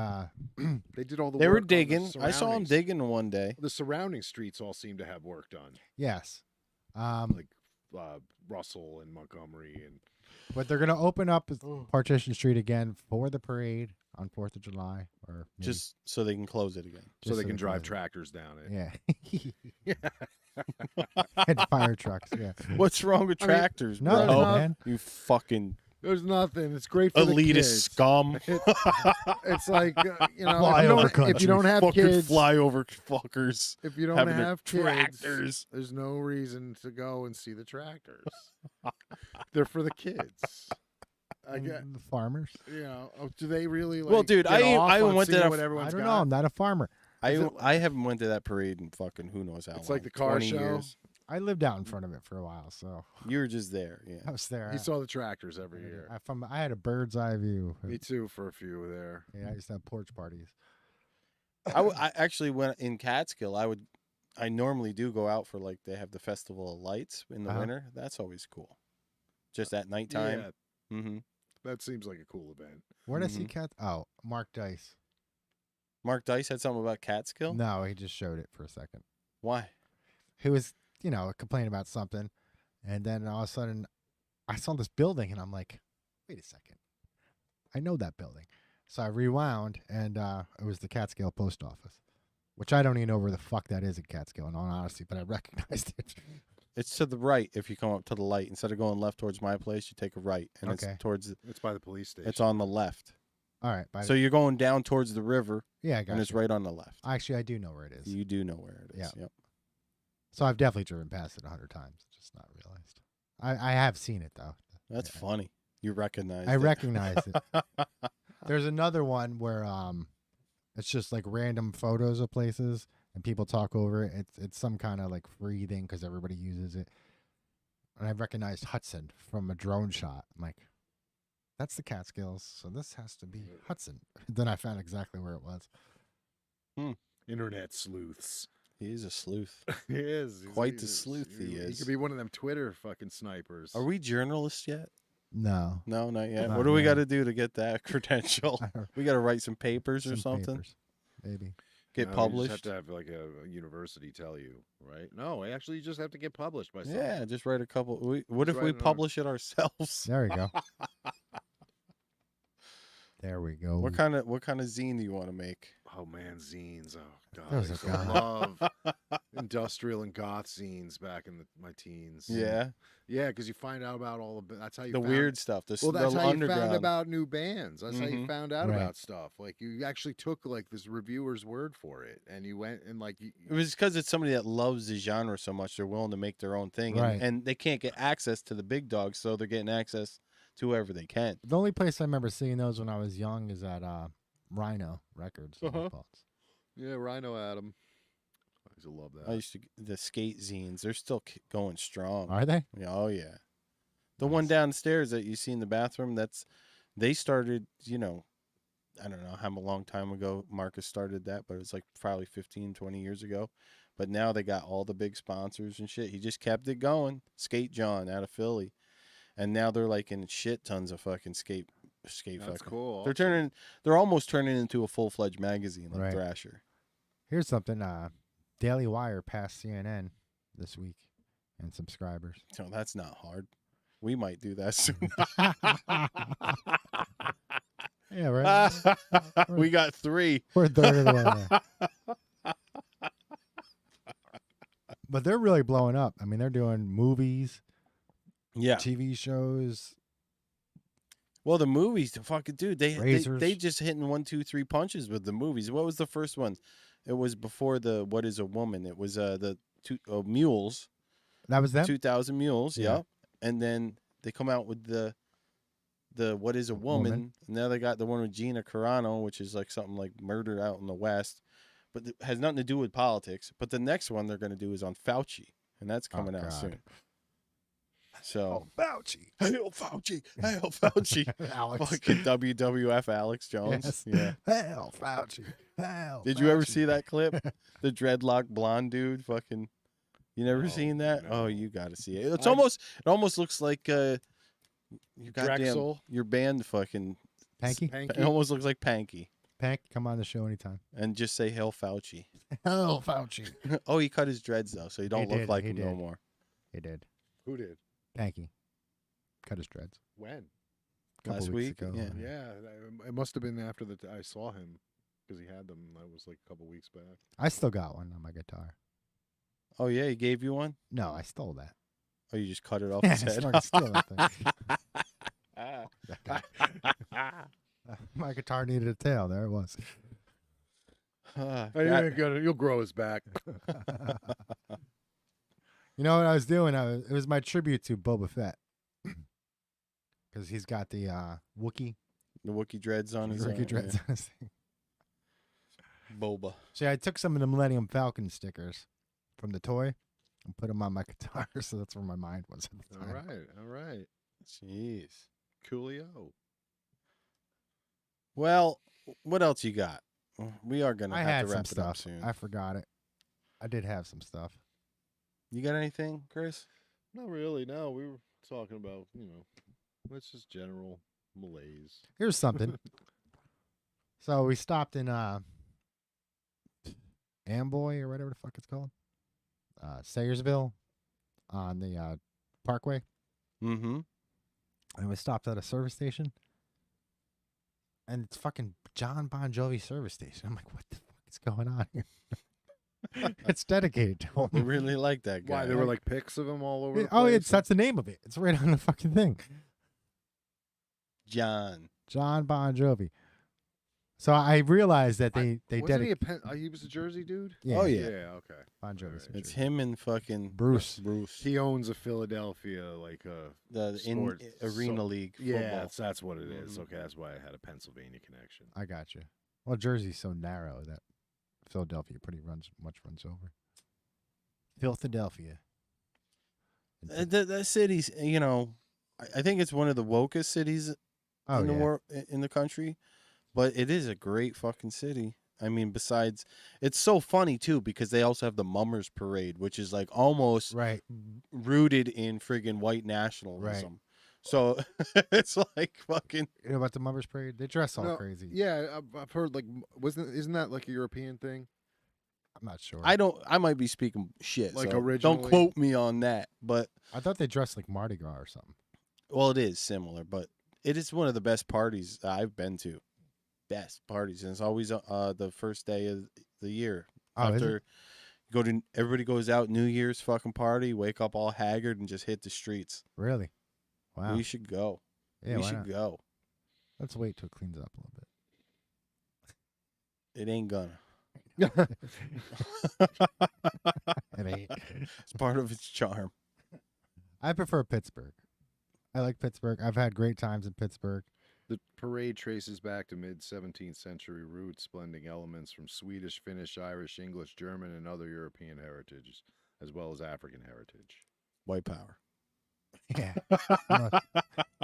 They did all the. They work were on the digging. I saw them surroundings. digging one day. The surrounding streets all seem to have work done, yes, like Russell and Montgomery and. but they're gonna open up Partition Street again for the parade on 4th of July, or maybe Just so they can close it again. So just they can drive close it. tractors down it. Yeah. And fire trucks. Yeah. What's wrong with I mean, tractors, No, bro? man. You fucking There's nothing. It's great for the elitist kids. scum. It's like you know, Flyover if country. you don't have Fucking kids, flyover fuckers. if you don't having their have kids, tractors. there's no reason to go and see the tractors. They're for the kids. I And get, the farmers. you know, do they really? Like, Well, dude, get I off on went to seeing that- what I everyone's don't got? know. I'm not a farmer. I haven't went to that parade in fucking who knows how It's long. like the car 20 show. years. I lived out in front of it for a while, so You were just there, yeah. I was there. He saw the tractors every year. I had a bird's eye view. Me too, for a few there. Yeah, I used to have porch parties. I actually went in Catskill. I normally do go out for like they have the Festival of Lights in the Uh-huh. winter. That's always cool. Just at nighttime. Yeah, Mm-hmm. that seems like a cool event. Where did I see cat? Oh, Mark Dice. Mark Dice had something about Catskill. No, he just showed it for a second. Why? He was, complaining about something, and then all of a sudden, I saw this building, and I'm like, wait a second, I know that building. So I rewound, and it was the Catskill Post Office, which I don't even know where the fuck that is in Catskill, in all honesty, but I recognized it. It's to the right if you come up to the light. Instead of going left towards my place, you take a right, and Okay. it's towards. It's by the police station. It's on the left. All right, So you're going down towards the river, yeah, I got and it's you. right on the left. Actually, I do know where it is. You do know where it is. Yeah. Yep. So I've definitely driven past it 100 times, just not realized. I have seen it though. That's Yeah. funny. You recognize. I recognize it. There's another one where it's just like random photos of places and people talk over it. It's some kind of like free thing because everybody uses it. And I recognized Hudson from a drone shot. I'm like, that's the Catskills, so this has to be Hudson. Then I found exactly where it was. Internet sleuths. He is a sleuth. He is. Quite the sleuth he He is. could be one of them Twitter fucking snipers. Are we journalists yet? No. No, not yet. Not What do we yet. got to do to get that credential? We got to write some papers or Some something. papers, maybe. Get No, You published. just have to have like a university tell you, right? No, actually, you just have to get published by someone. Yeah, just write a couple. What if Just we write an publish it ourselves? There we go. There we go. What kind of zine do you want to make? Oh man, zines. Oh god, I Those used are to gone. love industrial and goth zines back in my teens. Yeah, yeah, because you find out about all the. That's how you the found, weird stuff. Well, that's the how you underground. found about new bands. That's how you Mhm. found out Right. about stuff. Like you actually took like this reviewer's word for it, and you went and like. It was because it's somebody that loves the genre so much they're willing to make their own thing, Right. and they can't get access to the big dogs, so they're getting access to whoever they can. The only place I remember seeing those when I was young is at Rhino Records. in Uh-huh. Falls. Yeah, Rhino Adam. I used to love that. I used to the skate zines. They're still going strong. Are they? Yeah, oh yeah. The one downstairs that you see in the bathroom, they started, I don't know how long time ago Marcus started that, but it was like probably 15, 20 years ago. But now they got all the big sponsors and shit. He just kept it going. Skate John out of Philly. And now they're like in shit tons of fucking skate That's fucking. cool. They're almost turning into a full-fledged magazine like Right. Thrasher. Here's something. Daily Wire passed CNN this week in subscribers. So that's not hard. We might do that soon. Yeah, right. We got 3. We're a third of the way there. But they're really blowing up. I mean, they're doing movies, Yeah. TV shows. Well, the movies, the fucking dude, they Razors. just hitting 1, 2, 3 punches with the movies. What was the first one? It was before the What Is a Woman? It was the Mules. That was them? 2000 Mules, Yeah. yep. And then they come out with the What Is a Woman? And now they got the one with Gina Carano, which is like something like Murder Out in the West, but it has nothing to do with politics. But the next one they're going to do is on Fauci, and that's coming out God. soon. So Fauci. Hail Fauci, hail Fauci. Alex. Fucking WWF Alex Jones. Yes. Yeah. Hell, Fauci. Hell, Did you ever Fauci. see that clip? The dreadlock blonde dude, fucking. You never seen that? no. Oh, you got to see it. It almost looks like you goddamn Drexel. your band fucking. Panky? It almost looks like Panky. Pank, come on the show anytime. And just say hail Fauci. Hell, Fauci. Oh, he cut his dreads though, so he don't look did, like he him no did. more. He did. Who did? Panky. Cut his dreads. When? Couple Last weeks week? ago. Yeah. Yeah, it must have been after I saw him because he had them. That was like a couple weeks back. I still got one on my guitar. Oh yeah, he gave you one. No, I stole that. Oh, you just cut it off Yeah, his I head. started stealing things. My guitar needed a tail. There it was. You'll grow his back. You know what I was doing? It was my tribute to Boba Fett. Because he's got the Wookiee. The Wookiee dreads on his Wookiee dreads on his thing. Boba. See, I took some of the Millennium Falcon stickers from the toy and put them on my guitar, so that's where my mind was at the All time. right. Jeez. Coolio. Well, what else you got? We are gonna I have had to some wrap it up stuff. soon. I forgot it. I did have some stuff. You got anything, Chris? Not really. No, we were talking about it's just general malaise. Here's something. So we stopped in Amboy or whatever the fuck it's called, Sayersville, on the Parkway, Mm-hmm. and we stopped at a service station, and it's fucking John Bon Jovi service station. I'm like, what the fuck is going on here? It's dedicated to They him. really like that guy. Why there were like pics of him all over? The Oh, place? that's the name of it. It's right on the fucking thing. John. John Bon Jovi. So I realized that they Wasn't he dedicated he was a Jersey dude. Oh, yeah. Okay. Bon Jovi's Alright. It's him and fucking Bruce. He He owns a Philadelphia the sports- Arena so- League. Yeah, football. that's what it is. Mhm. Okay, that's why I had a Pennsylvania connection. I got you. Well, Jersey's so narrow that Philadelphia pretty much runs over. Philadelphia. That city's, I think it's one of the wokest cities Oh, in the yeah. world, in the country, but it is a great fucking city. I mean, besides, it's so funny too because they also have the Mummers Parade, which is like almost Right. rooted in friggin' white nationalism. So it's like fucking. You know about the Mummers Parade? They dress all No, crazy. Yeah, I've heard isn't that like a European thing? I'm not sure. I might be speaking shit. Like so originally? don't quote me on that, but I thought they dressed like Mardi Gras or something. well, it is similar, but it is one of the best parties I've been to. Best parties, and it's always the first day of the year. Oh, is it? Everybody goes out New Year's fucking party, wake up all haggard, and just hit the streets. Really? Wow. We should go. Yeah, we why should not? go. Let's wait till it cleans up a little bit. It ain't gonna. It ain't. It's part of its charm. I prefer Pittsburgh. I like Pittsburgh. I've had great times in Pittsburgh. The parade traces back to mid-17th century roots, blending elements from Swedish, Finnish, Irish, English, German, and other European heritages, as well as African heritage. White power. Yeah.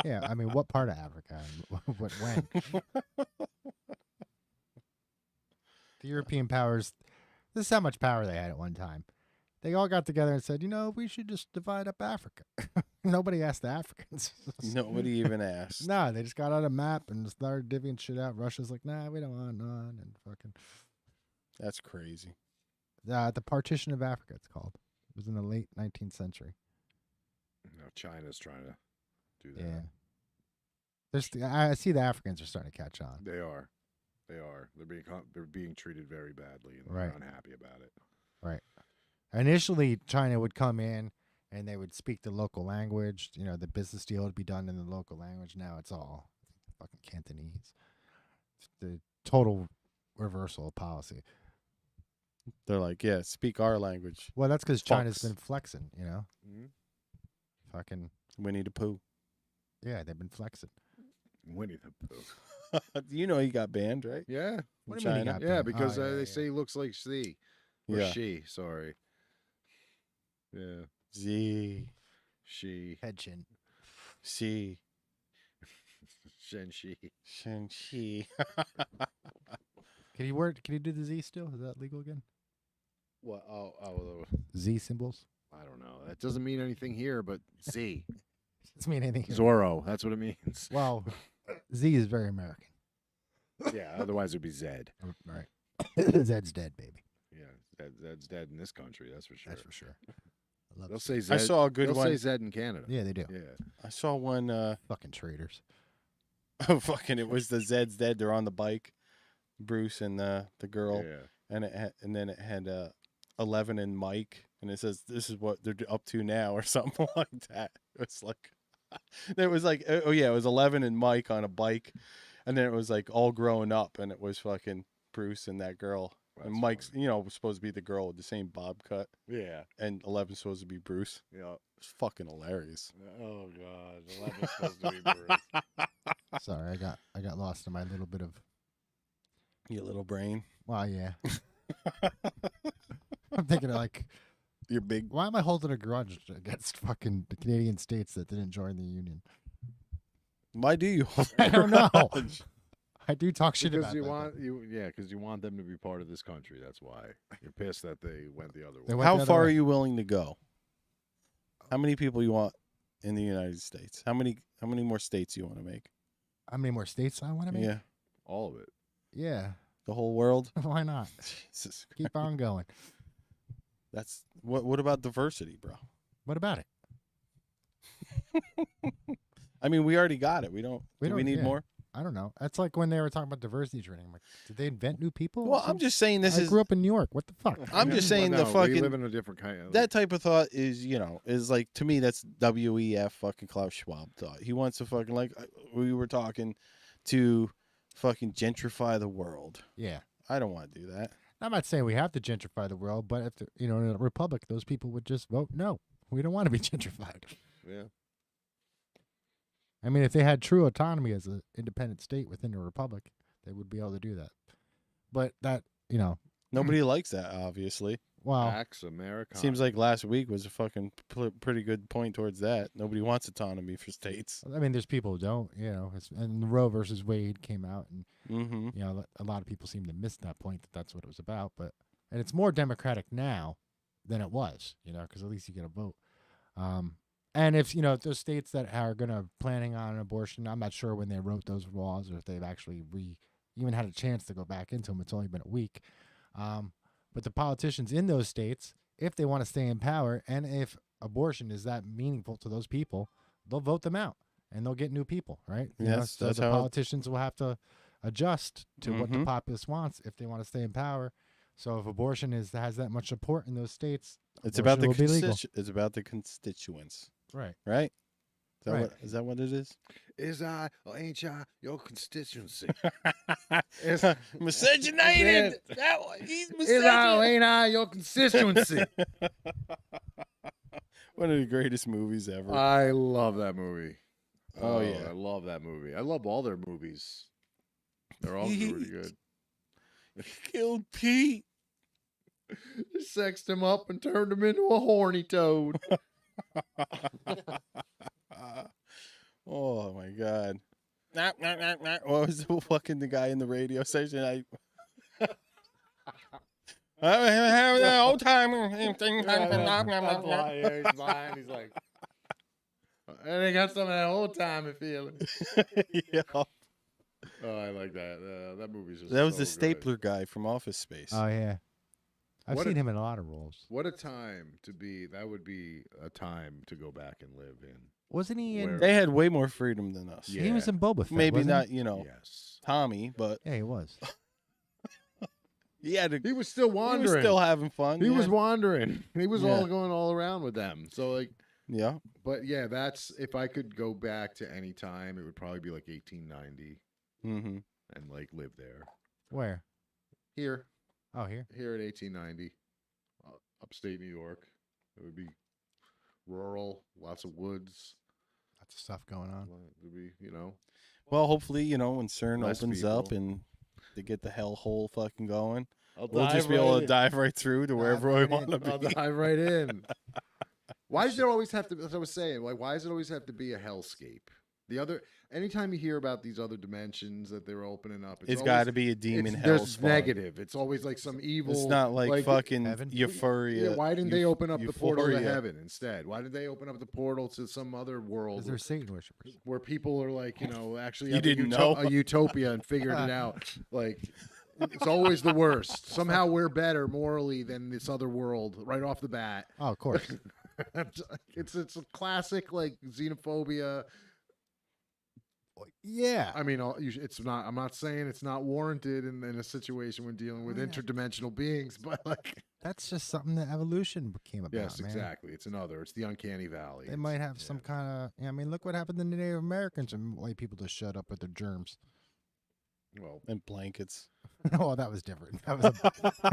Yeah. I mean, what part of Africa? And when? The European powers. This is how much power they had at one time. They all got together and said, we should just divide up Africa. Nobody asked the Africans. Nobody even asked. Nah, they just got out a map and started divvying shit out. Russia's like, nah, we don't want none. And fucking. That's crazy. The partition of Africa, it's called. It was in the late 19th century. China's trying to do that. Yeah. I see the Africans are starting to catch on. They are. They're being treated very badly, and Right. they're unhappy about it. Right. Initially, China would come in and they would speak the local language. You know, the business deal would be done in the local language. Now it's all fucking Cantonese. It's the total reversal of policy. They're like, yeah, speak our language. Well, that's because China's Fucks. been flexing, you know? Mhm. Fucking, Winnie the Pooh. yeah, they've been flexing. Winnie the Pooh. You know he got banned, right? Yeah, What do you mean he China? got yeah, banned? because Oh, yeah, they yeah. say he looks like she. Or Yeah. she, sorry. Yeah, Z. she. Head chin. C. Shen she. Shang-Chi. Can you do the Z still? Is that legal again? What? Oh, Z symbols? I don't know. That doesn't mean anything here, but Z. Doesn't mean anything. here. Zorro. That's what it means. Well, Z is very American. Yeah, otherwise it would be Zed. Right. Zed's dead, baby. Yeah, Zed's dead in this country. That's for sure. That's for sure. I love They'll Zed. say Zed. I saw a good They'll one. say Zed in Canada. Yeah, they do. Yeah. I saw one. Fucking traitors. Fucking, it was the Zed's dead. They're on the bike, Bruce and the girl, Yeah. and then it had 11 and Mike, and it says this is what they're up to now or something like that. It was like oh yeah, it was 11 and Mike on a bike, and then it was like all growing up, and it was fucking Bruce and that girl. And That's Mike's, was supposed to be the girl with the same bob cut, Yeah. and 11's supposed to be Bruce. Yeah. It's fucking hilarious. Oh God, 11's supposed to be Bruce. Sorry, I got lost in my little bit of. Your little brain, Well, yeah. I'm thinking of like, your big. why am I holding a grudge against fucking the Canadian states that didn't join the union? Why do you? I don't know. I do talk shit Because about that. because you want them to be part of this country. That's why you're pissed that they went the other way. They went How the other far way. are you willing to go? How many people you want in the United States? How many more states you want to make? How many more states I want to make? Yeah, All of it. Yeah. the whole world. Why not? Jesus, Keep on going. that's what about diversity, bro? What about it? I mean, we already got it. We don't. We Do we don't- need yeah. more? I don't know. That's like when they were talking about diversity training. I'm like, did they invent new people? Well, I'm just saying this I is. grew up in New York. What the fuck? I'm just saying Well, the no, we fucking live in a different kind of that type of thought is is like, to me, that's WEF fucking Klaus Schwab thought. He wants to fucking, like we were talking, to fucking gentrify the world. Yeah. I don't want to do that. I'm not saying we have to gentrify the world, but if in a republic, those people would just vote no. We don't want to be gentrified. Yeah. I mean, if they had true autonomy as an independent state within a republic, they would be able to do that. But that, Nobody likes that, obviously. well, Pax America. Seems like last week was a fucking pretty good point towards that. Nobody wants autonomy for states. I mean, there's people who don't, and Roe versus Wade came out, and Mm-hmm. a lot of people seem to miss that point that that's what it was about. And it's more democratic now than it was, because at least you get a vote. And if those states that are planning on an abortion, I'm not sure when they wrote those laws or if they've actually even had a chance to go back into them. It's only been a week. But the politicians in those states, if they want to stay in power, and if abortion is that meaningful to those people, they'll vote them out and they'll get new people, right? Yes, So that's the how- politicians will have to adjust to what the Mhm. populace wants if they want to stay in power. So if abortion has that much support in those states, It's about the abortion will be legal. it's about the constituents, Right. right? Right. Is that what it is? Is I or ain't I your constituency? Miscegenated. That one. He's Is I or ain't I your constituency? One of the greatest movies ever. I love that movie. Oh, yeah. I love that movie. I love all their movies. They're all really good. Killed Pete. Sexed him up and turned him into a horny toad. Oh my god. What was the guy in the radio station? I have the old time. He's like, and they got some of that old timey feeling. Yeah. Oh, I like that. That movie's just That was so the good. stapler guy from Office Space. Oh yeah. I've What seen a- him in a lot of roles. What a time to be. That would be a time to go back and live in. Wasn't he in? Where- They had way more freedom than us. Yeah. He was in Boba Fett. Maybe wasn't not, He? Yes. Tommy, but Yeah, he was. he had a, He was still he wandering. was still having fun. He yeah. was wandering. He was Yeah. all going all around with them. So like, Yeah. but yeah, that's if I could go back to any time, it would probably be like 1890 Mm-hmm. and like live there. Where? Here Oh, here. at 1890, upstate New York. It would be rural, lots of woods. Lots of stuff going on. It would be, you know, Well, hopefully, when CERN Less opens up people. and they get the hellhole fucking going, I'll we'll just be able to dive right through to wherever we right want to I'll be. dive right in. Why does there always have to? As I was saying, like, why does it always have to be a hellscape? Anytime you hear about these other dimensions that they're opening up, It's always- got to be a demon it's, hell there's spawn. negative. It's always like some evil. It's not like fucking heaven? euphoria. Yeah, why didn't they open up the portal to Euphoria. heaven instead? Why did they open up the portal to some other world Because they're Satan worshippers. where people are like, actually You have a didn't know? a utopia and figured it out? Like, it's always the worst. Somehow we're better morally than this other world right off the bat. Oh, of course. It's a classic like xenophobia. yeah. I mean, it's not. I'm not saying it's not warranted in a situation when dealing with interdimensional beings, but like, That's just something that evolution came about. yes, man. exactly. It's another. It's the uncanny valley. They might have some kind of. I mean, look what happened to the Native Americans and white people just shut up with their germs. Well, And blankets. Oh, that was different. That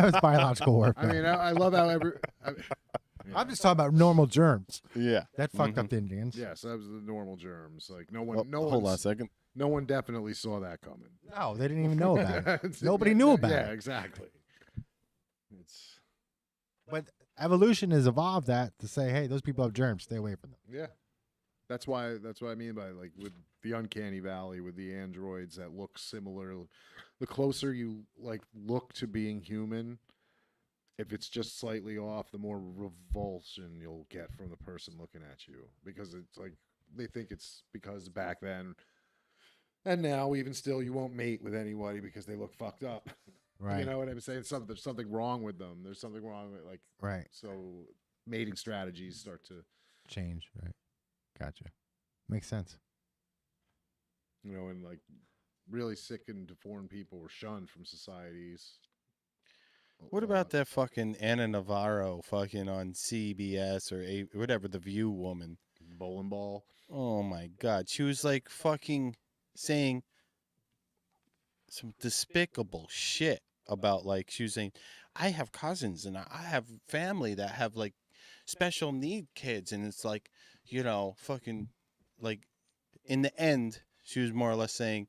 was biological warfare. I mean, I love how I'm just talking about normal germs Yeah. that fucked up the Indians. yes, that was the normal germs. Like no Oh, one, hold on a second. no one definitely saw that coming. No, they didn't even know about it. It's- Nobody knew about yeah, it. exactly. It's But evolution has evolved that to say, hey, those people have germs. Stay away from them. yeah. That's why I mean by like with the uncanny valley with the androids that look similar. The closer you like look to being human, if it's just slightly off, the more revulsion you'll get from the person looking at you because it's like they think it's because back then and now even still you won't mate with anybody because they look fucked up. Right. You know what I'm saying? There's something wrong with them. There's something wrong with like Right. so mating strategies start to Change. Right. Gotcha. Makes sense. and like really sick and deformed people were shunned from societies. What about that fucking Anna Navarro fucking on CBS or whatever, the View woman? bowling ball? Oh my God. She was like fucking saying some despicable shit about like, she was saying, I have cousins and I have family that have like special need kids. And it's like, fucking like in the end, she was more or less saying,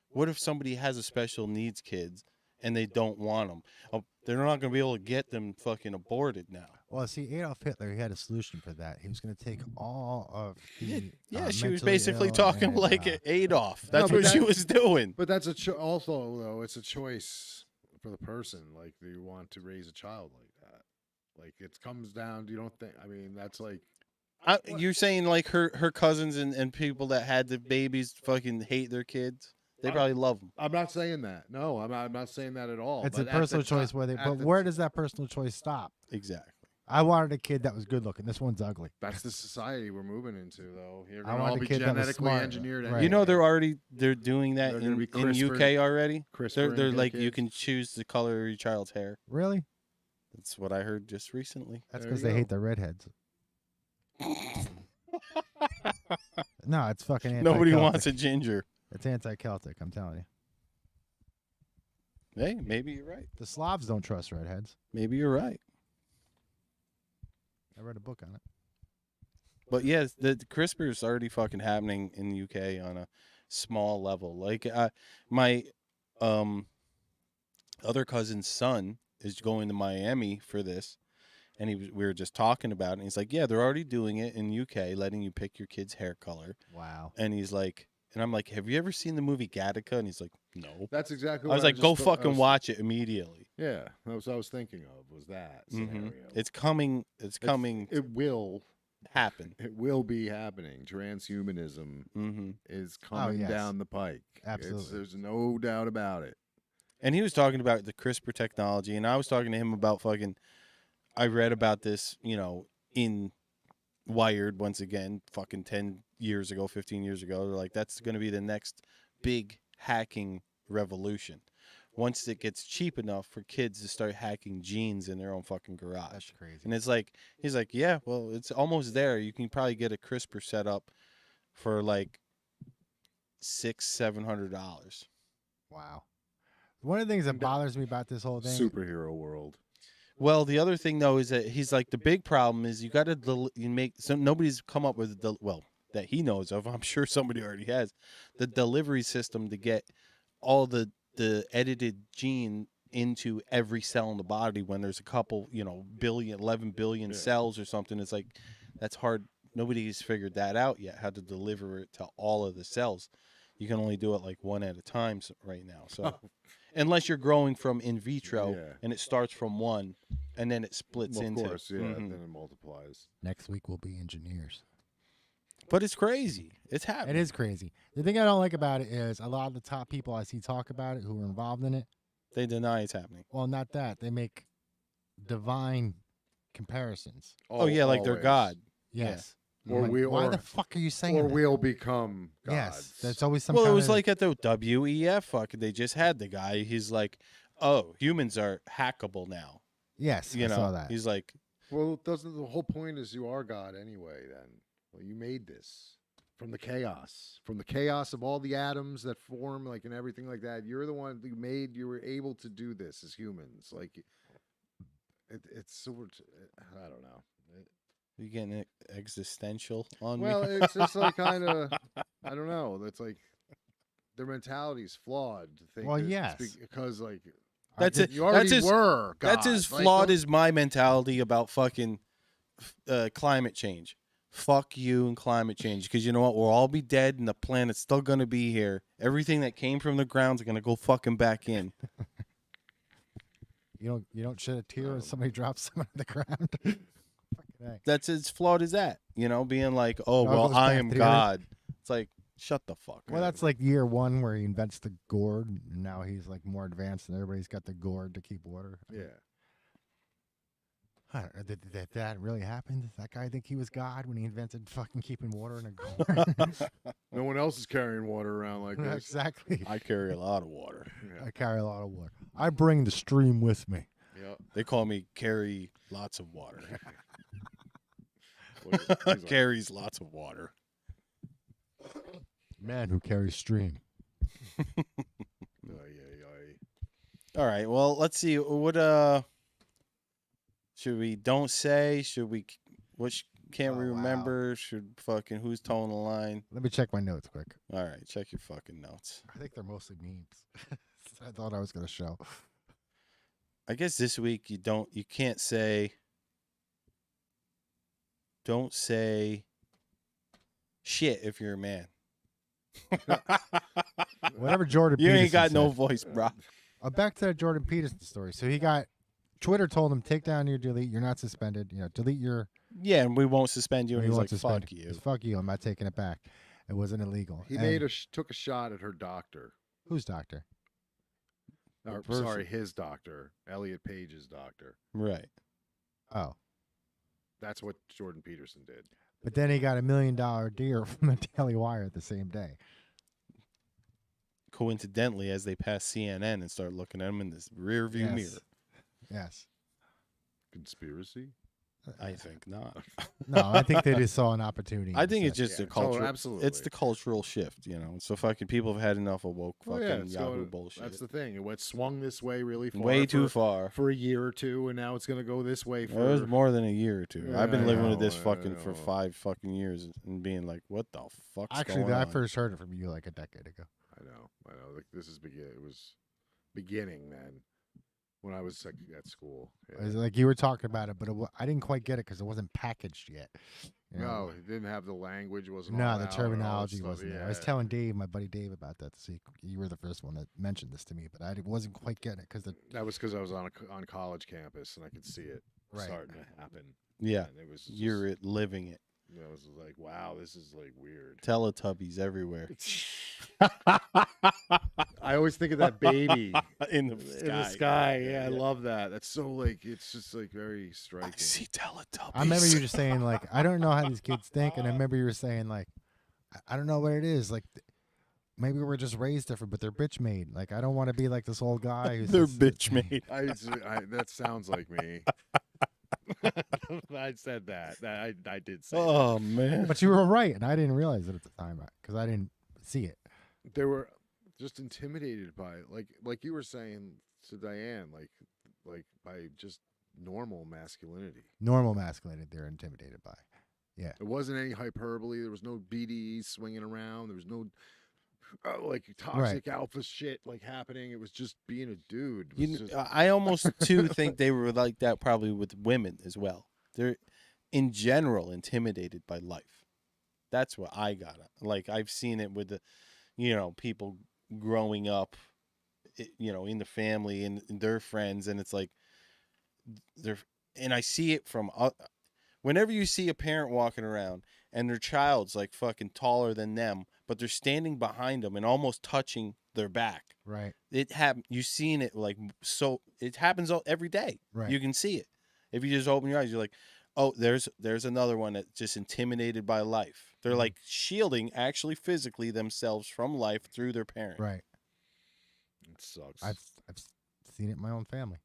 what if somebody has a special needs kids and they don't want them? Oh, they're not going to be able to get them fucking aborted now. Well, see, Adolf Hitler, he had a solution for that. He was going to take all of the. Yeah, she was mentally basically ill talking and, like Adolf. That's but what she that- was doing. But that's also though it's a choice for the person. Like, do you want to raise a child like that? Like, it comes down. You don't think? I mean, that's like You're saying like her cousins and people that had the babies fucking hate their kids? They probably love them. I'm not saying that. No, I'm not saying that at all. It's but a at the personal choice ti- where they. at But the where t- does that personal choice stop? Exactly. I wanted a kid that was good looking. This one's ugly. That's the society we're moving into, though. You're I gonna want all a be kid that was genetically smart, engineered. right. anyway. You know they're doing that They're gonna be in UK CRISPR- already. CRISPR They're and like kids. you can choose the color of your child's hair. Really? That's what I heard just recently. That's There because you they go. hate the redheads. No, it's fucking anti-Celtic. Nobody wants a ginger. It's anti-Celtic. I'm telling you. Hey, maybe you're right. The Slavs don't trust redheads. Maybe you're right. I read a book on it. But yeah, the CRISPR is already fucking happening in the UK on a small level. Like my other cousin's son is going to Miami for this, and we were just talking about it. And he's like, "Yeah, they're already doing it in UK, letting you pick your kid's hair color." Wow. And he's like, and I'm like, "Have you ever seen the movie Gattaca?" And he's like, "No." That's exactly. I was what like, just "Go thought- I fucking was- watch it immediately." Yeah, that was what I was thinking of. Was that scenario? It's coming. It's coming. It will happen. It will be happening. Transhumanism Mm-hmm. is coming yes. down the pike. Absolutely. There's no doubt about it. And he was talking about the CRISPR technology, and I was talking to him about fucking. I read about this, in Wired once again, fucking 10 years ago, 15 years ago. They're like, that's going to be the next big hacking revolution. Once it gets cheap enough for kids to start hacking genes in their own fucking garage. That's crazy. And it's like, he's like, yeah, well, it's almost there. You can probably get a CRISPR set up for like $600-$700. Wow. One of the things that bothers me about this whole thing. Superhero world. Well, the other thing though is that he's like, the big problem is you got to make so nobody's come up with that he knows of. I'm sure somebody already has the delivery system to get all the edited gene into every cell in the body when there's a couple 11 billion cells or something. It's like that's hard. Nobody's figured that out yet, how to deliver it to all of the cells. You can only do it like one at a time right now. So unless you're growing from in vitro and it starts from one and then it splits into. Of course, then it multiplies. Next week will be engineers. But it's crazy. It's happening. It is crazy. The thing I don't like about it is a lot of the top people I see talk about it who are involved in it. They deny it's happening. Well, not that. They make divine comparisons. Oh yeah, like they're God. Yes. Or why the fuck are you saying that? Or we'll become gods. Yes. That's always some Well, it kind was of- like at the WEF. Fuck, they just had the guy. He's like, oh, humans are hackable now. Yes, I saw that. He's like, well, doesn't the whole point is you are God anyway? Then, well, you made this from the chaos of all the atoms that form, like and everything like that. You're the one who made. You were able to do this as humans. Like, it's sort. I don't know. you getting existential on Well, me? it's just like kind of. I don't know. It's like their mentality is flawed. To think Well, that it's yes. because like. That's it. You already That's were. That's God. as Like, flawed don't- as my mentality about fucking climate change. Fuck you and climate change, because you know what? We'll all be dead, and the planet's still gonna be here. Everything that came from the ground's gonna go fucking back in. You don't shed a tear when somebody drops someone on the ground. Fucking A. That's as flawed as that. Being like, oh It all well, goes I back am to the earth. God. It's like, shut the fuck Well, up. that's like year one where he invents the gourd, and now he's like more advanced and everybody's got the gourd to keep water. Yeah. I don't know, did that really happen? Does that guy think he was God when he invented fucking keeping water in a gourd? No one else is carrying water around like this. Exactly. I carry a lot of water. Yeah. I carry a lot of water. I bring the stream with me. Yep. They call me carry lots of water. He's like, Carries lots of water. Man who carries stream. "Ay, ay, ay." All right. Well, let's see. What should we don't say? Should we? Can't we Oh, wow. remember? Should fucking who's towing the line? Let me check my notes quick. All right, check your fucking notes. I think they're mostly memes. I thought I was going to show. I guess this week you can't say. Don't say shit if you're a man. Whatever Jordan You Peterson ain't got no said. voice, bro. Back to that Jordan Peterson story. So he got Twitter told him, take down your delete. You're not suspended. Delete your. Yeah, and we won't suspend you. And he he's won't like, suspend fuck it. you. It's, fuck you. I'm not taking it back. It wasn't illegal. He And took a shot at her doctor. whose doctor? Or, person. sorry, his doctor, Elliot Page's doctor. Right. Oh, That's what Jordan Peterson did. but then he got $1 million deal from the Daily Wire the same day. Coincidentally, as they pass CNN and start looking at him in this rear view Yes. mirror. Yes. Conspiracy? I think not. No, I think they just saw an opportunity. I think and it's said, just Yeah, a cultural. absolutely. It's the cultural shift, So fucking people have had enough of woke Well, fucking it's Yahoo going- bullshit. That's the thing. It went swung this way really far. Way too for, far. For a year or two, and now it's going to go this way It was for. more than a year or two. Yeah, I've been I living with know, this I fucking for know. 5 fucking years and being like, what the fuck's Actually, going I on? first heard it from you like a decade ago. I know. Like, this is it was beginning then, when I was at school. It was like you were talking about it, but I didn't quite get it because it wasn't packaged yet. No, it didn't have the language. Wasn't No, all the out and all that terminology stuff, wasn't there. I was yeah. telling Dave, my buddy Dave, about that. So you were the first one that mentioned this to me, but I wasn't quite getting it because That was because I was on college campus and I could see it Right. starting to happen. Yeah. And it was You're living it. I was like, wow, this is like weird. Teletubbies everywhere. I always think of that baby In the in the sky. Yeah, I love that. That's so like it's just like very striking. I see Teletubbies. I remember you just saying like, I don't know how these kids think, and I remember you were saying like, I don't know what it is. Like, maybe we're just raised different, but they're bitch made. Like, I don't want to be like this old guy who's They're just- bitch made. That sounds like me. I said that. I did say. Oh man. But you were right, and I didn't realize it at the time because I didn't see it. That. They were just intimidated by it. Like you were saying to Diane, like by just normal masculinity. Normal masculinity, they're intimidated by. Yeah. There wasn't any hyperbole. There was no BDE swinging around. There was no like toxic alpha shit like happening. It was just being a dude. It was just- I almost too think they were like that probably with women as well. They're in general intimidated by life. That's what I got. Like I've seen it with the, people growing up, in the family and their friends, and it's like and I see it from whenever you see a parent walking around and their child's like fucking taller than them, but they're standing behind them and almost touching their back. Right. You've seen it it happens every day. Right. You can see it. If you just open your eyes, you're like, oh, there's another one that's just intimidated by life. They're like shielding actually physically themselves from life through their parent. Right. it sucks. I've seen it in my own family.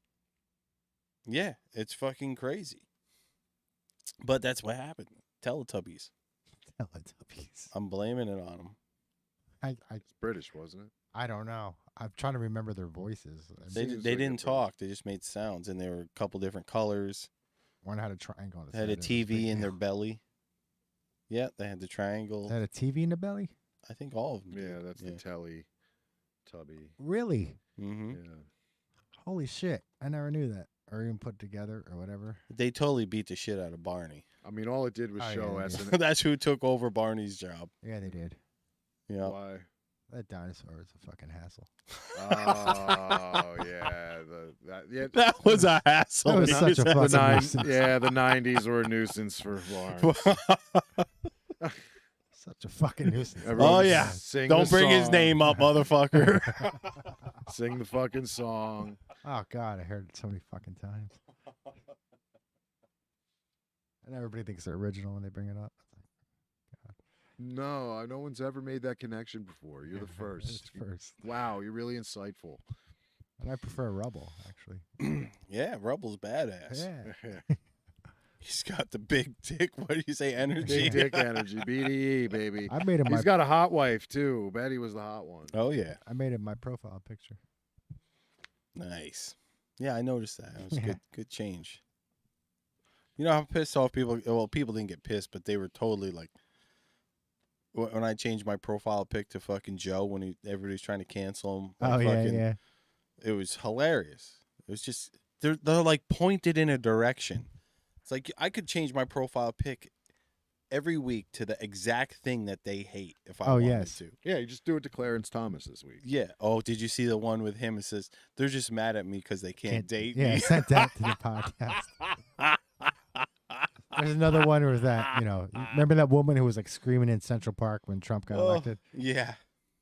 Yeah, it's fucking crazy. But that's what happened. Teletubbies. Teletubbies. I'm blaming it on them. It's British, wasn't it? I don't know. I'm trying to remember their voices. They Seems they like didn't a talk. They just made sounds, and they were a couple different colors. One had a triangle on its They had head. a It was big TV in their deal. belly. Yeah, they had the triangle. They had a TV in the belly? I think all of them. Yeah, that's the telly tubby. Really? Mm-hmm. Yeah. Holy shit. I never knew that. Or even put together or whatever. They totally beat the shit out of Barney. I mean, all it did was Oh, show yeah, us. yeah. That's who took over Barney's job. Yeah, they did. Yeah. Why? That dinosaur is a fucking hassle. Oh yeah, yeah. That was a hassle. That was such a The fucking nine, nuisance. yeah, the '90s were a nuisance for Lawrence. Such a fucking nuisance. Everyone Oh, yeah. sing Don't the bring his song. name up, motherfucker. Sing the fucking song. Oh God, I heard it so many fucking times. And everybody thinks they're original when they bring it up. No, no one's ever made that connection before. You're the It's first. first. Wow, you're really insightful. And I prefer Rubble, actually. Yeah, Rubble's badass. Yeah. He's got the big dick. What do you say? Energy. Big dick energy, BDE, baby. I made it my He's got a hot wife too. Betty was the hot one. Oh yeah. I made it my profile picture. Nice. Yeah, I noticed that. It was Yeah. good change. You know how pissed off people? Well, people didn't get pissed, but they were totally like, when I changed my profile pic to fucking Joe when everybody's trying to cancel him. Oh yeah, fucking, yeah. It was hilarious. It was just they're like pointed in a direction. It's like I could change my profile pic every week to the exact thing that they hate if I Oh, wanted yes. to. Yeah, you just do it to Clarence Thomas this week. Yeah. Oh, did you see the one with him? It says they're just mad at me because they can't date Yeah, I me. sent that to the podcast. There's another one where that, remember that woman who was like screaming in Central Park when Trump got Oh, elected? yeah.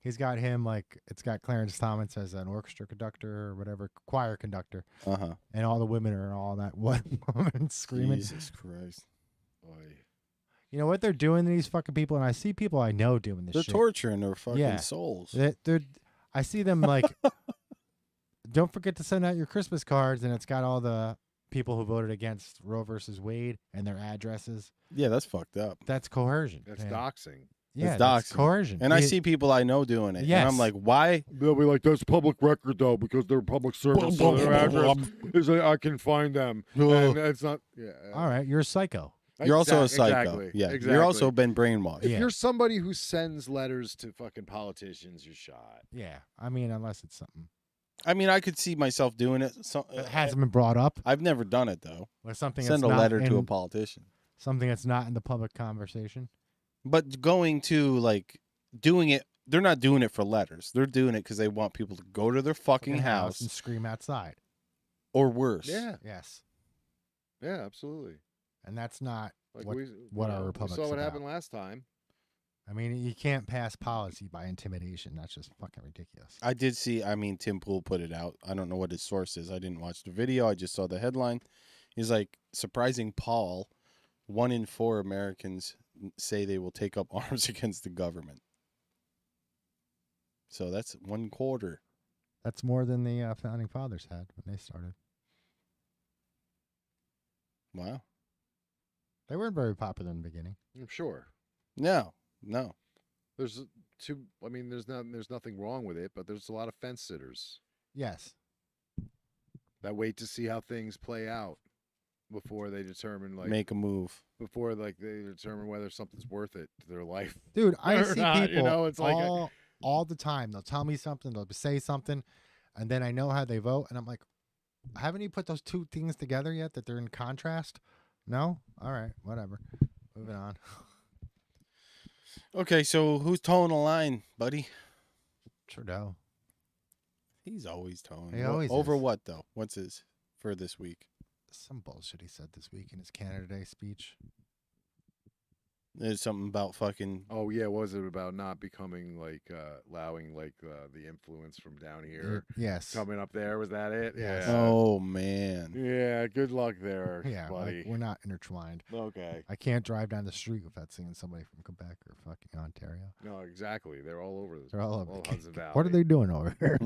He's got him like, it's got Clarence Thomas as an orchestra conductor or whatever, choir conductor. Uh-huh. And all the women are all that one woman screaming. Jesus Christ. Oy. You know what they're doing to these fucking people? And I see people I know doing this They're shit. torturing their fucking Yeah. souls. I see them like, don't forget to send out your Christmas cards, and it's got all the people who voted against Roe versus Wade and their addresses. Yeah, that's fucked up. That's coercion. That's man. doxing. Yeah, That's that's doxing. coercion. And I It- see people I know doing it. And Yes. I'm like, why? They'll be like, "That's public record though, because they're public service. So their address is I can find them." And it's not. Yeah. All right, you're a psycho. You're also a psycho. Exactly. Yeah. Exactly. You're also been brainwashed. If Yeah. you're somebody who sends letters to fucking politicians, you're shot. Yeah, I mean, unless it's something I mean, I could see myself doing it. that hasn't been brought up, I've never done it, though. or something Send that's a not letter to a in- politician. something that's not in the public conversation. But going to, like, doing it, they're not doing it for letters. They're doing it because they want people to go to their fucking house and scream outside. or worse. Yeah. Yes, Yeah. Absolutely. and that's not Like what our we republic's saw what about. happened last time. I mean, you can't pass policy by intimidation. That's just fucking ridiculous. I did see. I mean, Tim Pool put it out. I don't know what his source is. I didn't watch the video. I just saw the headline. He's like, surprising Paul. 1 in 4 Americans say they will take up arms against the government. So that's 1/4. That's more than the founding fathers had when they started. Wow. They weren't very popular in the beginning. I'm sure. No. There's there's nothing wrong with it, but there's a lot of fence sitters Yes. that wait to see how things play out before they determine Make a move. before they determine whether something's worth it to their life. Dude, I Or see not, people it's like all the time. They'll tell me something, they'll say something, and then I know how they vote, and I'm like, haven't you put those two things together yet that they're in contrast? No? All right, whatever. Moving on. Okay, so who's towing the line, buddy? Trudeau. He's always towing. He always Over is. what, though? What's his for this week? Some bullshit he said this week in his Canada Day speech. There's something about fucking. Oh yeah, what was it about not becoming allowing the influence from down here Yes. coming up there? Was that it? Yes. Yeah. Oh, man. Yeah. Good luck there, Yeah, buddy. like, we're not intertwined. Okay. I can't drive down the street without seeing somebody from Quebec or fucking Ontario. No, exactly. They're all over this. They're all over. Hudson Valley. What are they doing over there?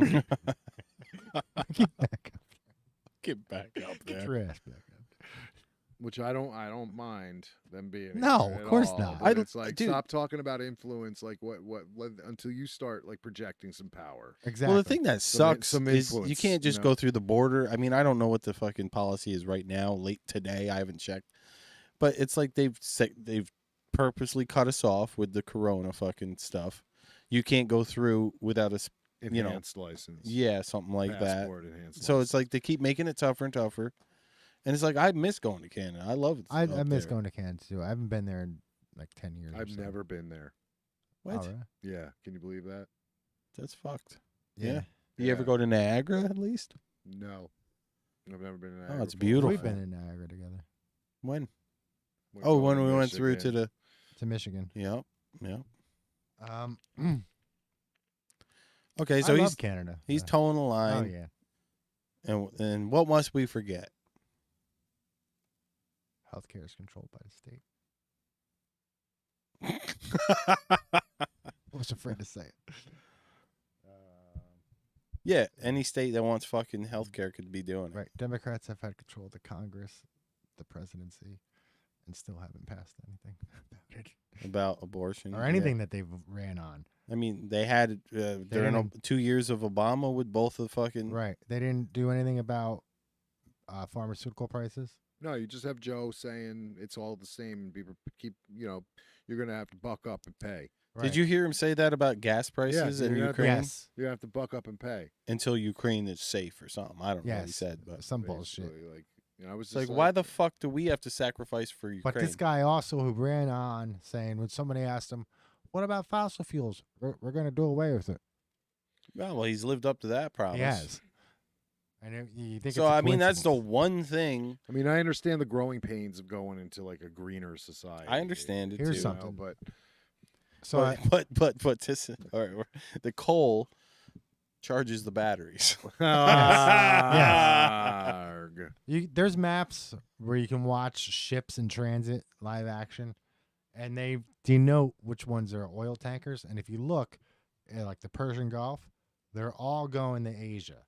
Get back up. Get back up Get there. your ass back up. Which I don't mind them being. No, here of at course all, not. but it's like dude. stop talking about influence. Like what until you start like projecting some power. Exactly. Well, the thing that sucks some is you influence, can't you just know? go through the border. I mean, I don't know what the fucking policy is right now. Late today, I haven't checked, but it's like they've purposely cut us off with the corona fucking stuff. You can't go through without a Enhanced license. yeah, something like Passport enhanced that. So license. it's like they keep making it tougher and tougher, and it's like I miss going to Canada. I love it. I up miss there. going to Canada too. I haven't been there in like 10 years. or I've so. never been there. What? Oh, really? Yeah, can you believe that? That's fucked. Yeah. You ever Yeah. go to Niagara at least? No, I've never been in. Oh, Niagara it's Falls. beautiful. We've been in Niagara together When? We're Oh, going when to we went through to Michigan. the. to Michigan. Yep. Um, Okay, I so love Canada. he's towing the Oh line, yeah. and what must we forget? Healthcare is controlled by the state. I was afraid to say it. Yeah, any state that wants fucking healthcare could be doing it. Right. Democrats have had control of the Congress, the presidency, and still haven't passed anything about it. About abortion Or anything that they've ran on. I mean, they had during didn't- 2 years of Obama with both the fucking. Right. They didn't do anything about pharmaceutical prices. No, you just have Joe saying it's all the same. And people keep, you're gonna have to buck up and pay. Right. Did you hear him say that about gas prices in you're gonna have to- Ukraine? Yes. You have to buck up and pay. Until Ukraine is safe or something. I don't know what he Yes. said, but Some bullshit. Basically, like, I was it's just like, why the fuck do we have to sacrifice for Ukraine? But this guy also who ran on saying when somebody asked him, "What about fossil fuels? We're going to do away with it." well, he's lived up to that promise. He has. And you think So it's a I mean, that's the coincidence. one thing. I mean, I understand the growing pains of going into like a greener society. I understand it Here's too. something. But So I, But this, the coal charges the batteries. Arg. there's maps where you can watch ships in transit live action, and they denote which ones are oil tankers. And if you look at like the Persian Gulf, they're all going to Asia.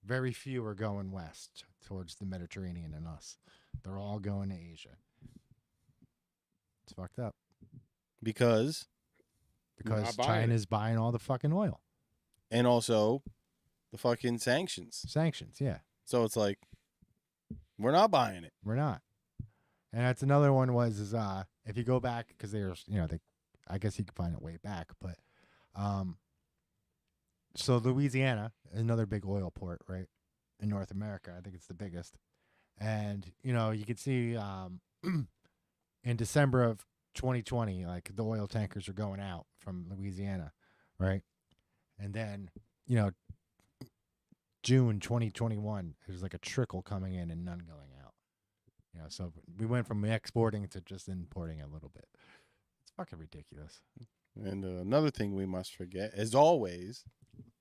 Very few are going west towards the Mediterranean and us. They're all going to Asia. It's fucked up because because buying China's buying all the fucking oil. and also the fucking sanctions. Sanctions, yeah. So it's like we're not buying it. We're not. And that's another one is if you go back because there's I guess you can find it way back, but so Louisiana, another big oil port, right, in North America. I think it's the biggest. And you could see in December of 2020, like the oil tankers are going out from Louisiana, right? And then June 2021, there's like a trickle coming in and none going out. You know, so we went from exporting to just importing a little bit. It's fucking ridiculous. And another thing we must forget, as always,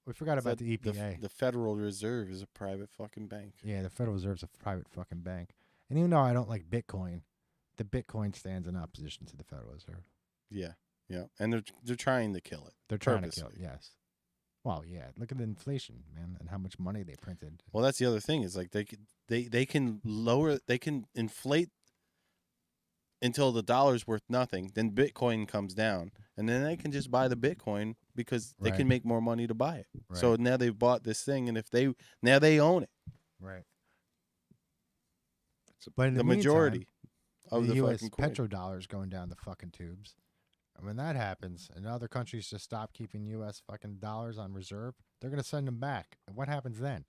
We forgot is about that the EPA. The Federal Reserve is a private fucking bank. Yeah, the Federal Reserve's a private fucking bank. And even though I don't like Bitcoin, the Bitcoin stands in opposition to the Federal Reserve. Yeah, yeah, and they're trying to kill it. They're trying to kill it, purposely. yes. Well, yeah, look at the inflation, man, and how much money they printed. Well, that's the other thing is like they can lower, they can inflate until the dollar's worth nothing. Then Bitcoin comes down, and then they can just buy the Bitcoin because they Right. can make more money to buy it. Right. So now they've bought this thing, and if now they own it, Right. But in the the meantime, majority of the the U.S. fucking coin. petrodollar's going down the fucking tubes. And when that happens, and other countries just stop keeping U.S. fucking dollars on reserve, they're going to send them back. And what happens then?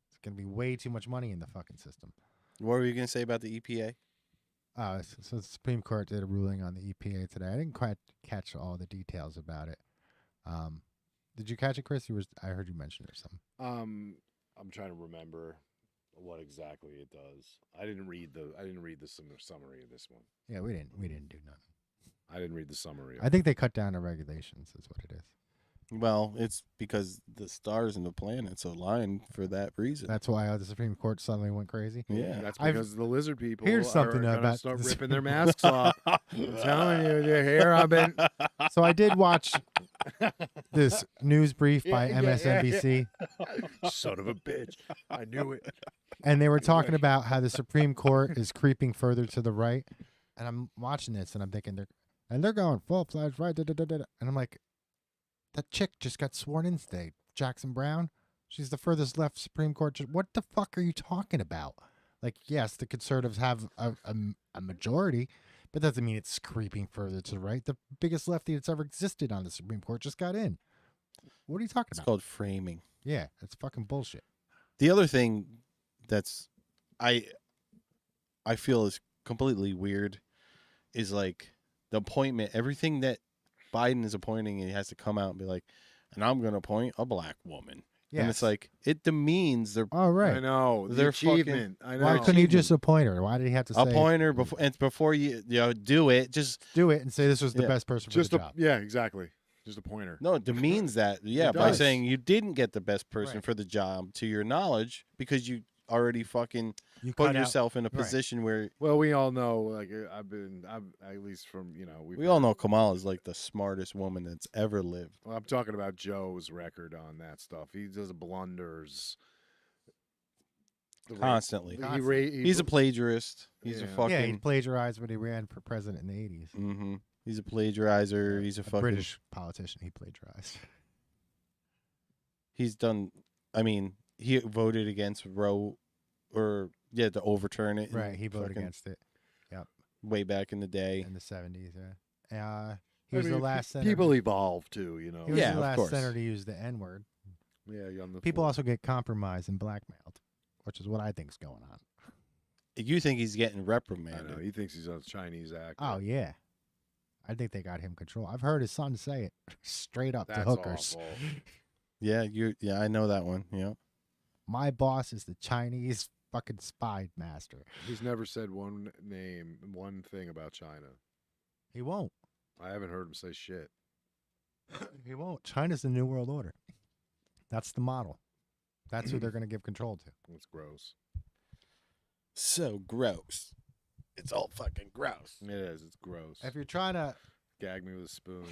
It's going to be way too much money in the fucking system. What were you gonna say about the EPA? So the Supreme Court did a ruling on the EPA today. I didn't quite catch all the details about it. Did you catch it, Chris? I heard you mention it or something. I'm trying to remember what exactly it does. I didn't read the summary of this one. Yeah, we didn't do nothing. I didn't read the summary. Of I think they cut down the regulations. Is what it is. Well, it's because the stars and the planets align for that reason. That's why the Supreme Court suddenly went crazy. Yeah. That's I've- because the lizard people Here's something are gonna about start this- ripping their masks off. I'm telling you, they're here. I've been. So I did watch this news brief by Yeah, MSNBC, Son of a bitch! I knew it. and they were talking about how the Supreme Court is creeping further to the right. And I'm watching this, and I'm thinking they're going full-fledged right, and I'm like, that chick just got sworn in today, Jackson Brown. She's the furthest left Supreme Court. What the fuck are you talking about? Like, yes, the conservatives have a majority, but that doesn't mean it's creeping further to the right. The biggest lefty that's ever existed on the Supreme Court just got in. What are you talking It's about? called framing. Yeah, that's fucking bullshit. The other thing that's I feel is completely weird is like the appointment. Everything that Biden is appointing, and he has to come out and be like, and I'm going to appoint a black woman. And it's Yes. like, it demeans their All right. I know the They're fucking- achievement. I know. Why couldn't he just appoint her? Why did he have to say appoint her before, and before you do it, just do it and say this was the Yeah. best person for just the a job? yeah, exactly. Just a pointer. no, it demeans that. Yeah, It by does. saying you didn't get the best person Right. for the job to your knowledge because you already fucking You put cut out- yourself in a right. position where Well, we all know. Like I've at least from we all know Kamala's like the smartest woman that's ever lived. Well, I'm talking about Joe's record on that stuff. He does blunders Constantly. He's He's a plagiarist. He's a Yeah. fucking. Yeah, he plagiarized when he ran for president in the 80s. hmm He's a plagiarizer. He's a fucking. British politician, he plagiarized. He's done. I mean, he voted against Roe, or to overturn it. Right, he voted fucking against it way back in the day. in the 70s. Yeah. He was the last senator. People evolve too, He was Yeah, the of last course. senator to use the N-word. Yeah, on the People floor. also get compromised and blackmailed, which is what I think's going on. You think he's getting I know reprimanded? he thinks he's a Chinese actor. Oh, yeah. I think they got him control. I've heard his son say it straight up That's to hookers. awful. Yeah, Yeah, I know that one. Yeah. My boss is the Chinese fucking spy master. He's never said one thing about China. He won't. I haven't heard him say shit. He won't. China's the New World Order. That's the model. That's who they're going to give control to. It's gross. So gross. It's all fucking gross. It is. It's gross. If you're trying to, Gag me with a spoon.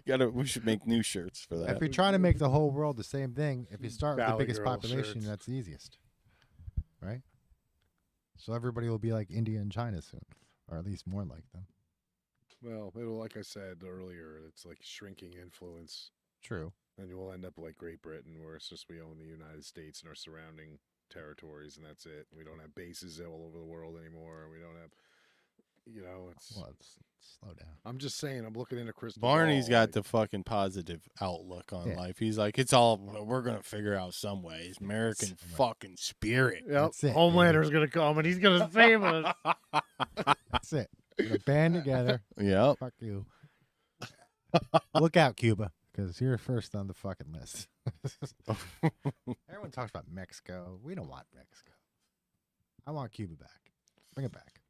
We should make new shirts for that. if you're trying to make the whole world the same thing, if you start with the Valley biggest Girl population, shirts. that's the easiest, right? So everybody will be like India and China soon, or at least more like them. Well, it'll, like I said earlier, it's like shrinking influence. True. And you will end up like Great Britain, where it's just we own the United States and our surrounding territories, and that's it. We don't have bases all over the world anymore. We don't have, it's. Well, slow down. I'm just saying. I'm looking into Crystal Barney's ball, got like, the fucking positive outlook on Yeah. life. He's like, we're going to figure out some ways. American fucking spirit. Yep, That's it, Homelander's gonna come and he's gonna save us. That's it. We're gonna band together. Yep. Fuck you. Look out, Cuba. because you're first on the fucking list. Everyone talks about Mexico. We don't want Mexico. I want Cuba back. Bring it back.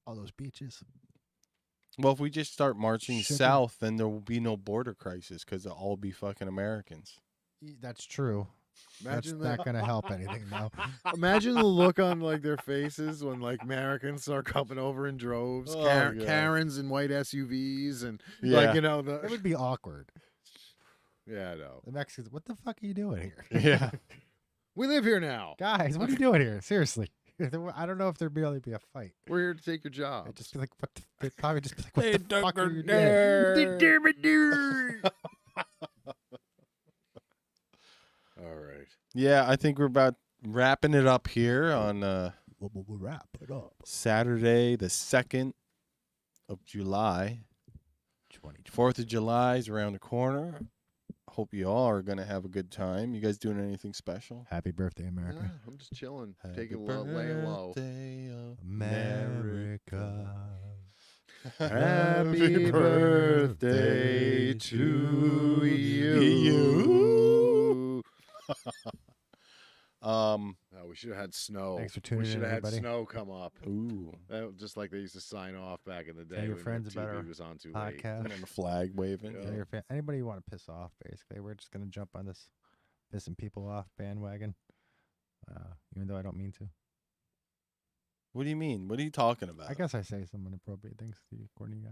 All those beaches. Well, if we just start marching Sugar. south, then there will be no border crisis because they'll all be fucking Americans. That's true. Imagine That's not going to help anything, though. Imagine the look on like their faces when like Americans start coming over in droves, Oh, God. Karens in white SUVs, and Yeah. like It the would be awkward. yeah, I know. The Mexicans, what the fuck are you doing here? Yeah. We live here now. Guys, what are you doing here? Seriously. I don't know if there'd really be a fight. We're here to take your job. It'd just be like, what the, they'd probably just be like, what They the fuck are you took doing? All right. Yeah, I think we're about wrapping it up here on We'll wrap it up. Saturday, the 2nd of July. 4th of July is around the corner. Hope you all are going to have a good time. You guys doing anything special? Happy birthday, America. Yeah, I'm just chilling, Happy taking it low, laying low. birthday, America. Happy birthday to you. Oh, we should have had snow. Thanks for tuning We in, should have had everybody. snow come up. Ooh. Just like they used to sign off back in the day. Tell your when friends the about TV our was on too late. podcast. And then the flag waving. Yeah. Tell your anybody you want to piss off, basically. We're just going to jump on this pissing people off bandwagon, even though I don't mean to. What do you mean? What are you talking about? I guess I say some inappropriate things to you, according to you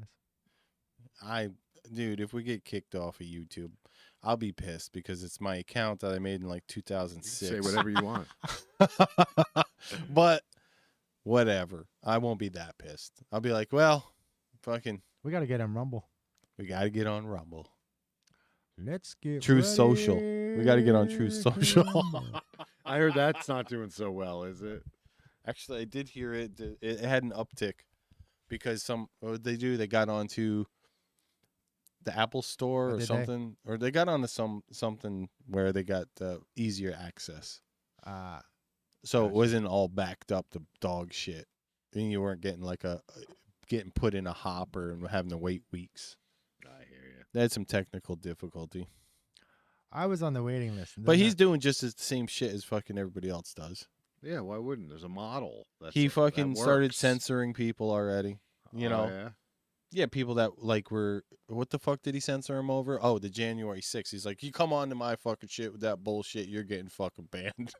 guys. Dude, if we get kicked off of YouTube, I'll be pissed because it's my account that I made in like You 2006. can say whatever you want. But whatever. I won't be that pissed. I'll be like, well, fucking, We got to get on Rumble. we got to get on Rumble. Let's get Truth Social. We got to get on Truth Social. I heard that's not doing so well, is it? Actually, I did hear it. It had an uptick because they got onto the Apple Store Oh, or did they? something, or they got onto something where they got easier access. So it Gotcha. wasn't all backed up to dog shit, and you weren't getting getting put in a hopper and having to wait weeks. I hear you. They had some technical difficulty, I was on the waiting list. and but then he's doing just the same shit as fucking everybody else does. Yeah, why wouldn't? There's a model. He that fucking started works. censoring people already. You Oh, know, yeah? yeah, people that were. What the fuck did he censor him over? Oh, the January 6th. He's like, you come on to my fucking shit with that bullshit, you're getting fucking banned.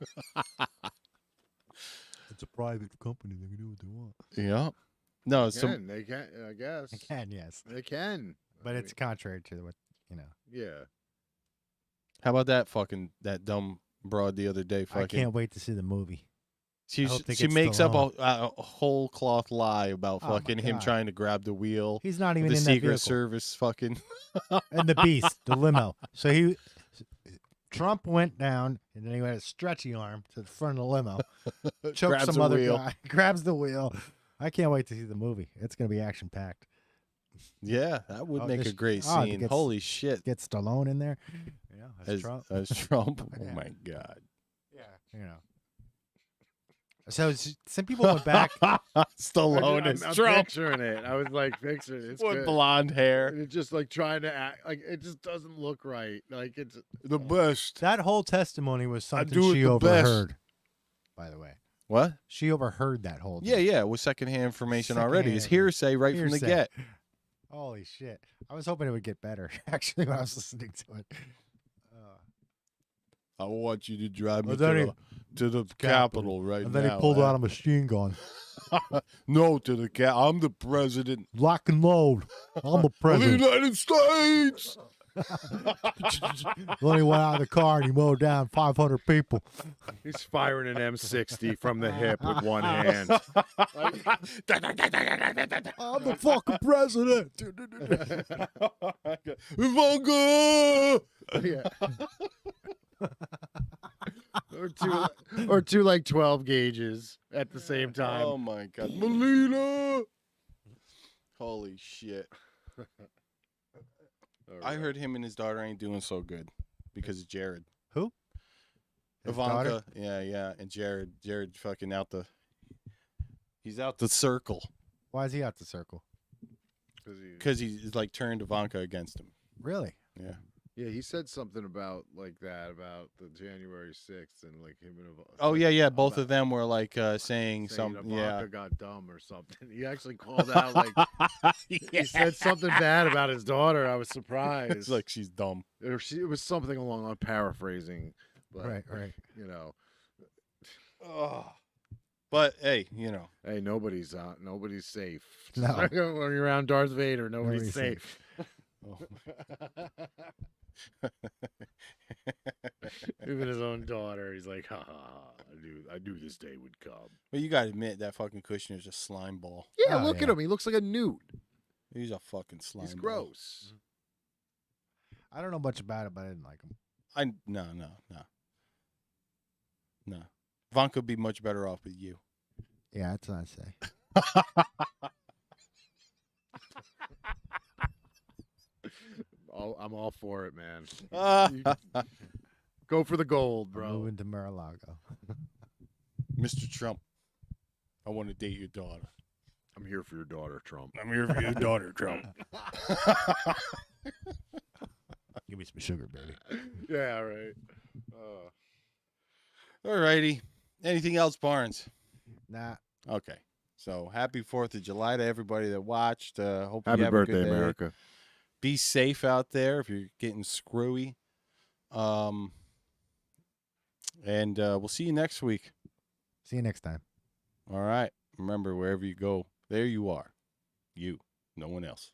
it's a private company. They can do what they want. Yeah. No, They can, I guess. They can, yes. They can. But I it's mean, contrary to what, you know. yeah. how about that dumb broad the other day? I can't wait to see the movie. She I hope they she get makes up Stallone. a whole cloth lie about Oh my fucking him God. trying to grab the wheel. He's not even The in that Secret vehicle. Service fucking. And the beast, the limo. So Trump went down, and then he had a stretchy arm to the front of the limo, chokes Grabs some the other wheel. guy, grabs the wheel. I can't wait to see the movie. It's going to be action packed. Yeah, that would Oh, make a this- great oh, it scene. gets- Holy shit. Get Stallone in there. Yeah, that's Trump. As Trump. Oh Yeah. my God. Yeah, you know. So some people went back. Stallone is I'm Trump picturing it. I was like picturing it. It's with good. blonde hair. And it's just like trying to act like it just doesn't look right. Like it's The best. That whole testimony was I something do it she the best. overheard. By the way, What? she overheard that whole. Yeah, thing. yeah. It was secondhand information already. It's Secondhand. hearsay right from the Hearsay. get. Holy shit! I was hoping it would get better. Actually, when I was listening to it. I want you to drive me Well, then to the Capitol right And now. then he pulled out a machine gun. No, to the I'm the president Lock and load. I'm the of the president. United States. Then he went out of the car and he mowed down 500 people. he's firing an M60 from the hip with one hand. I'm the fucking president. Ivanka! Yeah. or two like 12 gauges at the same time. Oh my God, Melina! Holy shit! I heard him and his daughter ain't doing so good because of Jared. Who? His Ivanka, daughter? yeah, and Jared fucking he's out the circle Why is he out the circle? because he's like turned Ivanka against him. Really? Yeah, Yeah, he said something about like that about the January 6th and like him and Oh said yeah, both about of them were like saying saying something. Ivanka Yeah. got dumb or something. He actually called out like he said something bad about his daughter. I was surprised. It's like she's dumb. It was something along. I'm paraphrasing, but Right. you know, But hey, hey, nobody's safe. No. when you're around Darth Vader, Nobody's nobody's safe. safe. Oh. Even his own daughter, he's like, ha ha ha! I knew this day would come. But you gotta admit that fucking Kushner's a slime ball. Yeah, Oh, look at yeah. him. He looks like a newt. He's a fucking slime He's ball. gross. I don't know much about it, but I didn't like him. No. Ivanka would be much better off with you. Yeah, that's what I say. I'm all for it, man. Mr. Go for the gold, I'm bro. moving to Mar-a-Lago. Trump, I want to date your daughter. I'm here for your daughter, Trump. I'm here for your daughter, Trump. Give me some sugar, baby. Yeah, right. All righty. Anything else, Barnes? Nah. Okay. So happy 4th of July to everybody that watched. Hope Happy you have a birthday, good day. America. Be safe out there if you're getting screwy. And we'll see you next week. See you next time. All right. Remember, wherever you go, there you are. You, no one else.